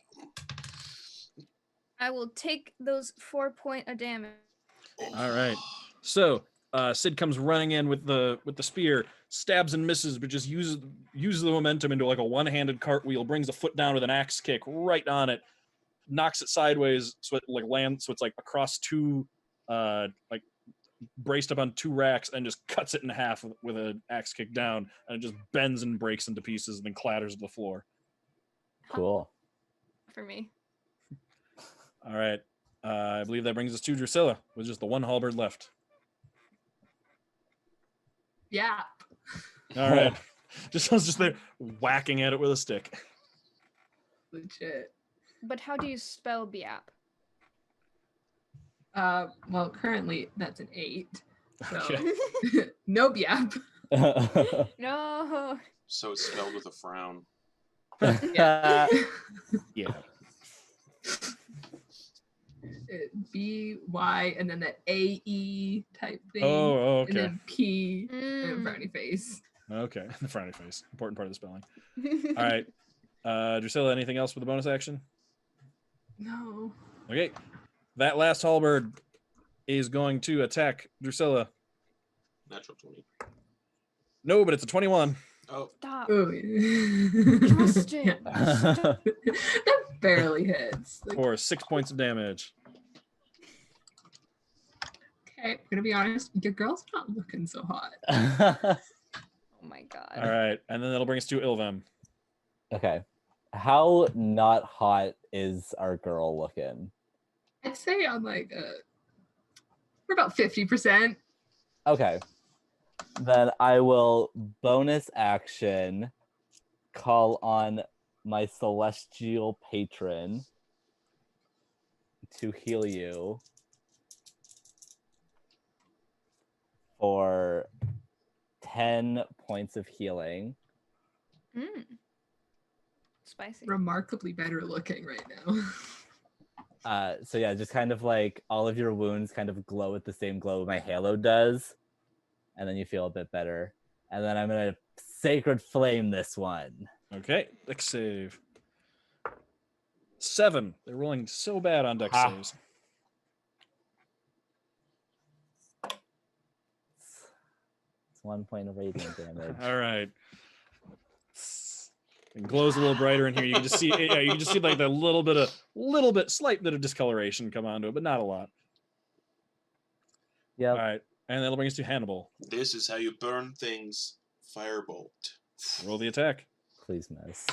I will take those 4 points of damage. All right. So Sid comes running in with the spear, stabs and misses, but just uses the momentum into like a one-handed cartwheel, brings a foot down with an axe kick right on it, knocks it sideways so it like lands, so it's like across two, like braced up on two racks, and just cuts it in half with an axe kick down, and it just bends and breaks into pieces and then clatters to the floor. Cool. For me. All right. I believe that brings us to Drusilla with just the one halberd left. Yeah. All right. Just there whacking at it with a stick. Legit. But how do you spell Biap? Well, currently that's an 8. So Okay. no biap. No. So it's spelled with a frown. Yeah. Yeah. B-Y and then that A-E type thing. Oh, okay. And then P and Mm. frowny face. Okay. The frowny face. Important part of the spelling. All right. Drusilla, anything else with the bonus action? No. Okay. That last halberd is going to attack Drusilla. Natural 20. No, but it's a 21. Oh, Stop. Oh, Justin. yeah. That barely hits. Like, For 6 points of damage. okay, I'm gonna be honest, your girl's not looking so hot. Oh my god. All right. And then that'll bring us to Ilvem. Okay. How not hot is our girl looking? I'd say I'm like we're about 50%. Okay. Then I will bonus action call on my celestial patron to heal you for 10 points of healing. Mm. Spicy. Remarkably better looking right now. So yeah, just kind of like all of your wounds kind of glow with the same glow my halo does. And then you feel a bit better. And then I'm going to Sacred Flame this one. Okay. Dex save. 7. They're rolling so bad on dex Ha. saves. It's 1 point of radiant damage. All right. It glows a little brighter in here. You can just see, yeah, you can just see like the slight bit of discoloration come onto it, but not a lot. Yep. All right, and that'll bring us to Hannibal. this is how you burn things. Firebolt. Roll the attack. Please miss.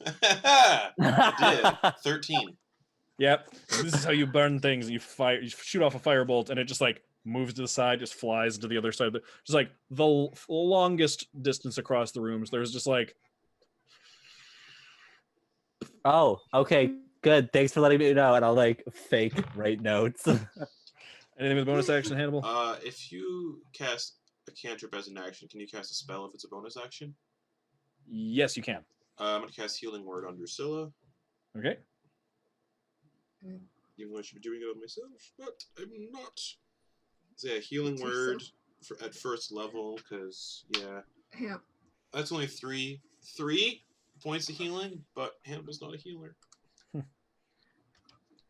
I did. 13. Yep. This is how you burn things. You shoot off a firebolt, and it just like moves to the side, just flies to the other side. Just like the longest distance across the rooms. There's just like. Oh, okay, good. Thanks for letting me know, and I'll like fake write notes. Anything with bonus action, Hannibal? If you cast a cantrip as an action, can you cast a spell if it's a bonus action? Yes, you can. I'm gonna cast Healing Word on Drusilla. Okay. Even though I should be doing it on myself, but I'm not. So yeah, Healing Too Word at first level, because yeah, Yeah. that's only three points of healing, but Hannibal's not a healer.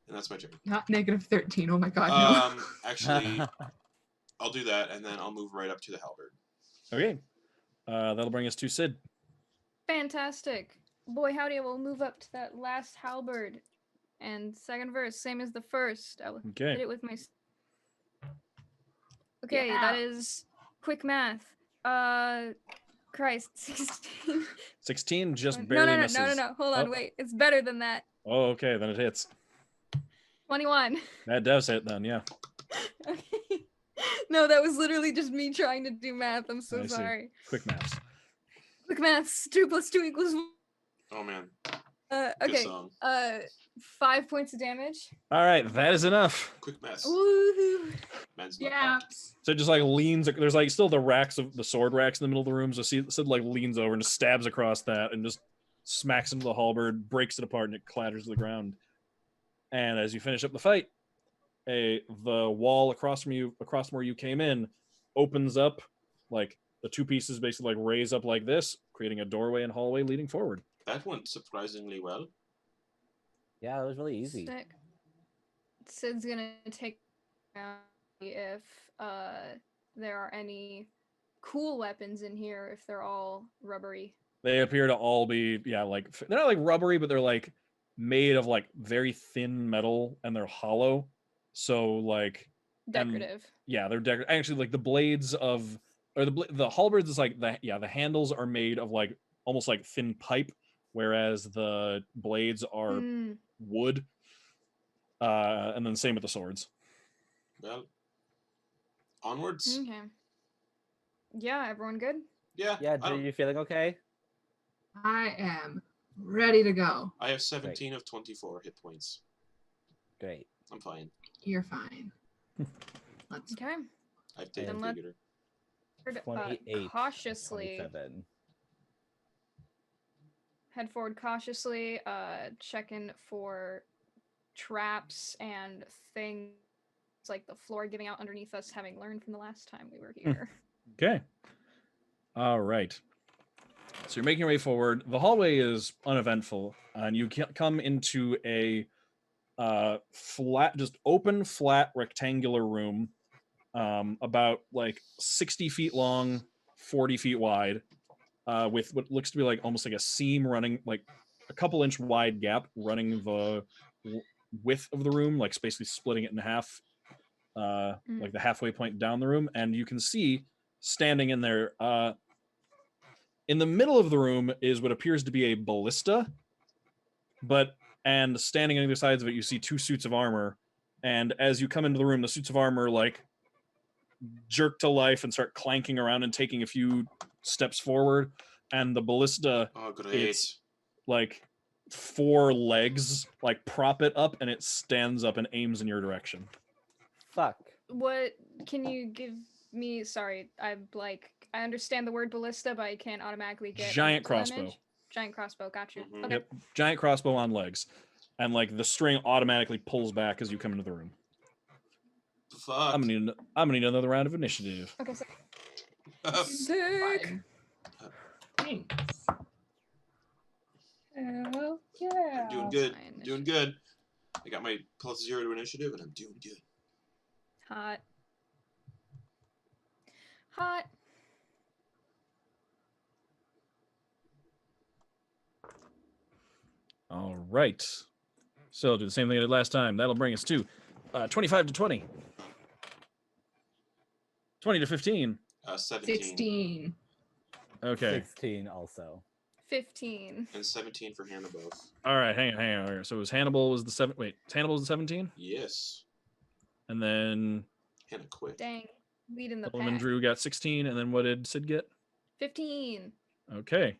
And that's my turn. Not negative 13. Oh my god, no. Actually, I'll do that, and then I'll move right up to the halberd. Okay. That'll bring us to Sid. Fantastic. Boy, howdy, I will move up to that last halberd. And second verse, same as the first. I will Okay. hit it with my... Okay, Yeah. that is quick math. Christ, 16. 16 just barely misses. No. Hold on, Oh. wait. It's better than that. Oh, okay, then it hits. 21. That does hit then, yeah. Okay. No, that was literally just me trying to do math. I'm so I see. sorry. Quick maths. Quick maths. 2 + 2 = 1. Oh man, good Okay. song. 5 points of damage. All right, that is enough. Quick mess. Woohoo. Man's not Yeah. hot. So it just like leans. There's like still the racks of the sword racks in the middle of the room. So Sid like leans over and just stabs across that and just smacks into the halberd, breaks it apart, and it clatters to the ground. And as you finish up the fight, the wall across from where you came in, opens up like the two pieces basically like raise up like this, creating a doorway and hallway leading forward. That went surprisingly well. Yeah, it was really easy. Sick. Sid's gonna take around if there are any cool weapons in here, if they're all rubbery. They appear to all be, like they're not like rubbery, but they're like made of like very thin metal and they're hollow. So like Decorative. they're decorative. Actually, like the blades of or the halberds is like the handles are made of like almost like thin pipe, whereas the blades are wood. And then same with the swords. Well, onwards. Okay. Yeah, everyone good? Yeah. Yeah, are you feeling okay? I am ready to go. I have 17 of 24 hit points. Great. I'm fine. You're fine. Let's Okay. I've taken Then figure. 28. Cautiously 27. head forward cautiously, checking for traps and things like the floor giving out underneath us, having learned from the last time we were here. Okay. All right. So you're making your way forward. The hallway is uneventful, and you come into a flat, just open, flat, rectangular room, about like 60 feet long, 40 feet wide, with what looks to be like almost like a seam running, like a couple inch wide gap running the width of the room, like basically splitting it in half, like the halfway point down the room, and you can see standing in there, in the middle of the room is what appears to be a ballista, and standing on either sides of it, you see two suits of armor. And as you come into the room, the suits of armor like jerk to life and start clanking around and taking a few steps forward. And the ballista, it's like 4 legs, like prop it up, and it stands up and aims in your direction. Fuck. What can you give me? Sorry, I understand the word ballista, but I can't automatically get Giant crossbow. Image. Giant crossbow, got you. Mm-hmm. Okay. Yep, giant crossbow on legs, and like the string automatically pulls back as you come into the room. Fuck. I'm gonna need another round of initiative. Okay, so sick. Thanks. hell yeah. I'm doing good. Doing good. I got my +0 to initiative, and I'm doing good. Hot. Hot. All right. So do the same thing I did last time. That'll bring us to 25 to 20. 20 to 15. 17. 16. Okay. 16 also. 15. And 17 for Hannah both. All right, hang on. So it was Hannibal was the 7. Wait, Hannibal was the 17? Yes. And then Hannah quit. Dang. Leading the Solomon pack. Drew got 16. And then what did Sid get? 15. Okay.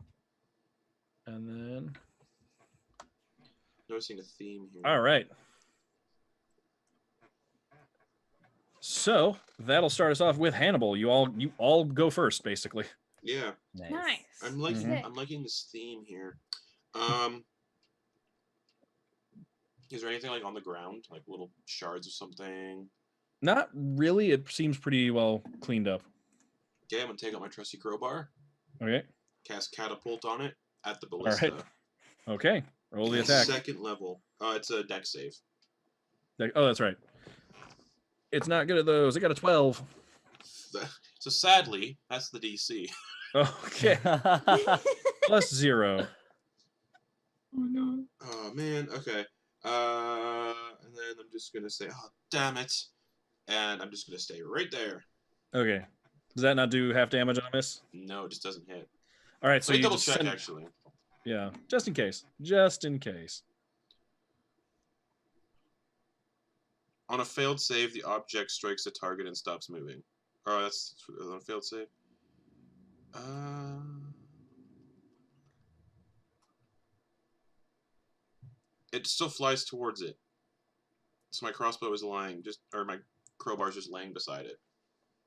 And then Noticing a theme here. all right. So that'll start us off with Hannibal. You all go first, basically. Yeah. Nice. I'm liking Sick. I'm liking this theme here. Is there anything like on the ground, like little shards or something? Not really. It seems pretty well cleaned up. Okay, I'm gonna take out my trusty crowbar. Okay. Cast catapult on it at the ballista. All right. Okay. Roll the attack. Second level. It's a dex save. Oh, that's right. It's not good at those. I got a 12. So sadly, that's the DC. Okay. +0. Oh no. Oh man. Okay. And then I'm just gonna say, oh damn it, and I'm just gonna stay right there. Okay. Does that not do half damage on a miss? No, it just doesn't hit. All right. So Let me you double just check send... actually. Yeah. Just in case. Just in case. On a failed save, the object strikes the target and stops moving. Oh, that's on a failed save. It still flies towards it. So my crossbow is lying, my crowbar is just laying beside it.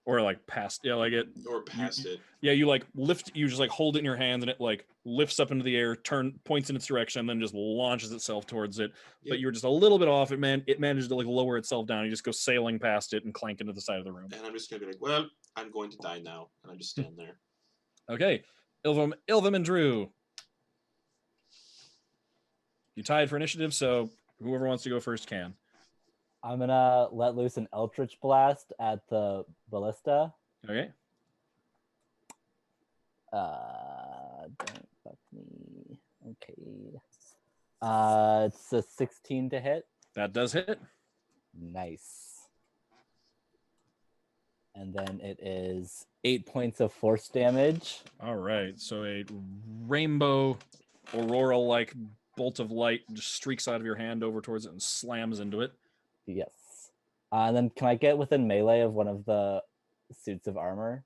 Or like past. Yeah, like it. Or past it. Yeah, you like lift. You just like hold it in your hands, and it like lifts up into the air, points in its direction, and then just launches itself towards it. Yep. But you're just a little bit off. It manages to like lower itself down. You just go sailing past it and clank into the side of the room. And I'm just gonna be like, well, I'm going to die now, and I just stand there. Okay, Ilvum, and Drew. You tied for initiative, so whoever wants to go first can. I'm gonna let loose an Eldritch Blast at the ballista. Okay. Don't fuck me. Okay. It's a 16 to hit. That does hit. Nice. And then it is 8 points of force damage. All right. So a rainbow aurora-like bolt of light just streaks out of your hand over towards it and slams into it. Yes. And then can I get within melee of one of the suits of armor?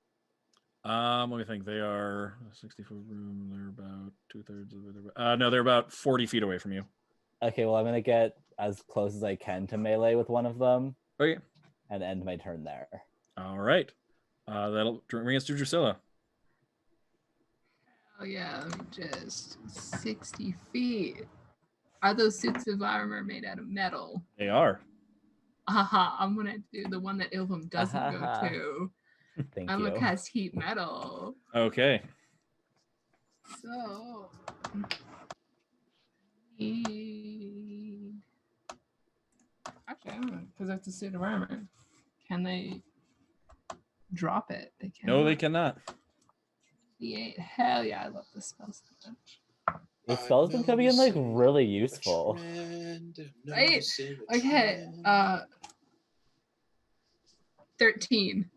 Let me think. They are 60-foot room. They're about 2/3 of it. No, they're about 40 feet away from you. Okay, well, I'm going to get as close as I can to melee with one of them. Okay. And end my turn there. All right. That'll bring us to Drusilla. Oh yeah, let me just 60 feet. Are those suits of armor made out of metal? They are. Haha, I'm gonna do the one that Ilvum doesn't go to. Thank I'm you. gonna cast heat metal. Okay. So actually, I don't know, because that's a suit of armor. Can they drop it? They can. No, they cannot. D8. Hell yeah, I love this spell so much. The spell's been coming in like really useful. Right? Okay. 13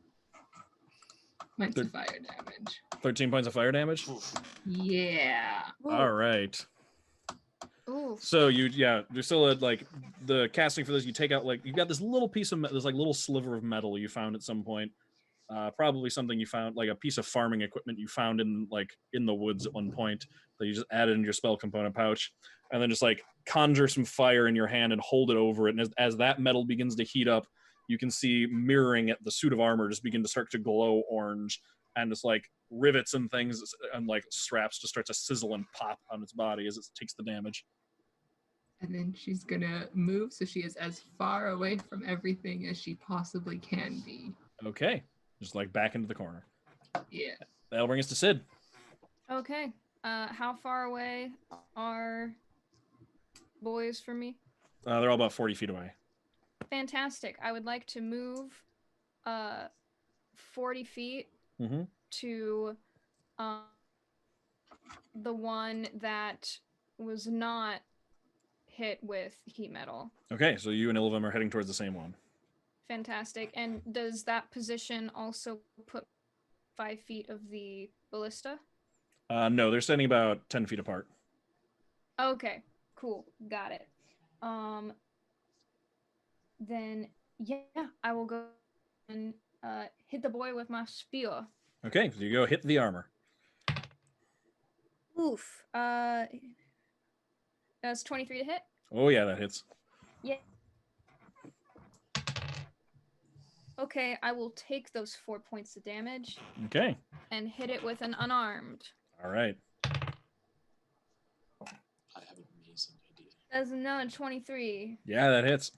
points of fire damage. 13 points of fire damage. Yeah. All right. Ooh. So Drusilla, like the casting for this, you take out like you've got this little piece of this like little sliver of metal you found at some point. Probably something you found, like a piece of farming equipment you found in the woods at one point that you just added into your spell component pouch, and then just like conjure some fire in your hand and hold it over it. And as that metal begins to heat up, you can see mirroring it, the suit of armor just begin to start to glow orange, and just like rivets and things and like straps just start to sizzle and pop on its body as it takes the damage. And then she's gonna move so she is as far away from everything as she possibly can be. Okay. Just like back into the corner. Yeah. That'll bring us to Sid. Okay. How far away are boys from me? They're all about 40 feet away. Fantastic. I would like to move 40 feet to the one that was not hit with heat metal. Okay, so you and Ilvum are heading towards the same one. Fantastic. And does that position also put 5 feet of the ballista? No, they're standing about 10 feet apart. Okay, cool. Got it. Then, yeah, I will go and hit the boy with my spear. Okay, so you go hit the armor. Oof. That's 23 to hit? Oh, yeah, that hits. Yeah. Okay, I will take those 4 points of damage. Okay. And hit it with an unarmed. All right. I have an amazing idea. That's another 23. Yeah, that hits.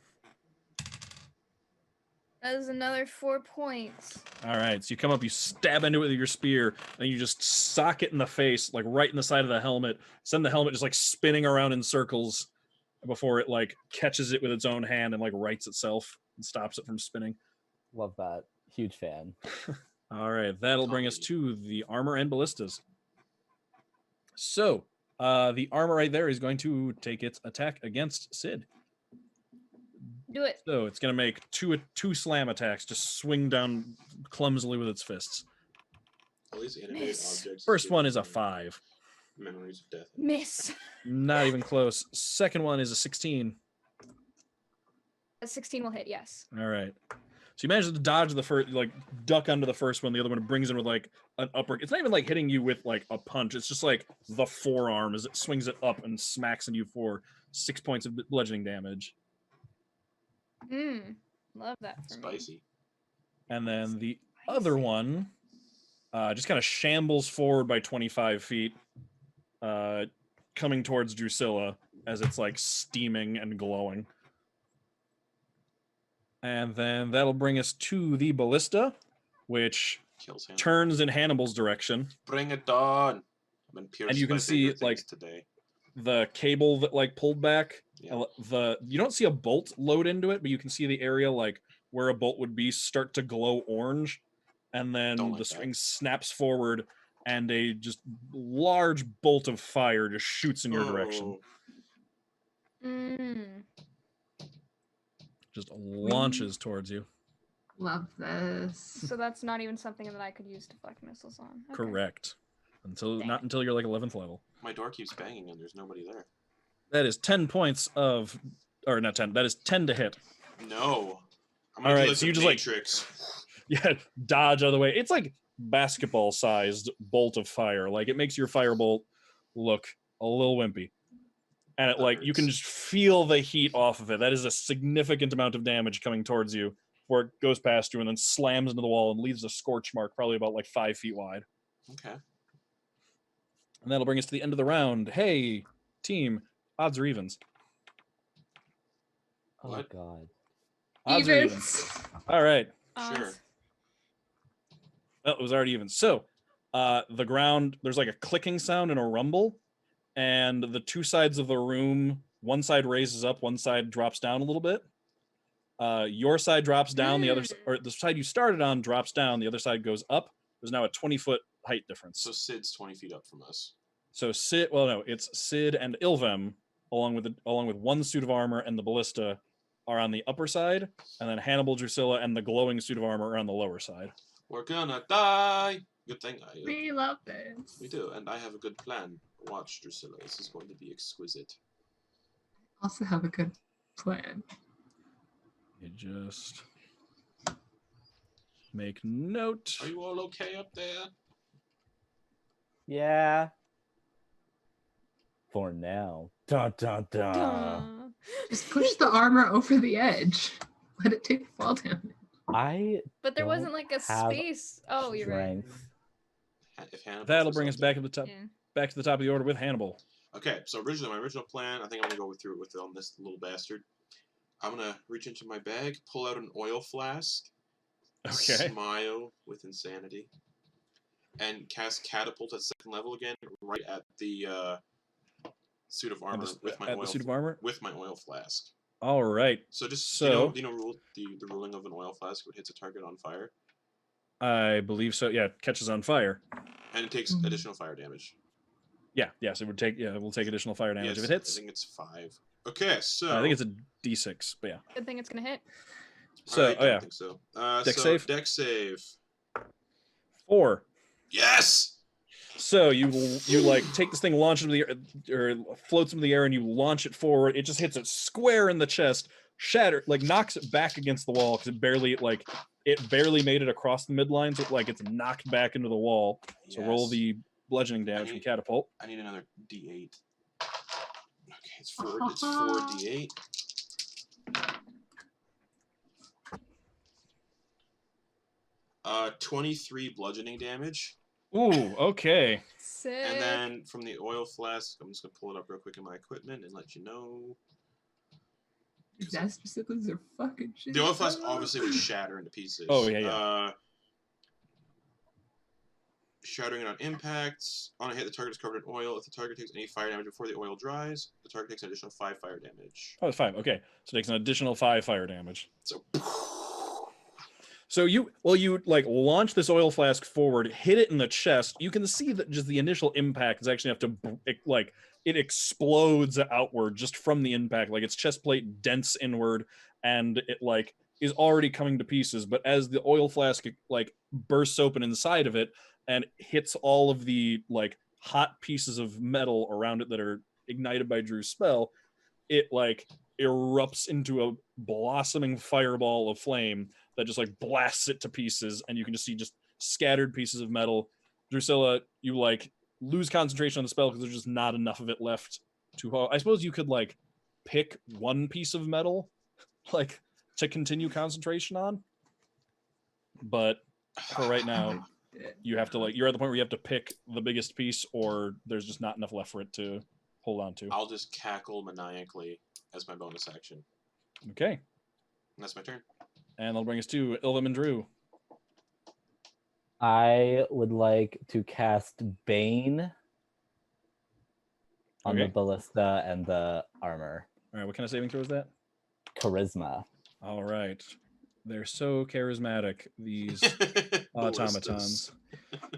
That is another 4 points. All right, so you come up, you stab into it with your spear, and you just sock it in the face, like right in the side of the helmet. Send the helmet just like spinning around in circles before it like catches it with its own hand and like rights itself and stops it from spinning. Love that. Huge fan. All right, that'll bring us to the armor and ballistas. So, the armor right there is going to take its attack against Sid. Do it. So it's going to make two slam attacks, just swing down clumsily with its fists. All these animated Miss. objects. First one is a 5. Memories of death. Miss. Not even close. Second one is a 16. A 16 will hit, yes. All right. So you manage to dodge the first, like duck under the first one. The other one brings in with like an upper. It's not even like hitting you with like a punch. It's just like the forearm as it swings it up and smacks into you for 6 points of bludgeoning damage. Love that for Spicy. me. And then the other one just kind of shambles forward by 25 feet, coming towards Drusilla as it's like steaming and glowing. And then that'll bring us to the ballista, which Kills him. turns in Hannibal's direction. Bring it on. I've been pierced And you can by see, bigger things today. The cable that like pulled back. Yeah. You don't see a bolt load into it, but you can see the area like where a bolt would be start to glow orange, and then Don't like the that. string snaps forward, and a just large bolt of fire just shoots in your direction. Mm. Just launches towards you. Love this. So that's not even something that I could use deflect missiles on. Okay. Correct. Not Dang. until you're like 11th level. My door keeps banging and there's nobody there. That is 10 points of, or not 10. That is 10 to hit. No. I'm gonna All do right, like so the you just, like- Matrix. Yeah, dodge out of the way. It's like basketball-sized bolt of fire. Like it makes your firebolt look a little wimpy. And it, That like you can hurts. just feel the heat off of it. That is a significant amount of damage coming towards you before it goes past you and then slams into the wall and leaves a scorch mark probably about like 5 feet wide. Okay. And that'll bring us to the end of the round. Hey, team, odds or evens? Oh What? god. Odds or evens? All right. Sure. Oh, it was already even. So, the ground, there's like a clicking sound and a rumble, and the two sides of the room, one side raises up, one side drops down a little bit. Your side drops down, or the side you started on drops down, the other side goes up. There's now a 20-foot height difference. So Sid's 20 feet up from us. So it's Sid and Ilvem, along with one suit of armor and the ballista, are on the upper side, and then Hannibal, Drusilla, and the glowing suit of armor are on the lower side. We're gonna die. Good thing We love this. we do, and I have a good plan. Watch, Drusilla. This is going to be exquisite. Also have a good plan. You just make note. Are you all okay up there? Yeah. For now. Dun dun dun. Duh. Just push the armor over the edge. Let it take fall damage. But there Don't wasn't like a have space. Oh, you're right. Strength. If Hannibal That'll says bring us something. back at the top. Yeah. Back to the top of the order with Hannibal. Okay, so my original plan, I think I'm gonna go through it with on this little bastard. I'm gonna reach into my bag, pull out an oil flask, Okay. smile with insanity, and cast catapult at 2nd level again, right at the suit of armor with my At oil the suit of armor. with my oil flask. All right. So just So- the ruling of an oil flask would hits a target on fire, I believe so. Yeah, catches on fire. and it takes additional fire damage. Yeah, yes, it would take. Yeah, it will take additional fire damage Yes, if it hits. I think it's 5. Okay, so I think it's a D6, but yeah. Good thing it's gonna hit. So, I don't yeah. think so. Dex so save? Dex save. 4. Yes. So you like take this thing, launch it into the air, or floats into the air, and you launch it forward. It just hits it square in the chest, knocks it back against the wall because it barely made it across the midline, so it's knocked back into the wall. So roll Yes. the bludgeoning damage from catapult. I need another D8. Okay, it's 4D8. 23 bludgeoning damage. Ooh, okay. Sick. And then from the oil flask, I'm just gonna pull it up real quick in my equipment and let you know. Disaster siblings are fucking shit. The oil flask obviously would shatter into pieces. Oh, yeah. Shattering it on impact. On a hit, the target is covered in oil. If the target takes any fire damage before the oil dries, the target takes an additional 5 fire damage. Oh, it's 5. Okay, so it takes an additional 5 fire damage. So, So you like launch this oil flask forward, hit it in the chest. You can see that just the initial impact is actually it explodes outward just from the impact. Like its chest plate dents inward, and it is already coming to pieces. But as the oil flask bursts open inside of it and hits all of the hot pieces of metal around it that are ignited by Drew's spell, it erupts into a blossoming fireball of flame that just blasts it to pieces, and you can just see scattered pieces of metal. Drusilla, you lose concentration on the spell because there's just not enough of it left to. I suppose you could pick one piece of metal to continue concentration on, but for right now you have to you're at the point where you have to pick the biggest piece, or there's just not enough left for it to hold on to. I'll just cackle maniacally as my bonus action. Okay. And that's my turn. And that'll bring us to Ilvem and Drew. I would like to cast Bane on the Okay. ballista and the armor. All right, what kind of saving throw is that? Charisma. All right. They're so charismatic, these automatons.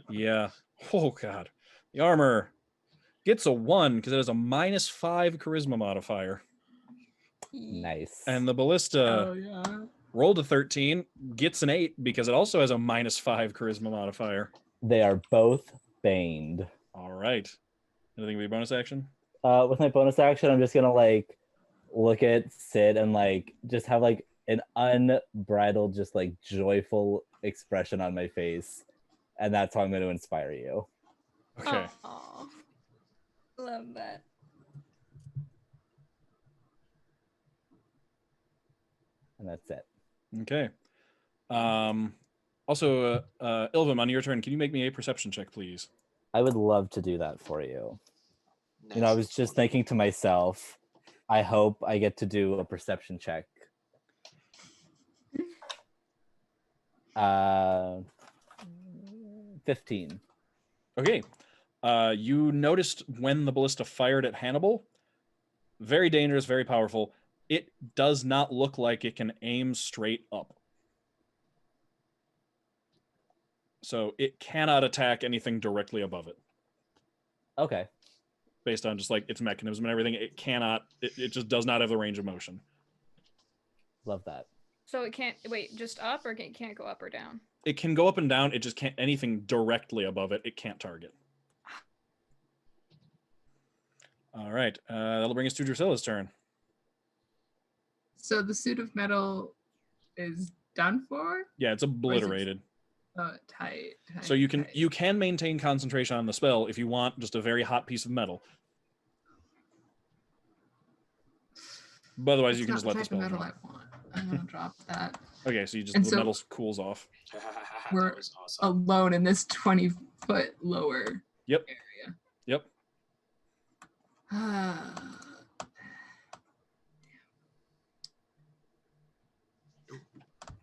Yeah. Oh, God. The armor gets a 1 because it has a -5 charisma modifier. Nice. And the ballista Oh yeah. rolled a 13, gets an 8 because it also has a -5 charisma modifier. They are both baned. All right. Anything with your bonus action? With my bonus action, I'm just gonna like look at Sid and like just have like an unbridled, just like joyful expression on my face, and that's how I'm going to inspire you. Okay. Aw. Love that. And that's it. Okay. Also, Ilvim, on your turn, can you make me a perception check, please? I would love to do that for you. Nice. You know, I was just thinking to myself, I hope I get to do a perception check. 15. Okay. You noticed when the ballista fired at Hannibal. Very dangerous, very powerful. It does not look like it can aim straight up. So it cannot attack anything directly above it. Okay. Based on just like its mechanism and everything, it cannot, it just does not have the range of motion. Love that. So it can't wait just up, or it can't go up or down? It can go up and down, it just can't, anything directly above it, it can't target. All right, that'll bring us to Drusilla's turn. So the suit of metal is done for? Yeah, it's obliterated. Tight. So you tight. can maintain concentration on the spell if you want just a very hot piece of metal. But otherwise, That's you can not just let the spell metal drop. I want. I want to drop that. Okay, so you just And the so- metal cools off. We're That was awesome. alone in this 20-foot lower Yep. area. Yep.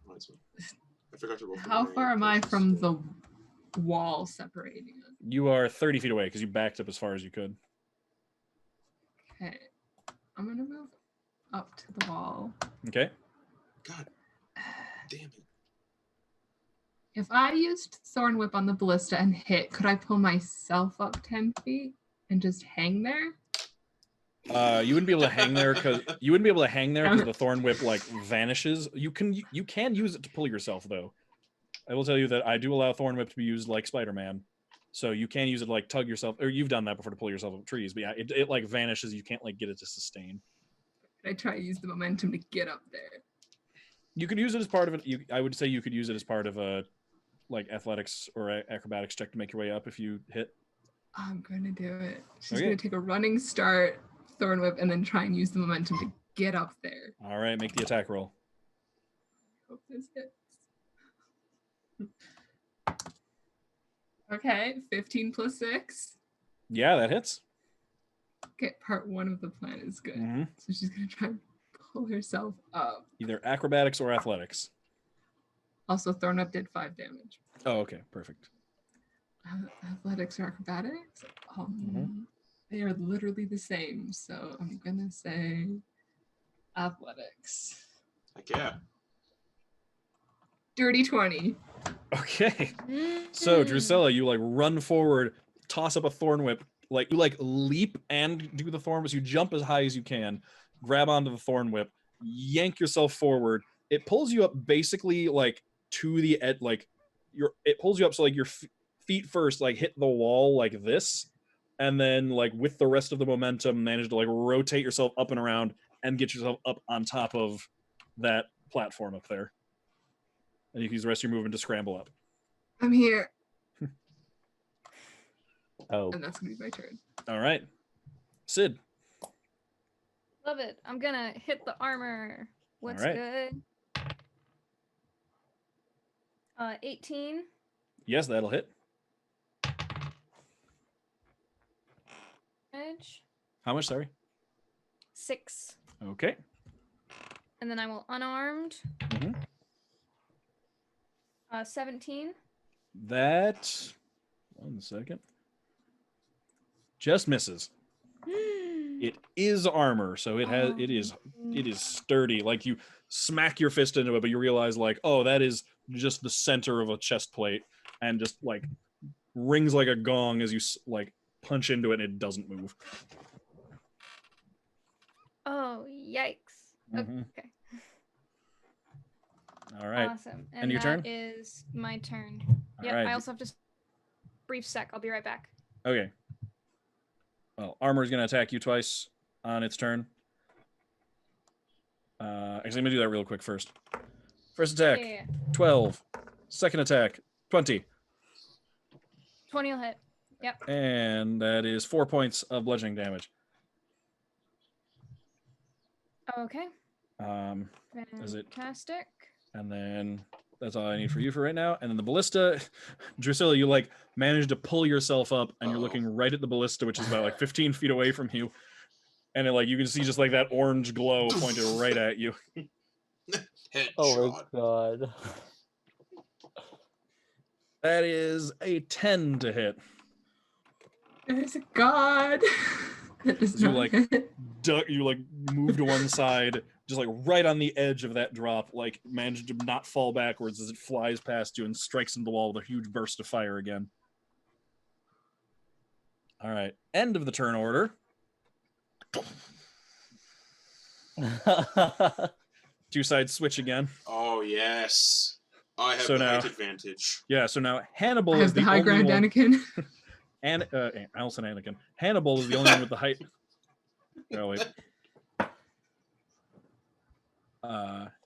I forgot to roll for How my far am I versus, from the wall separating us? You are 30 feet away because you backed up as far as you could. Okay. I'm gonna move up to the wall. Okay. God damn it. If I used Thorn Whip on the ballista and hit, could I pull myself up 10 feet and just hang there? You wouldn't be able to hang there because the thorn whip like vanishes. You can use it to pull yourself though. I will tell you that I do allow thorn whip to be used like Spider-Man, so you can use it to, like tug yourself, or you've done that before to pull yourself up trees. But yeah, it like vanishes. You can't like get it to sustain. I try to use the momentum to get up there. You could use it as part of it. I would say you could use it as part of a like athletics or acrobatics check to make your way up if you hit. I'm gonna do it. She's Okay. gonna take a running start, Thorn Whip, and then try and use the momentum to get up there. All right, make the attack roll. Hope this hits. Okay, 15 plus 6. Yeah, that hits. Okay, part 1 of the plan is good. Mm-hmm. So she's gonna try and pull herself up. Either acrobatics or athletics. Also, Thorn Whip did 5 damage. Oh, okay, perfect. Athletics or acrobatics? Mhm. They are literally the same. So I'm gonna say athletics. Heck yeah. Dirty 20. Okay. So Drusilla, you like run forward, toss up a thorn whip, like you like leap and do the thorn whip. You jump as high as you can, grab onto the thorn whip, yank yourself forward. It pulls you up basically like to the edge, like it pulls you up so like your feet first like hit the wall like this, and then like with the rest of the momentum manage to like rotate yourself up and around and get yourself up on top of that platform up there. And you can use the rest of your movement to scramble up. I'm here. Oh, And that's gonna be my turn. All right. Sid. Love it. I'm gonna hit the armor. What's right. good? 18. Yes, that'll hit. Edge. How much, sorry? 6. Okay. And then I will unarmed. Mhm. 17. That 1 second. Just misses. It is armor, so it is sturdy. Like you smack your fist into it, but you realize like, oh, that is just the center of a chest plate, and just like rings like a gong as you like punch into it, and it doesn't move. Oh, yikes. Mhm. Okay. All right. Awesome. And your turn? That is my turn. All Yep. right. I also have to brief sec. I'll be right back. Okay. Well, armor is going to attack you twice on its turn. Actually, I'm going to do that real quick first. First attack, Yeah. 12. Second attack, 20. 20 will hit. Yep. And that is 4 points of bludgeoning damage. Okay. Is it? Fantastic. And then that's all I need for you for right now. And then the ballista, Drusilla, you like managed to pull yourself up, and you're looking right at the ballista, which is about like 15 feet away from you. And it, like you can see just like that orange glow pointed right at you. Headshot. Oh my god. That is a 10 to hit. There's a god. That does You not like hit. you like move to one side, just like right on the edge of that drop, like managed to not fall backwards as it flies past you and strikes into the wall with a huge burst of fire again. All right, end of the turn order. Two sides switch again. Oh yes, I have So the now- height advantage. Yeah, so now Hannibal I is have the the high only ground, one. Anakin. And Allison Anakin. Hannibal is the only one with the height. Oh wait.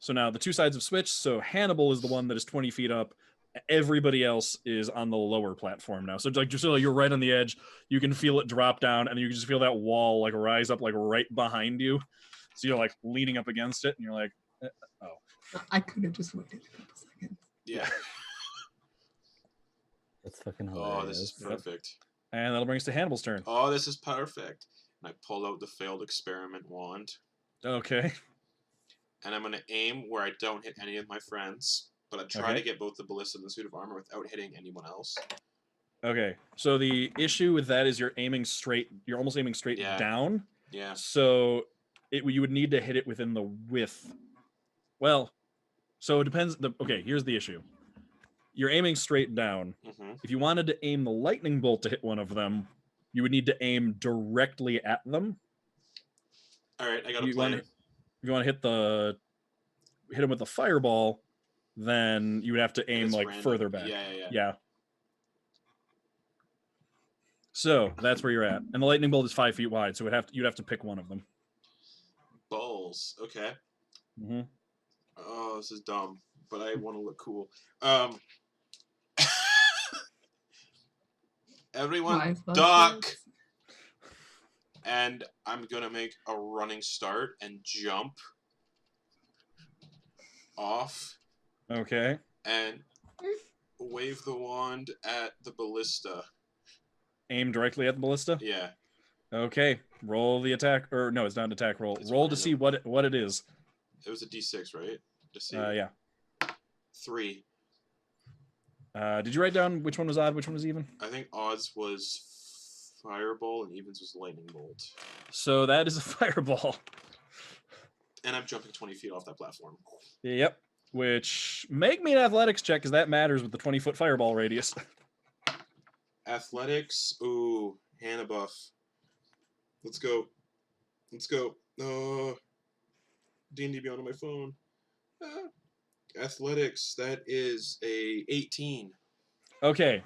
So now the two sides have switched. So Hannibal is the one that is 20 feet up. Everybody else is on the lower platform now. So like Drusilla, you're right on the edge. You can feel it drop down, and you can just feel that wall like rise up like right behind you. So you're like leaning up against it, and you're like, oh. I could have just waited a couple seconds. Yeah. That's fucking hilarious. Oh, this is perfect. And that'll bring us to Hannibal's turn. Oh, this is perfect. And I pull out the failed experiment wand. Okay. And I'm going to aim where I don't hit any of my friends. But I try to get both the ballista and the suit of armor without hitting anyone else. Okay. So the issue with that is you're aiming straight. You're almost aiming straight down. Yeah. So you would need to hit it within the width. Well, so it depends. Okay, here's the issue. You're aiming straight down. Mm-hmm. If you wanted to aim the lightning bolt to hit one of them, you would need to aim directly at them. All right, I got a plan. If you want to hit him with the fireball, then you would have to aim like random. further back. Yeah. So that's where you're at, and the lightning bolt is 5 feet wide, so you'd have to pick one of them. Balls. Okay. Mm-hmm. Oh, this is dumb, but I want to look cool. Everyone, duck. And I'm gonna make a running start and jump off. Okay. And wave the wand at the ballista. Aim directly at the ballista? Yeah. Okay. Roll the attack, or no, it's not an attack roll. It's roll random. to see what it is. It was a D6, right? To see. Yeah. 3. Did you write down which one was odd, which one was even? I think odds was fireball and evens was lightning bolt. So that is a fireball. And I'm jumping 20 feet off that platform. Yep. Which make me an athletics check, because that matters with the 20-foot fireball radius. Athletics. Ooh, Hannah buff. Let's go. D&D Beyond on my phone. Athletics. That is a 18. Okay.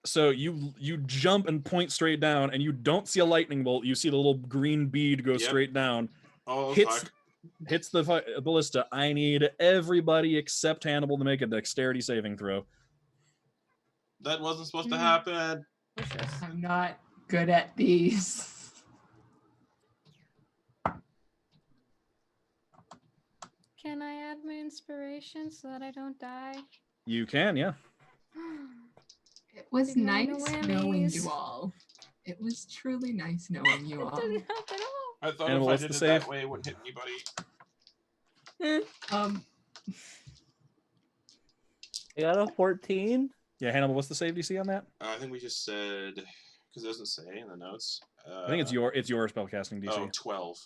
So you jump and point straight down, and you don't see a lightning bolt. You see the little green bead go straight down. Oh, Hits the ballista. I need everybody except Hannibal to make a dexterity saving throw. That wasn't supposed to happen. I'm not good at these. Can I add my inspiration so that I don't die? You can, yeah. It was Big nice whammies. knowing you all. It was truly nice knowing you It all. didn't help at all. I thought Hannibal, if I what's did the it save? that way, it wouldn't hit anybody. I got a 14. Yeah, Hannibal, what's the save DC on that? I think we just said, because it doesn't say in the notes. I think it's your spellcasting DC. Oh, 12.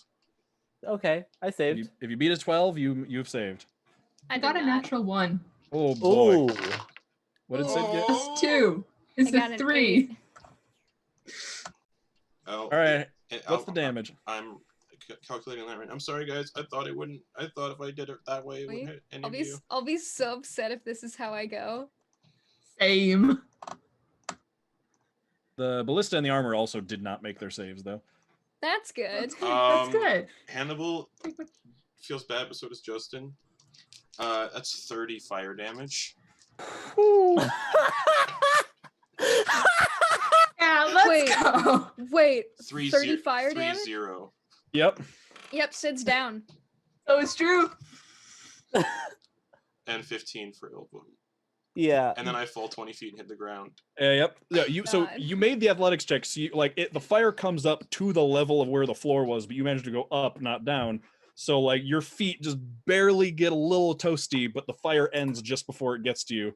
Okay, I saved. If you beat a 12, you've saved. I got a did not. natural 1. Oh boy. Ooh. What did Sid get? That's 2. It's I got a an 3. 8. Oh, All right. What's What's the damage? I'm calculating that right now. I'm sorry, guys. I thought it wouldn't. I thought if I did it that way, it wouldn't hit any of you. I'll be so upset if this is how I go. Same. The ballista and the armor also did not make their saves, though. That's good. That's good. Hannibal feels bad, but so does Justin. That's 30 fire damage. Yeah, let's Wait. go. Wait, 30 fire damage? 3-0. Yep. Yep, Sid's down. So it's true. And 15 for Ilvum. Yeah. And then I fall 20 feet and hit the ground. Yep. Yeah. So God. you made the athletics check. So the fire comes up to the level of where the floor was, but you managed to go up, not down. So like your feet just barely get a little toasty, but the fire ends just before it gets to you,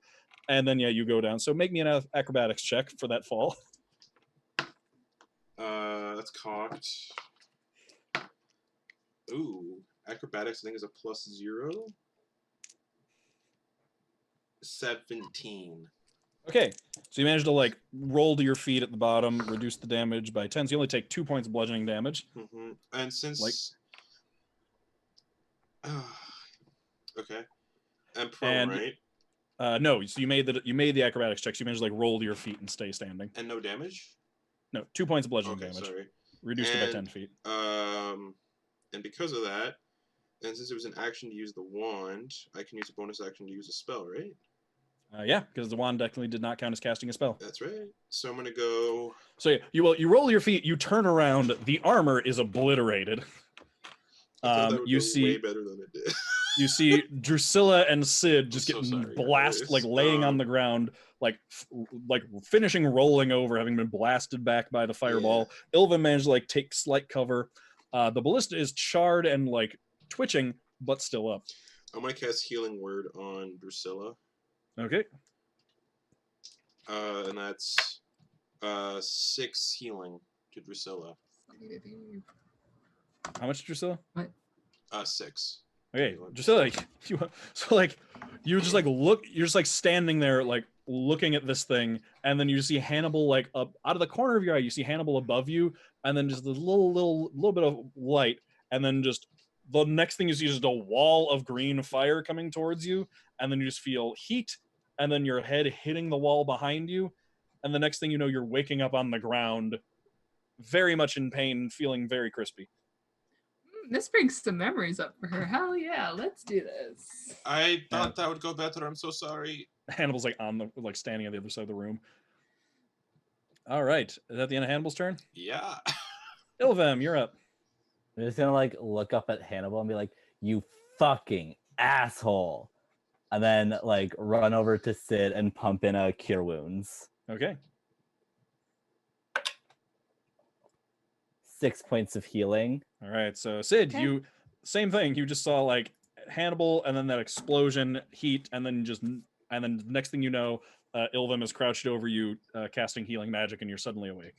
and then you go down. So make me an acrobatics check for that fall. That's cocked. Ooh, acrobatics I think is a +0. 17. Okay. So you managed to roll to your feet at the bottom, reduce the damage by 10. So you only take 2 points of bludgeoning damage. Mm-hmm. And since okay, and prone, right? No. So you made the acrobatics check. So you managed to roll to your feet and stay standing. And no damage. No, 2 points of bludgeoning damage. Sorry. Reduced it by 10 feet. And because of that, and since it was an action to use the wand, I can use a bonus action to use a spell, right? Yeah, because the wand definitely did not count as casting a spell. That's right. So I'm gonna go. So yeah, you roll your feet, you turn around, the armor is obliterated. You see way better than it did. You see Drusilla and Sid just I'm so getting sorry, blasted, guys. laying on the ground, finishing rolling over, having been blasted back by the fireball. Ilva managed to take slight cover. The ballista is charred and twitching, but still up. I'm gonna cast Healing Word on Drusilla. Okay. And that's 6 healing to Drusilla. How much, Drusilla? 6. Okay, Drusilla, you're just standing there looking at this thing, and then you see Hannibal up out of the corner of your eye. You see Hannibal above you, and then just this little bit of light, and then just the next thing you see is just a wall of green fire coming towards you, and then you just feel heat, and then your head hitting the wall behind you, and the next thing you know, you're waking up on the ground, very much in pain, feeling very crispy. This brings some memories up for her. Hell yeah, let's do this. I thought that would go better. I'm so sorry. Hannibal's standing on the other side of the room. All right, is that the end of Hannibal's turn? Yeah. Ilvem, you're up. I'm just gonna look up at Hannibal and be like, "You fucking asshole," and then run over to Sid and pump in a Cure Wounds. Okay. 6 points of healing. All right, so Sid, Okay. you same thing. You just saw Hannibal, and then that explosion, heat, and then the next thing you know, Ilvem is crouched over you, casting healing magic, and you're suddenly awake.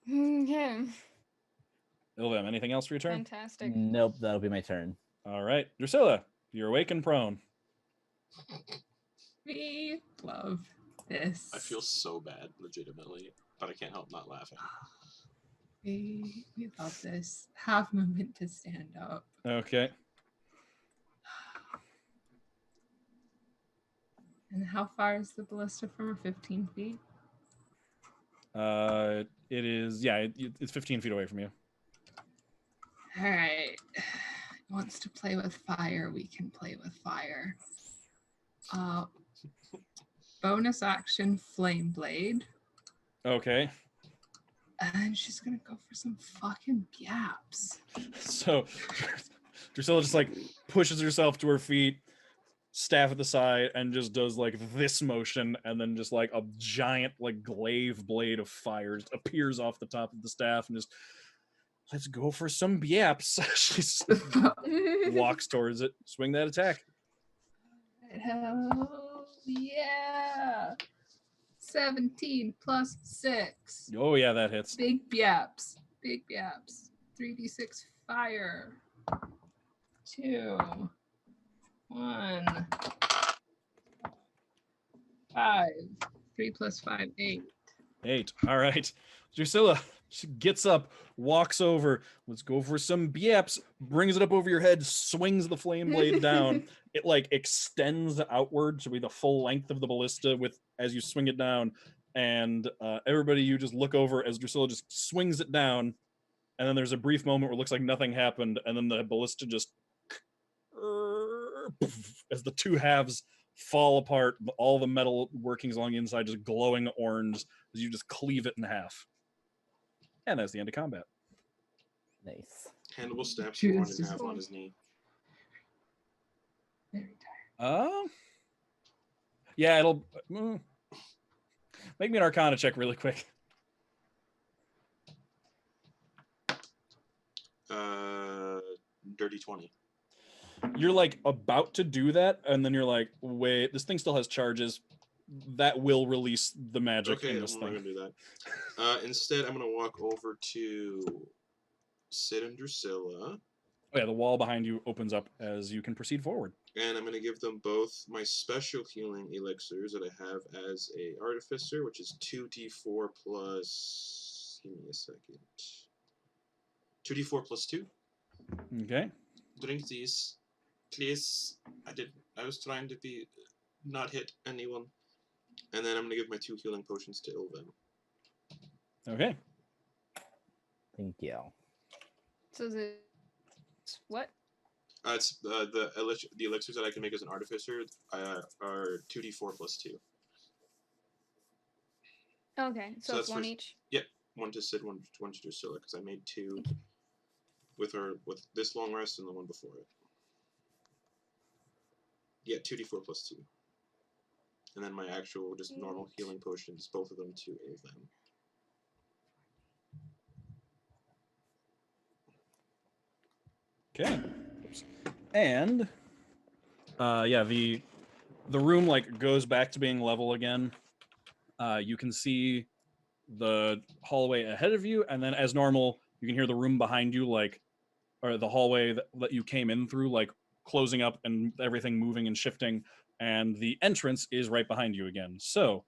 Okay. Ilvem, anything else for your turn? Fantastic. Nope, that'll be my turn. All right, Drusilla, you're awake and prone. We love this. I feel so bad, legitimately, but I can't help not laughing. We love this. Have movement to stand up. Okay. And how far is the ballista from her? 15 feet? It is, it's 15 feet away from you. All right. Wants to play with fire. We can play with fire. Bonus action, Flame Blade. Okay. And she's going to go for some fucking gaps. So Drusilla just pushes herself to her feet, staff at the side, and just does this motion, and then just a giant glaive blade of fire just appears off the top of the staff, and just, let's go for some yaps. She walks towards it. Swing that attack. Hell yeah. 17 plus 6. Oh yeah, that hits. Big byaps. Big byaps. 3d6 fire. 2. 1. 5. 3 plus 5, 8. 8. All right. Drusilla, she gets up, walks over. Let's go for some byaps. Brings it up over your head, swings the flame blade down. It like extends outward to be the full length of the ballista with as you swing it down. And everybody, you just look over as Drusilla just swings it down. And then there's a brief moment where it looks like nothing happened. And then the ballista just as the two halves fall apart, all the metal workings along the inside just glowing orange as you just cleave it in half. And that's the end of combat. Nice. Hannibal snaps the horn in half Cool. on his knee. Very tired. Yeah, it'll make me an Arcana check really quick. Dirty 20. You're like about to do that, and then you're like, wait, this thing still has charges. That will release the magic in this I'm not thing. gonna do that. Instead, I'm gonna walk over to Sid and Drusilla, Oh yeah, the wall behind you opens up as you can proceed forward. and I'm gonna give them both my special healing elixirs that I have as a artificer, which is 2d4 plus. Give me a second. 2d4 plus 2. Okay. Drink these, please. I was trying to be not hit anyone, and then I'm gonna give my 2 healing potions to Ilven. Okay. Thank you. So is it what? It's the elixirs that I can make as an artificer are 2d4 plus 2. Okay, so it's that's one for- each. One to Sid, one to Drusilla, because I made 2 with this long rest and the one before it. Yeah, 2d4 plus 2. And then my actual just normal healing potions, both of them to Ilven. Okay. Oops. And yeah, the room like goes back to being level again. You can see the hallway ahead of you, and then as normal, you can hear the room behind you, like, or the hallway that you came in through, like closing up and everything moving and shifting, and the entrance is right behind you again. So,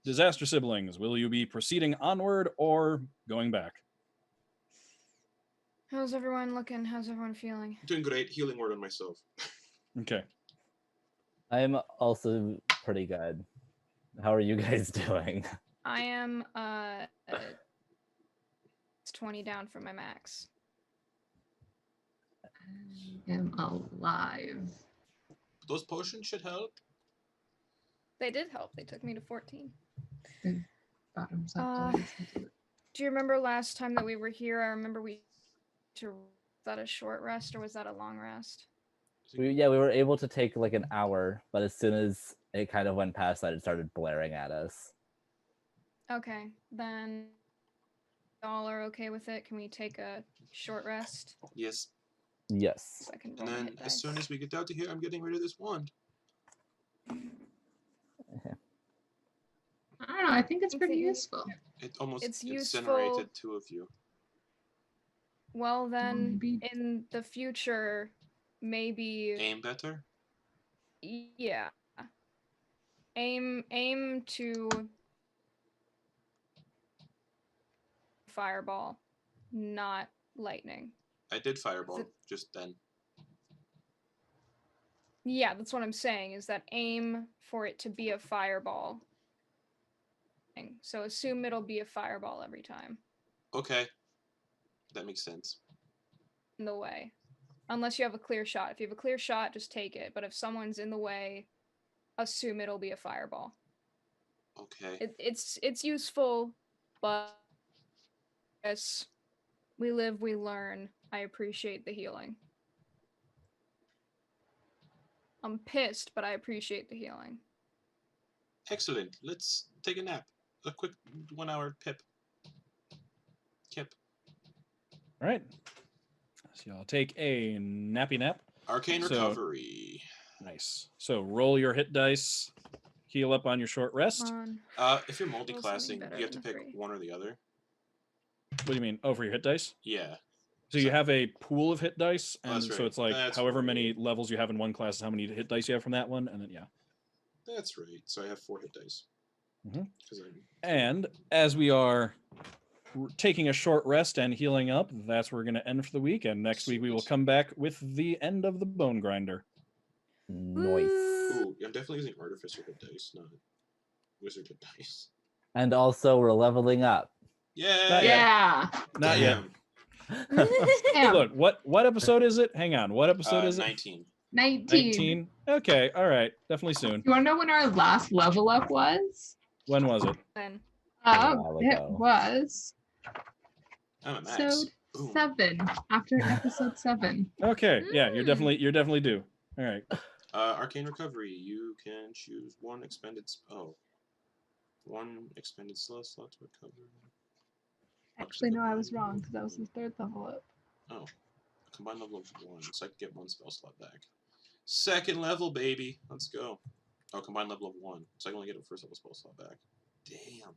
Disaster Siblings, will you be proceeding onward or going back? How's everyone looking? How's everyone feeling? Doing great. Healing word on myself. Okay. I'm also pretty good. How are you guys doing? I am it's 20 down from my max. I am alive. Those potions should help. They did help. They took me to 14. Bottoms Uh, up. Do you remember last time that we were here? I remember was that a short rest or was that a long rest? We were able to take like an hour, but as soon as it kind of went past that, it started blaring at us. Okay, then y'all are okay with it. Can we take a short rest? Yes. Yes. So I can roll And my then hit as dice. soon as we get out of here, I'm getting rid of this wand. I don't know. I think it's I'm pretty thinking- useful. It almost It's incinerated useful. 2 of you. Well, then maybe- in the future, maybe Aim better? yeah. Aim to fireball, not lightning. I did fireball it- just then. Yeah, that's what I'm saying, is that aim for it to be a fireball. So assume it'll be a fireball every time Okay. That makes sense. in the way. Unless you have a clear shot. If you have a clear shot, just take it. But if someone's in the way, assume it'll be a fireball. Okay. It's useful, but yes, we live, we learn. I appreciate the healing. I'm pissed, but I appreciate the healing. Excellent. Let's take a nap. A quick 1 hour pip. Kip. All right. So y'all take a nappy nap. Arcane So- recovery. Nice. So roll your hit dice. Heal up on your short rest. Come on. If you're Roll something multi-classing, better you have to than a pick 3. one or the other. What do you mean? Oh, for your hit dice? Yeah. So you have a pool of hit dice, Oh, and that's so right. it's like That's however right. many levels you have in one class is how many hit dice you have from that one, and then yeah. That's right. So I have 4 hit dice. Mhm. 'Cause I'm... And as we are taking a short rest and healing up, that's where we're going to end for the week. And next week we will Sweet. come back with the end of the Bonegrinder. Nice. Ooh, I'm definitely using artificer hit dice, not wizard hit dice. And also, we're leveling up. Yeah. Not yet. Yeah. Not yet. Damn. Look, what episode is it? Hang on, what episode is it? 19. 19. 19. Okay, all right, definitely soon. You want to know when our last level up was? When was it? Then A while It ago. was I'm at max. episode Boom. 7. After episode 7. Okay, yeah, you're definitely due. All right. Arcane recovery. You can choose one expended. One expended slot to recover. Actually, no, I was wrong because that was the 3rd level up. Oh, a combined level of 1, so I can get 1 spell slot back. 2nd level, baby. Let's go. Oh, combined level of 1, so I can only get a 1st level spell slot back. Damn.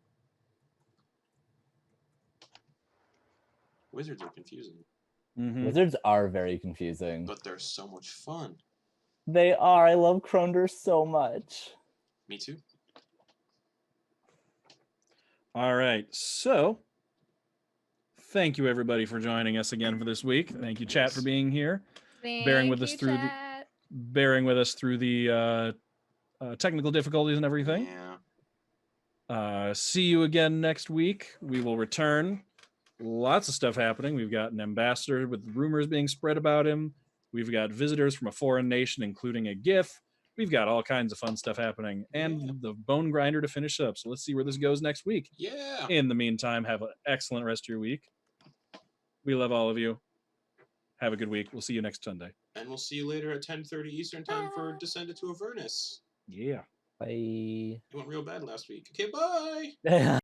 Wizards are confusing, Mhm. Wizards are very confusing. but they're so much fun. They are. I love Kronder so much. Me too. All right. So, thank you everybody for joining us again for this week. Thank you, chat, for being here, bearing with us through the technical difficulties and everything. Yeah. See you again next week. We will return. Lots of stuff happening. We've got an ambassador with rumors being spread about him. We've got visitors from a foreign nation, including a GIF. We've got all kinds of fun stuff happening, and the Bonegrinder to finish up. So let's see where this goes next week. Yeah. In the meantime, have an excellent rest of your week. We love all of you. Have a good week. We'll see you next Sunday. And we'll see you later at 10:30 Eastern time for Descended to Avernus. Yeah. Bye. It went real bad last week. Okay, bye.